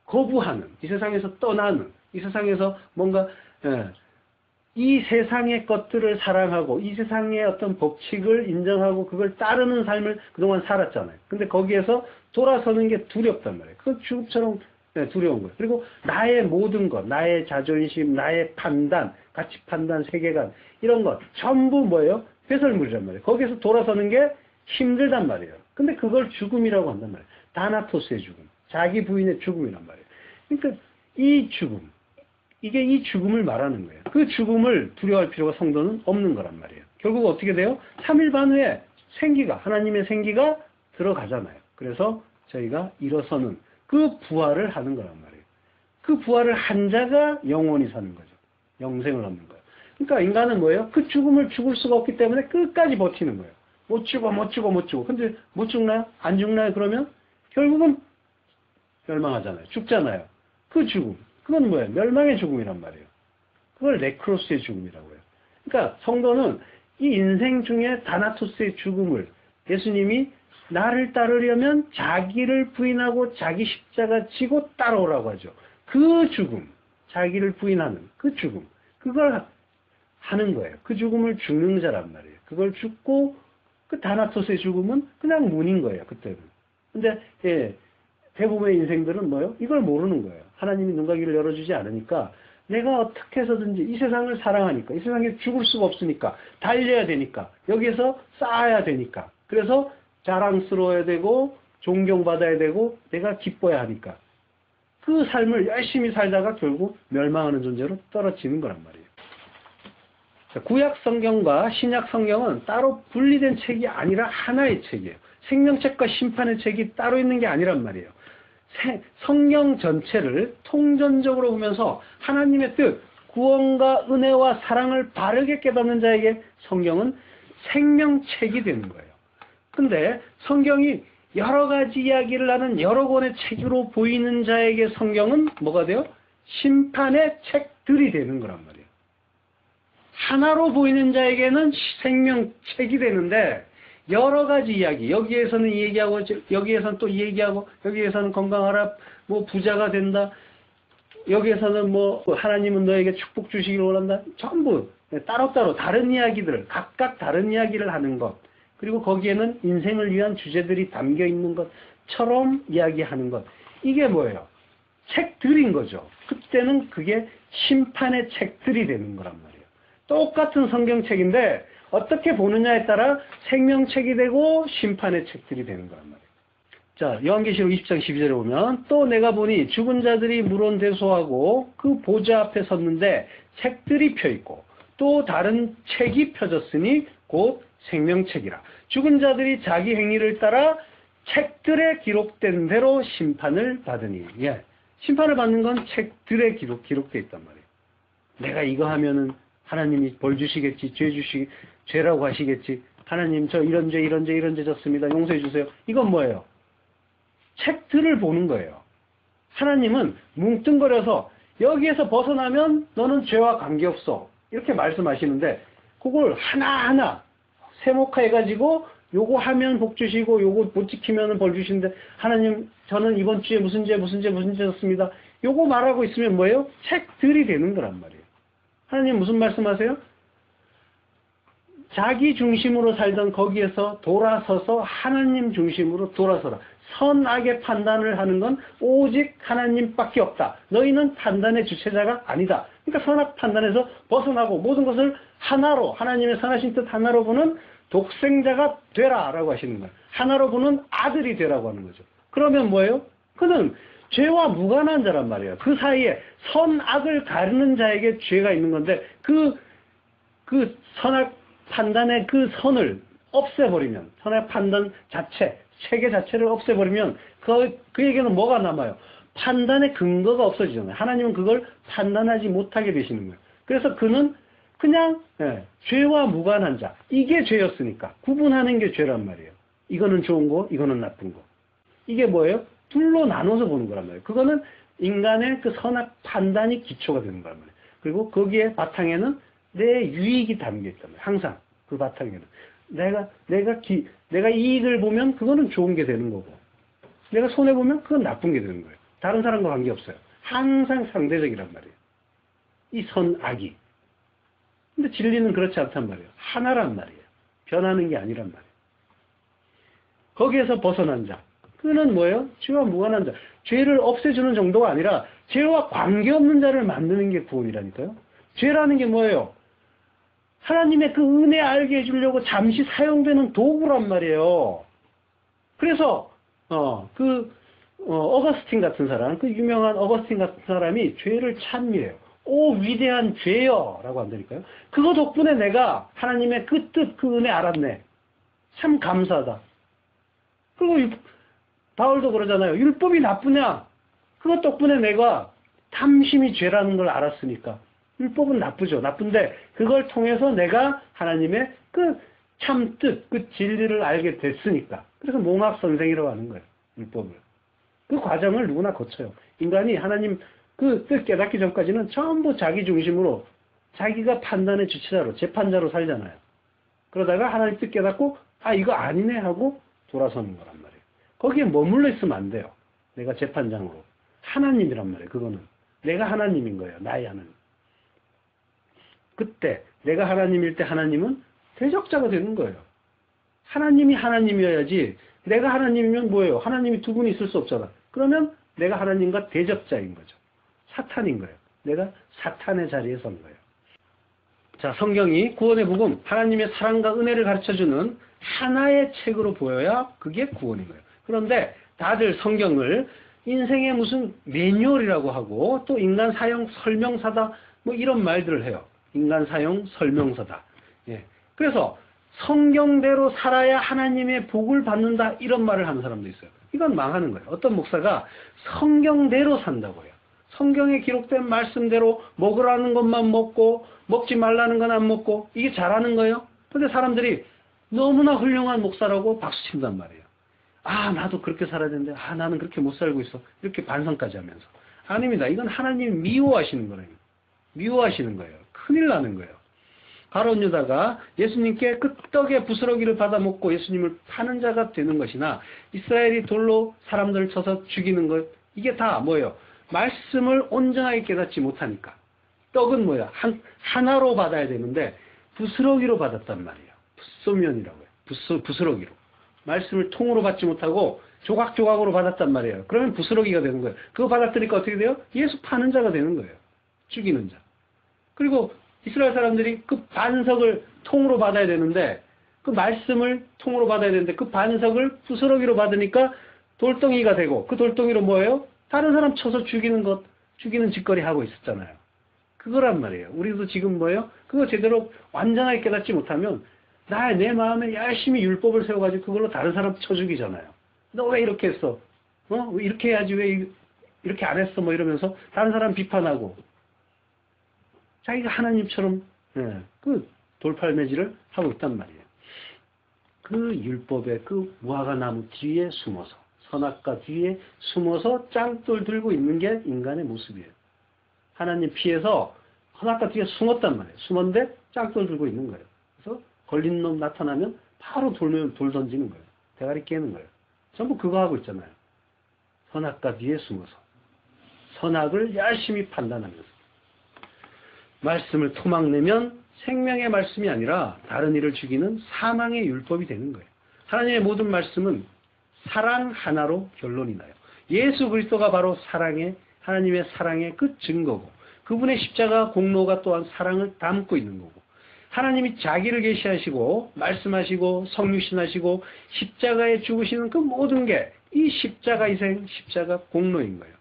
거부하는, 이 세상에서 떠나는, 이 세상에서 뭔가 이 세상의 것들을 사랑하고 이 세상의 어떤 법칙을 인정하고 그걸 따르는 삶을 그동안 살았잖아요. 근데 거기에서 돌아서는 게 두렵단 말이에요. 그 죽음처럼 두려운 거예요. 그리고 나의 모든 것, 나의 자존심, 나의 판단, 가치 판단, 세계관 이런 것 전부 뭐예요? 배설물이란 말이에요. 거기에서 돌아서는 게 힘들단 말이에요. 근데 그걸 죽음이라고 한단 말이에요. 다나토스의 죽음, 자기 부인의 죽음이란 말이에요. 그러니까 이 죽음, 이게 이 죽음을 말하는 거예요. 그 죽음을 두려워할 필요가 성도는 없는 거란 말이에요. 결국 어떻게 돼요? 3일 반 후에 하나님의 생기가 들어가잖아요. 그래서 저희가 일어서는 그 부활을 하는 거란 말이에요. 그 부활을 한 자가 영원히 사는 거죠. 영생을 얻는 거예요. 그러니까 인간은 뭐예요? 그 죽음을 죽을 수가 없기 때문에 끝까지 버티는 거예요. 못 죽어. 근데 못 죽나요? 안 죽나요? 그러면 결국은 멸망하잖아요. 죽잖아요. 그 죽음. 그건 뭐예요? 멸망의 죽음이란 말이에요. 그걸 네크로스의 죽음이라고 해요. 그러니까 성도는 이 인생 중에 다나토스의 죽음을, 예수님이 나를 따르려면 자기를 부인하고 자기 십자가 지고 따라오라고 하죠. 그 죽음, 자기를 부인하는 그 죽음, 그걸 하는 거예요. 그 죽음을 죽는 자란 말이에요. 그걸 죽고 그 다나토스의 죽음은 그냥 문인 거예요. 그때는. 근데 대부분의 인생들은 뭐예요? 이걸 모르는 거예요. 하나님이 눈과 귀를 열어주지 않으니까 내가 어떻게 해서든지 이 세상을 사랑하니까, 이 세상에 죽을 수가 없으니까, 달려야 되니까, 여기에서 쌓아야 되니까, 그래서 자랑스러워야 되고 존경받아야 되고 내가 기뻐야 하니까 그 삶을 열심히 살다가 결국 멸망하는 존재로 떨어지는 거란 말이에요. 구약 성경과 신약 성경은 따로 분리된 책이 아니라 하나의 책이에요. 생명책과 심판의 책이 따로 있는 게 아니란 말이에요. 성경 전체를 통전적으로 보면서 하나님의 뜻, 구원과 은혜와 사랑을 바르게 깨닫는 자에게 성경은 생명책이 되는 거예요. 근데 성경이 여러 가지 이야기를 하는 여러 권의 책으로 보이는 자에게 성경은 뭐가 돼요? 심판의 책들이 되는 거란 말이에요. 하나로 보이는 자에게는 생명책이 되는데 여러 가지 이야기, 여기에서는 이 얘기하고 여기에서는 또 이 얘기하고 여기에서는 건강하라, 뭐 부자가 된다, 여기에서는 뭐 하나님은 너에게 축복 주시기를 원한다, 전부 따로따로 다른 이야기들, 각각 다른 이야기를 하는 것, 그리고 거기에는 인생을 위한 주제들이 담겨 있는 것처럼 이야기하는 것, 이게 뭐예요? 책들인 거죠. 그때는 그게 심판의 책들이 되는 거란 말이에요. 똑같은 성경책인데 어떻게 보느냐에 따라 생명책이 되고 심판의 책들이 되는 거란 말이에요. 자, 요한계시록 20장 12절에 보면 또 내가 보니 죽은 자들이 물론대소하고 그 보좌 앞에 섰는데 책들이 펴있고 또 다른 책이 펴졌으니 곧 생명책이라. 죽은 자들이 자기 행위를 따라 책들에 기록된 대로 심판을 받으니. 예. 심판을 받는 건 책들에 기록되어 있단 말이에요. 내가 이거 하면은 하나님이 벌 주시겠지, 죄라고 하시겠지. 하나님 저 이런 죄 졌습니다. 용서해 주세요. 이건 뭐예요? 책들을 보는 거예요. 하나님은 뭉뚱거려서 여기에서 벗어나면 너는 죄와 관계없어. 이렇게 말씀하시는데 그걸 하나하나 세목화해가지고 요거 하면 복 주시고 요거 못 지키면 벌 주시는데 하나님 저는 이번 주에 무슨 죄 졌습니다. 요거 말하고 있으면 뭐예요? 책들이 되는 거란 말이에요. 하나님 무슨 말씀하세요? 자기 중심으로 살던 거기에서 돌아서서 하나님 중심으로 돌아서라. 선악의 판단을 하는 건 오직 하나님밖에 없다. 너희는 판단의 주체자가 아니다. 그러니까 선악 판단에서 벗어나고 모든 것을 하나로 하나님의 선하신 뜻 하나로 보는 독생자가 되라 라고 하시는 거예요. 하나로 보는 아들이 되라고 하는 거죠. 그러면 뭐예요? 그는 죄와 무관한 자란 말이에요. 그 사이에 선악을 가르는 자에게 죄가 있는 건데 그 선악 판단의 그 선을 없애버리면 선악 판단 자체 체계 자체를 없애버리면 그에게는 뭐가 남아요? 판단의 근거가 없어지잖아요. 하나님은 그걸 판단하지 못하게 되시는 거예요. 그래서 그는 그냥 죄와 무관한 자. 이게 죄였으니까 구분하는 게 죄란 말이에요. 이거는 좋은 거, 이거는 나쁜 거. 이게 뭐예요? 둘로 나눠서 보는 거란 말이에요. 그거는 인간의 그 선악 판단이 기초가 되는 거란 말이에요. 그리고 거기에 바탕에는 내 유익이 담겨 있단 말이에요. 항상 그 바탕에는 내가 이익을 보면 그거는 좋은 게 되는 거고 내가 손해 보면 그건 나쁜 게 되는 거예요. 다른 사람과 관계없어요. 항상 상대적이란 말이에요. 이 선악이. 근데 진리는 그렇지 않단 말이에요. 하나란 말이에요. 변하는 게 아니란 말이에요. 거기에서 벗어난 자. 그는 뭐예요? 죄와 무관한 자. 죄를 없애주는 정도가 아니라 죄와 관계없는 자를 만드는 게 구원이라니까요. 죄라는 게 뭐예요? 하나님의 그 은혜 알게 해주려고 잠시 사용되는 도구란 말이에요. 그래서 어거스틴 같은 사람, 그 유명한 어거스틴 같은 사람이 죄를 찬미해요. 오 위대한 죄여 라고 한다니까요. 그거 덕분에 내가 하나님의 그 뜻, 그 은혜 알았네. 참 감사하다. 그리고 바울도 그러잖아요. 율법이 나쁘냐? 그것 덕분에 내가 탐심이 죄라는 걸 알았으니까. 율법은 나쁘죠. 나쁜데 그걸 통해서 내가 하나님의 그 참 뜻, 그 진리를 알게 됐으니까. 그래서 몽학 선생이라고 하는 거예요. 율법을. 그 과정을 누구나 거쳐요. 인간이 하나님 그 뜻 깨닫기 전까지는 전부 자기 중심으로 자기가 판단의 주체자로 재판자로 살잖아요. 그러다가 하나님 뜻 깨닫고 이거 아니네 하고 돌아서는 거란 말이에요. 거기에 머물러 있으면 안 돼요. 내가 재판장으로. 하나님이란 말이에요. 그거는. 내가 하나님인 거예요. 나의 하나님. 그때 내가 하나님일 때 하나님은 대적자가 되는 거예요. 하나님이 하나님이어야지 내가 하나님이면 뭐예요? 하나님이 두 분이 있을 수 없잖아. 그러면 내가 하나님과 대적자인 거죠. 사탄인 거예요. 내가 사탄의 자리에 선 거예요. 자, 성경이 구원의 복음, 하나님의 사랑과 은혜를 가르쳐주는 하나의 책으로 보여야 그게 구원인 거예요. 그런데 다들 성경을 인생의 무슨 매뉴얼이라고 하고 또 인간 사용 설명서다 뭐 이런 말들을 해요. 인간 사용 설명서다. 예. 그래서 성경대로 살아야 하나님의 복을 받는다 이런 말을 하는 사람도 있어요. 이건 망하는 거예요. 어떤 목사가 성경대로 산다고 해요. 성경에 기록된 말씀대로 먹으라는 것만 먹고 먹지 말라는 건 안 먹고 이게 잘하는 거예요. 근데 사람들이 너무나 훌륭한 목사라고 박수친단 말이에요. 나도 그렇게 살아야 되는데 나는 그렇게 못 살고 있어. 이렇게 반성까지 하면서. 아닙니다. 이건 하나님이 미워하시는 거예요. 미워하시는 거예요. 큰일 나는 거예요. 가룟 유다가 예수님께 그 떡의 부스러기를 받아먹고 예수님을 파는 자가 되는 것이나 이스라엘이 돌로 사람들을 쳐서 죽이는 것 이게 다 뭐예요? 말씀을 온전하게 깨닫지 못하니까. 떡은 뭐야? 하나로 받아야 되는데 부스러기로 받았단 말이에요. 붓소면이라고 해요. 부스러기로. 말씀을 통으로 받지 못하고 조각조각으로 받았단 말이에요. 그러면 부스러기가 되는 거예요. 그거 받았더니까 어떻게 돼요? 예수 파는 자가 되는 거예요. 죽이는 자. 그리고 이스라엘 사람들이 그 반석을 통으로 받아야 되는데 그 말씀을 통으로 받아야 되는데 그 반석을 부스러기로 받으니까 돌덩이가 되고 그 돌덩이로 뭐예요? 다른 사람 쳐서 죽이는 짓거리 하고 있었잖아요. 그거란 말이에요. 우리도 지금 뭐예요? 그거 제대로 완전하게 깨닫지 못하면 내 마음에 열심히 율법을 세워가지고 그걸로 다른 사람 쳐 죽이잖아요. 너 왜 이렇게 했어? 왜 이렇게 해야지 왜 이렇게 안 했어 뭐 이러면서 다른 사람 비판하고 자기가 하나님처럼 그 돌팔매질을 하고 있단 말이에요. 그 율법의 그 무화과 나무 뒤에 숨어서 선악과 뒤에 숨어서 짱돌 들고 있는 게 인간의 모습이에요. 하나님 피해서 선악과 뒤에 숨었단 말이에요. 숨었는데 짱돌 들고 있는 거예요. 그래서 걸린 놈 나타나면 바로 돌 던지는 거예요. 대가리 깨는 거예요. 전부 그거 하고 있잖아요. 선악과 뒤에 숨어서 선악을 열심히 판단하면서 말씀을 토막내면 생명의 말씀이 아니라 다른 이를 죽이는 사망의 율법이 되는 거예요. 하나님의 모든 말씀은 사랑 하나로 결론이 나요. 예수 그리스도가 바로 하나님의 사랑의 그 증거고 그분의 십자가 공로가 또한 사랑을 담고 있는 거고 하나님이 자기를 계시하시고 말씀하시고 성육신하시고 십자가에 죽으시는 그 모든 게 이 십자가 희생, 십자가 공로인 거예요.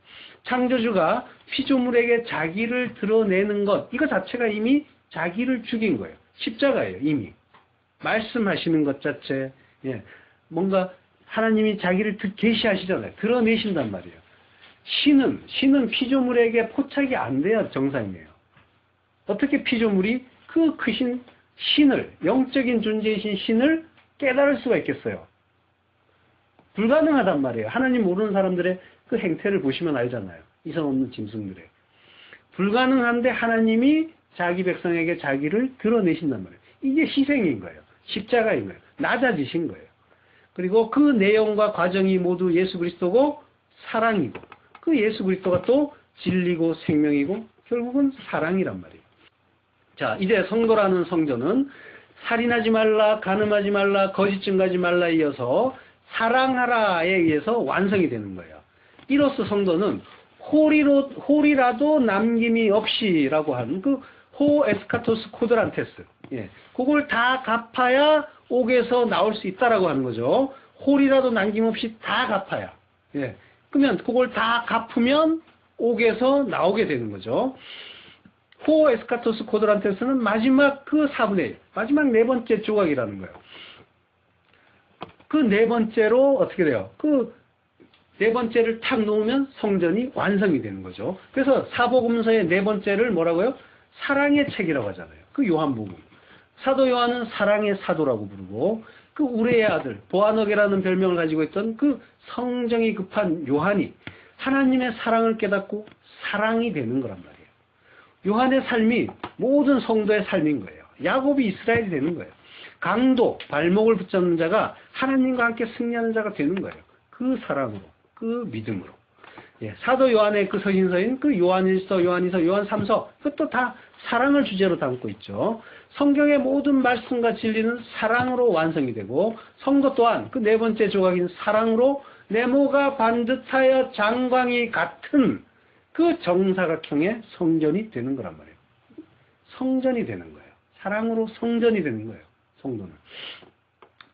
창조주가 피조물에게 자기를 드러내는 것 이거 자체가 이미 자기를 죽인 거예요. 십자가예요. 이미. 말씀하시는 것 자체 뭔가 하나님이 자기를 계시하시잖아요. 드러내신단 말이에요. 신은 피조물에게 포착이 안 돼야 정상이에요. 어떻게 피조물이 그 크신 신을 영적인 존재이신 신을 깨달을 수가 있겠어요. 불가능하단 말이에요. 하나님 모르는 사람들의 그 행태를 보시면 알잖아요. 이성 없는 짐승들의. 불가능한데 하나님이 자기 백성에게 자기를 드러내신단 말이에요. 이게 희생인 거예요. 십자가인 거예요. 낮아지신 거예요. 그리고 그 내용과 과정이 모두 예수 그리스도고 사랑이고 그 예수 그리스도가 또 진리고 생명이고 결국은 사랑이란 말이에요. 자, 이제 성도라는 성전은 살인하지 말라, 간음하지 말라, 거짓 증거하지 말라에 이어서 사랑하라에 의해서 완성이 되는 거예요. 이로써 성도는 홀이라도 남김이 없이라고 하는 그 호 에스카토스 코드란테스. 그걸 다 갚아야 옥에서 나올 수 있다라고 하는 거죠. 홀이라도 남김없이 다 갚아야. 그러면 그걸 다 갚으면 옥에서 나오게 되는 거죠. 호 에스카토스 코드란테스는 마지막 그 4분의 1, 마지막 네 번째 조각이라는 거예요. 그 네 번째로 어떻게 돼요? 그 네 번째를 탁 놓으면 성전이 완성이 되는 거죠. 그래서 사복음서의 네 번째를 뭐라고요? 사랑의 책이라고 하잖아요. 그 요한복음. 사도 요한은 사랑의 사도라고 부르고 그 우레의 아들 보아너게라는 별명을 가지고 있던 그 성정이 급한 요한이 하나님의 사랑을 깨닫고 사랑이 되는 거란 말이에요. 요한의 삶이 모든 성도의 삶인 거예요. 야곱이 이스라엘이 되는 거예요. 강도, 발목을 붙잡는 자가 하나님과 함께 승리하는 자가 되는 거예요. 그 사랑으로, 그 믿음으로. 사도 요한의 그 서신서인 그 요한일서, 요한이서, 요한3서 그것도 다 사랑을 주제로 담고 있죠. 성경의 모든 말씀과 진리는 사랑으로 완성이 되고 성도 또한 그 네 번째 조각인 사랑으로 네모가 반듯하여 장광이 같은 그 정사각형의 성전이 되는 거란 말이에요. 성전이 되는 거예요. 사랑으로 성전이 되는 거예요. 성도는.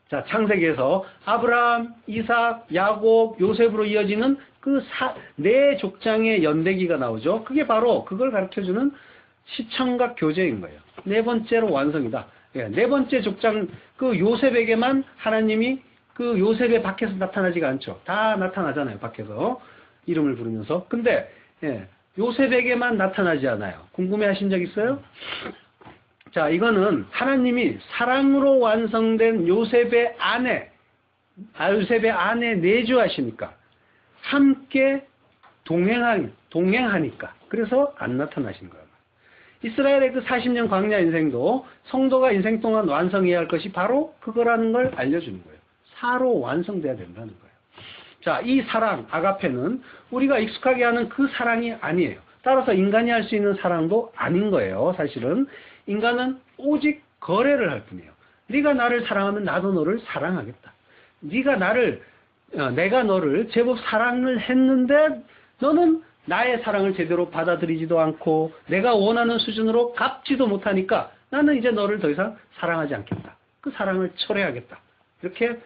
자, 창세기에서 아브라함, 이삭, 야곱, 요셉으로 이어지는 그 네 족장의 연대기가 나오죠. 그게 바로 그걸 가르쳐주는 시청각 교제인 거예요. 네 번째로 완성이다. 네 번째 족장, 그 요셉에게만 하나님이 그 요셉의 밖에서 나타나지가 않죠. 다 나타나잖아요. 밖에서. 이름을 부르면서. 근데, 요셉에게만 나타나지 않아요. 궁금해 하신 적 있어요? 자, 이거는 하나님이 사랑으로 완성된 요셉의 아내 내주하시니까 함께 동행하니까 그래서 안 나타나신 거예요. 이스라엘의 그 40년 광야 인생도 성도가 인생 동안 완성해야 할 것이 바로 그거라는 걸 알려주는 거예요. 사로 완성돼야 된다는 거예요. 자, 이 사랑, 아가페는 우리가 익숙하게 하는 그 사랑이 아니에요. 따라서 인간이 할 수 있는 사랑도 아닌 거예요. 사실은 인간은 오직 거래를 할 뿐이에요. 네가 나를 사랑하면 나도 너를 사랑하겠다. 내가 너를 제법 사랑을 했는데 너는 나의 사랑을 제대로 받아들이지도 않고 내가 원하는 수준으로 갚지도 못하니까 나는 이제 너를 더 이상 사랑하지 않겠다. 그 사랑을 철회하겠다. 이렇게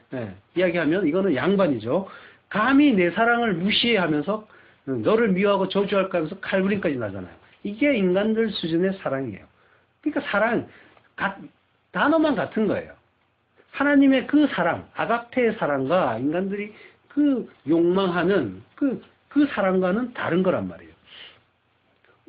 이야기하면 이거는 양반이죠. 감히 내 사랑을 무시하면서 너를 미워하고 저주할까 하면서 칼부림까지 나잖아요. 이게 인간들 수준의 사랑이에요. 그러니까 단어만 같은 거예요. 하나님의 그 사랑, 아가페의 사랑과 인간들이 그 욕망하는 그 그 사랑과는 다른 거란 말이에요.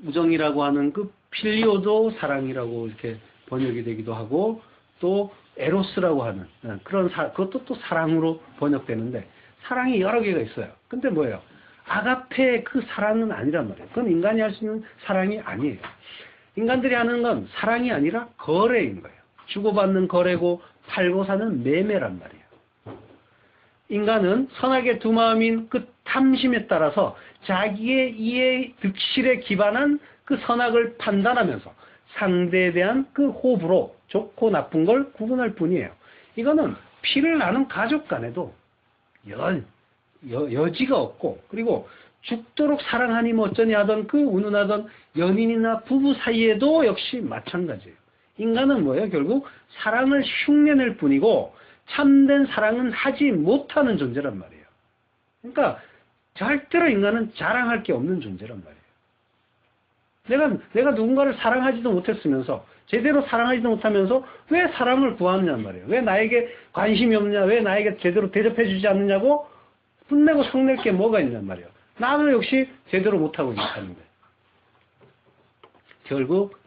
우정이라고 하는 그 필리오도 사랑이라고 이렇게 번역이 되기도 하고, 또 에로스라고 하는 그런 그것도 또 사랑으로 번역되는데, 사랑이 여러 개가 있어요. 근데 뭐예요? 아가페의 그 사랑은 아니란 말이에요. 그건 인간이 할 수 있는 사랑이 아니에요. 인간들이 하는 건 사랑이 아니라 거래인 거예요. 주고받는 거래고 팔고 사는 매매란 말이에요. 인간은 선악의 두 마음인 그 탐심에 따라서 자기의 이해 득실에 기반한 그 선악을 판단하면서 상대에 대한 그 호불호, 좋고 나쁜 걸 구분할 뿐이에요. 이거는 피를 나눈 가족 간에도 여지가 없고, 그리고 죽도록 사랑하니 뭐 어쩌니 하던 그 운운하던 연인이나 부부 사이에도 역시 마찬가지예요. 인간은 뭐예요? 결국 사랑을 흉내낼 뿐이고 참된 사랑은 하지 못하는 존재란 말이에요. 그러니까 절대로 인간은 자랑할 게 없는 존재란 말이에요. 내가 누군가를 사랑하지도 못했으면서, 제대로 사랑하지도 못하면서 왜 사랑을 구하느냐 말이에요. 왜 나에게 관심이 없냐, 왜 나에게 제대로 대접해 주지 않느냐고 혼내고 성낼 게 뭐가 있냔 말이에요. 나도 역시 제대로 못하고 있다는데. 결국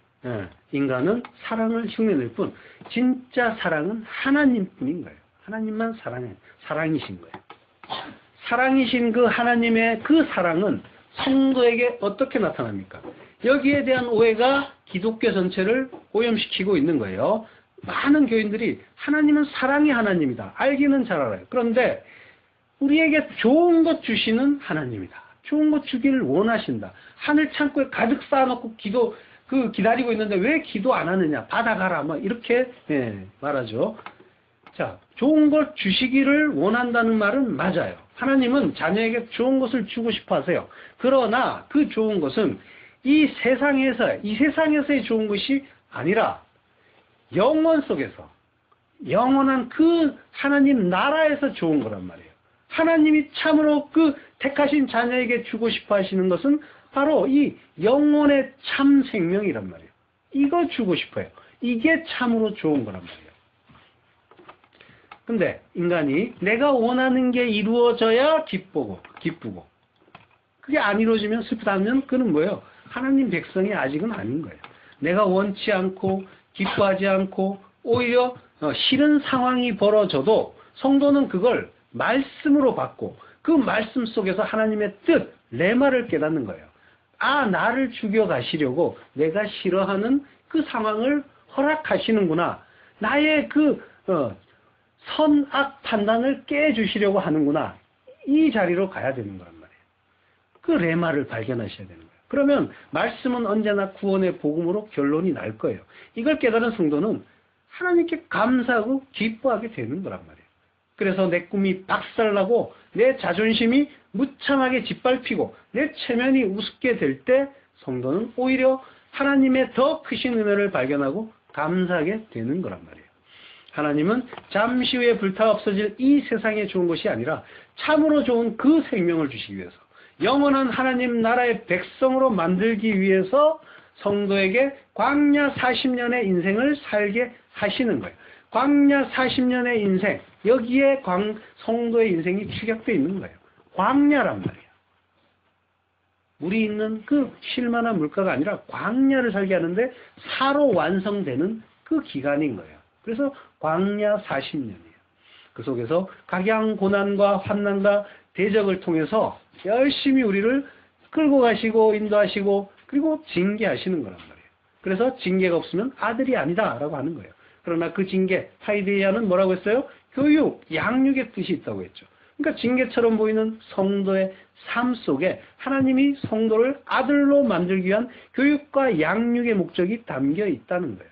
인간은 사랑을 흉내낼 뿐, 진짜 사랑은 하나님뿐인 거예요. 하나님만 사랑이신 거예요. 사랑이신 그 하나님의 그 사랑은 성도에게 어떻게 나타납니까? 여기에 대한 오해가 기독교 전체를 오염시키고 있는 거예요. 많은 교인들이 하나님은 사랑의 하나님이다, 알기는 잘 알아요. 그런데 우리에게 좋은 것 주시는 하나님이다, 좋은 것 주기를 원하신다, 하늘 창고에 가득 쌓아놓고 기다리고 있는데 왜 기도 안 하느냐, 받아가라, 뭐 이렇게 말하죠. 자, 좋은 것 주시기를 원한다는 말은 맞아요. 하나님은 자녀에게 좋은 것을 주고 싶어 하세요. 그러나 그 좋은 것은 이 세상에서의 좋은 것이 아니라 영원 속에서, 영원한 그 하나님 나라에서 좋은 거란 말이에요. 하나님이 참으로 그 택하신 자녀에게 주고 싶어 하시는 것은 바로 이 영혼의 참 생명이란 말이에요. 이거 주고 싶어요. 이게 참으로 좋은 거란 말이에요. 근데 인간이 내가 원하는 게 이루어져야 기쁘고, 그게 안 이루어지면 슬프다면 그는 뭐예요? 하나님 백성이 아직은 아닌 거예요. 내가 원치 않고 기뻐하지 않고 오히려 싫은 상황이 벌어져도 성도는 그걸 말씀으로 받고 그 말씀 속에서 하나님의 뜻, 레마를 깨닫는 거예요. 아, 나를 죽여가시려고 내가 싫어하는 그 상황을 허락하시는구나. 나의 그 선악 판단을 깨주시려고 하는구나. 이 자리로 가야 되는 거란 말이에요. 그 레마를 발견하셔야 되는 거예요. 그러면 말씀은 언제나 구원의 복음으로 결론이 날 거예요. 이걸 깨달은 성도는 하나님께 감사하고 기뻐하게 되는 거란 말이에요. 그래서 내 꿈이 박살나고 내 자존심이 무참하게 짓밟히고 내 체면이 우습게 될 때 성도는 오히려 하나님의 더 크신 은혜를 발견하고 감사하게 되는 거란 말이에요. 하나님은 잠시 후에 불타 없어질 이 세상에 좋은 것이 아니라 참으로 좋은 그 생명을 주시기 위해서, 영원한 하나님 나라의 백성으로 만들기 위해서 성도에게 광야 40년의 인생을 살게 하시는 거예요. 광야 40년의 인생, 여기에 성도의 인생이 축약되어 있는 거예요. 광야란 말이에요. 물이 있는 그 쉴만한 물가가 아니라 광야를 살게 하는데 사로 완성되는 그 기간인 거예요. 그래서 광야 40년이에요. 그 속에서 각양 고난과 환난과 대적을 통해서 열심히 우리를 끌고 가시고 인도하시고 그리고 징계하시는 거란 말이에요. 그래서 징계가 없으면 아들이 아니다라고 하는 거예요. 그러나 그 징계, 파이데이아는 뭐라고 했어요? 교육, 양육의 뜻이 있다고 했죠. 그러니까 징계처럼 보이는 성도의 삶 속에 하나님이 성도를 아들로 만들기 위한 교육과 양육의 목적이 담겨 있다는 거예요.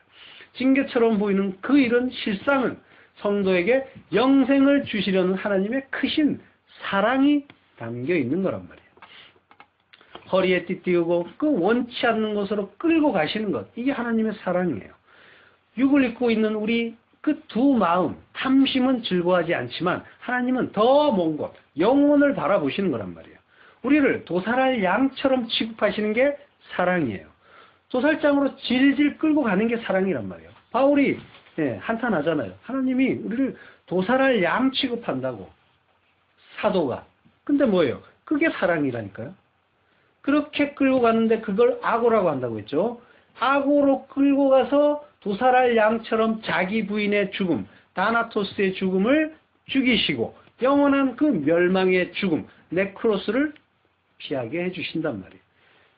징계처럼 보이는 그 일은 실상은 성도에게 영생을 주시려는 하나님의 크신 사랑이 담겨 있는 거란 말이에요. 허리에 띠띠우고 그 원치 않는 곳으로 끌고 가시는 것, 이게 하나님의 사랑이에요. 육을 입고 있는 우리 그 두 마음, 탐심은 즐거워하지 않지만 하나님은 더 먼 곳, 영혼을 바라보시는 거란 말이에요. 우리를 도살할 양처럼 취급하시는 게 사랑이에요. 도살장으로 질질 끌고 가는 게 사랑이란 말이에요. 바울이 한탄하잖아요. 하나님이 우리를 도살할 양 취급한다고, 사도가. 근데 뭐예요? 그게 사랑이라니까요. 그렇게 끌고 가는데 그걸 악오라고 한다고 했죠. 악오로 끌고 가서 두 살알 양처럼 자기 부인의 죽음, 다나토스의 죽음을 죽이시고 영원한 그 멸망의 죽음, 네크로스를 피하게 해주신단 말이에요.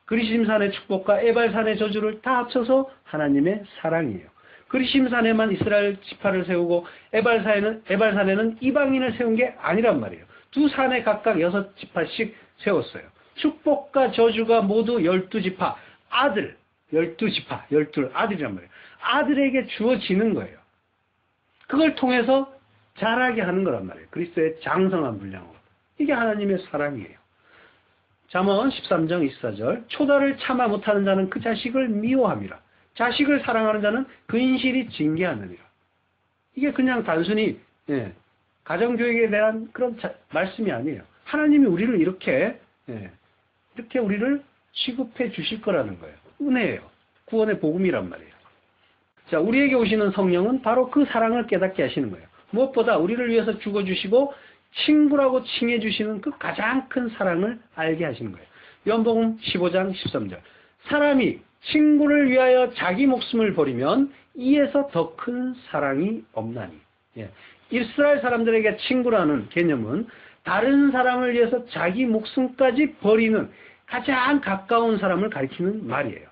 그리심산의 축복과 에발산의 저주를 다 합쳐서 하나님의 사랑이에요. 그리심산에만 이스라엘 지파를 세우고 에발산에는 이방인을 세운 게 아니란 말이에요. 두 산에 각각 6지파씩 세웠어요. 축복과 저주가 모두 12지파, 아들, 12지파, 12 아들이란 말이에요. 아들에게 주어지는 거예요. 그걸 통해서 자라게 하는 거란 말이에요. 그리스도의 장성한 분량으로. 이게 하나님의 사랑이에요. 잠언 13장 24절 초다를 참아 못하는 자는 그 자식을 미워함이라. 자식을 사랑하는 자는 그 인실이 징계하느니라. 이게 그냥 단순히 가정교육에 대한 그런 말씀이 아니에요. 하나님이 우리를 이렇게 우리를 취급해 주실 거라는 거예요. 은혜예요. 구원의 복음이란 말이에요. 자, 우리에게 오시는 성령은 바로 그 사랑을 깨닫게 하시는 거예요. 무엇보다 우리를 위해서 죽어주시고 친구라고 칭해주시는 그 가장 큰 사랑을 알게 하시는 거예요. 요한복음 15장 13절 사람이 친구를 위하여 자기 목숨을 버리면 이에서 더 큰 사랑이 없나니. 이스라엘 사람들에게 친구라는 개념은 다른 사람을 위해서 자기 목숨까지 버리는 가장 가까운 사람을 가리키는 말이에요.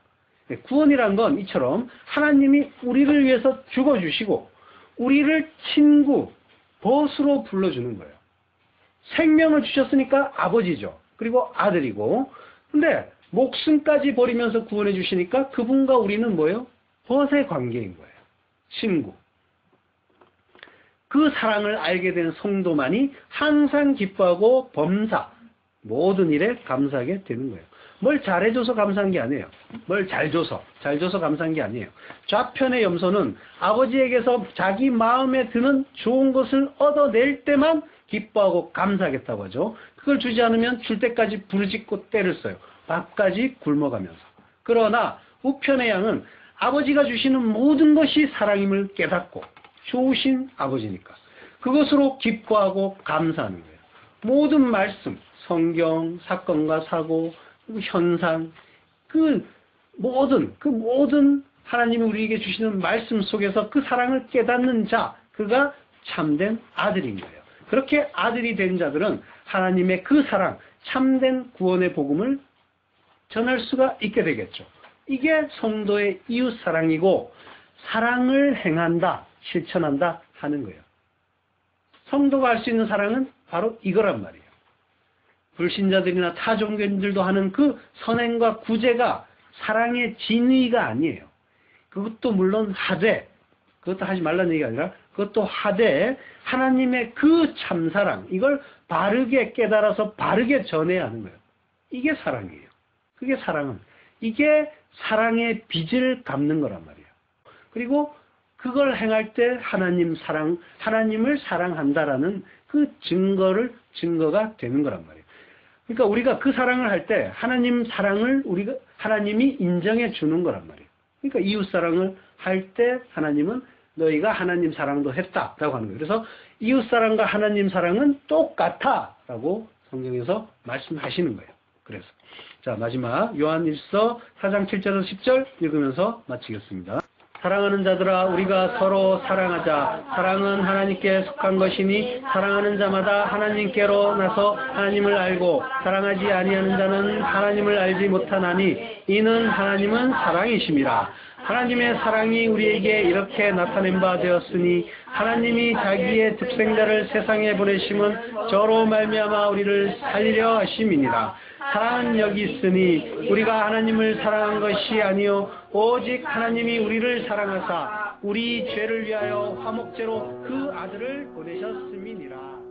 구원이란 건 이처럼 하나님이 우리를 위해서 죽어주시고 우리를 친구, 벗으로 불러주는 거예요. 생명을 주셨으니까 아버지죠. 그리고 아들이고 근데 목숨까지 버리면서 구원해 주시니까 그분과 우리는 뭐예요? 벗의 관계인 거예요. 친구. 그 사랑을 알게 된 성도만이 항상 기뻐하고 범사, 모든 일에 감사하게 되는 거예요. 뭘 잘해줘서 감사한 게 아니에요. 뭘 잘줘서 감사한 게 아니에요. 좌편의 염소는 아버지에게서 자기 마음에 드는 좋은 것을 얻어낼 때만 기뻐하고 감사하겠다고 하죠. 그걸 주지 않으면 줄 때까지 부르짖고 때를 써요. 밥까지 굶어가면서. 그러나 우편의 양은 아버지가 주시는 모든 것이 사랑임을 깨닫고 좋으신 아버지니까 그것으로 기뻐하고 감사하는 거예요. 모든 말씀, 성경, 사건과 사고, 현상, 그 모든 하나님이 우리에게 주시는 말씀 속에서 그 사랑을 깨닫는 자, 그가 참된 아들인 거예요. 그렇게 아들이 된 자들은 하나님의 그 사랑, 참된 구원의 복음을 전할 수가 있게 되겠죠. 이게 성도의 이웃 사랑이고 사랑을 행한다, 실천한다 하는 거예요. 성도가 할 수 있는 사랑은 바로 이거란 말이에요. 불신자들이나 타 종교인들도 하는 그 선행과 구제가 사랑의 진의가 아니에요. 그것도 물론 하되, 그것도 하지 말라는 얘기가 아니라 그것도 하되 하나님의 그 참사랑, 이걸 바르게 깨달아서 바르게 전해야 하는 거예요. 이게 사랑이에요. 그게 사랑은, 이게 사랑의 빚을 갚는 거란 말이에요. 그리고 그걸 행할 때 하나님을 사랑한다라는 그 증거가 되는 거란 말이에요. 그러니까 우리가 그 사랑을 할 때 하나님 사랑을 하나님이 인정해 주는 거란 말이에요. 그러니까 이웃 사랑을 할 때 하나님은 너희가 하나님 사랑도 했다라고 하는 거예요. 그래서 이웃 사랑과 하나님 사랑은 똑같아라고 성경에서 말씀하시는 거예요. 그래서 자, 마지막 요한일서 4장 7절에서 10절 읽으면서 마치겠습니다. 사랑하는 자들아, 우리가 서로 사랑하자. 사랑은 하나님께 속한 것이니 사랑하는 자마다 하나님께로 나서 하나님을 알고 사랑하지 아니하는 자는 하나님을 알지 못하나니 이는 하나님은 사랑이심이라. 하나님의 사랑이 우리에게 이렇게 나타낸 바 되었으니 하나님이 자기의 독생자를 세상에 보내심은 저로 말미암아 우리를 살리려 하심이니라. 사랑은 여기 있으니 우리가 하나님을 사랑한 것이 아니요 오직 하나님이 우리를 사랑하사 우리 죄를 위하여 화목제로 그 아들을 보내셨음이니라.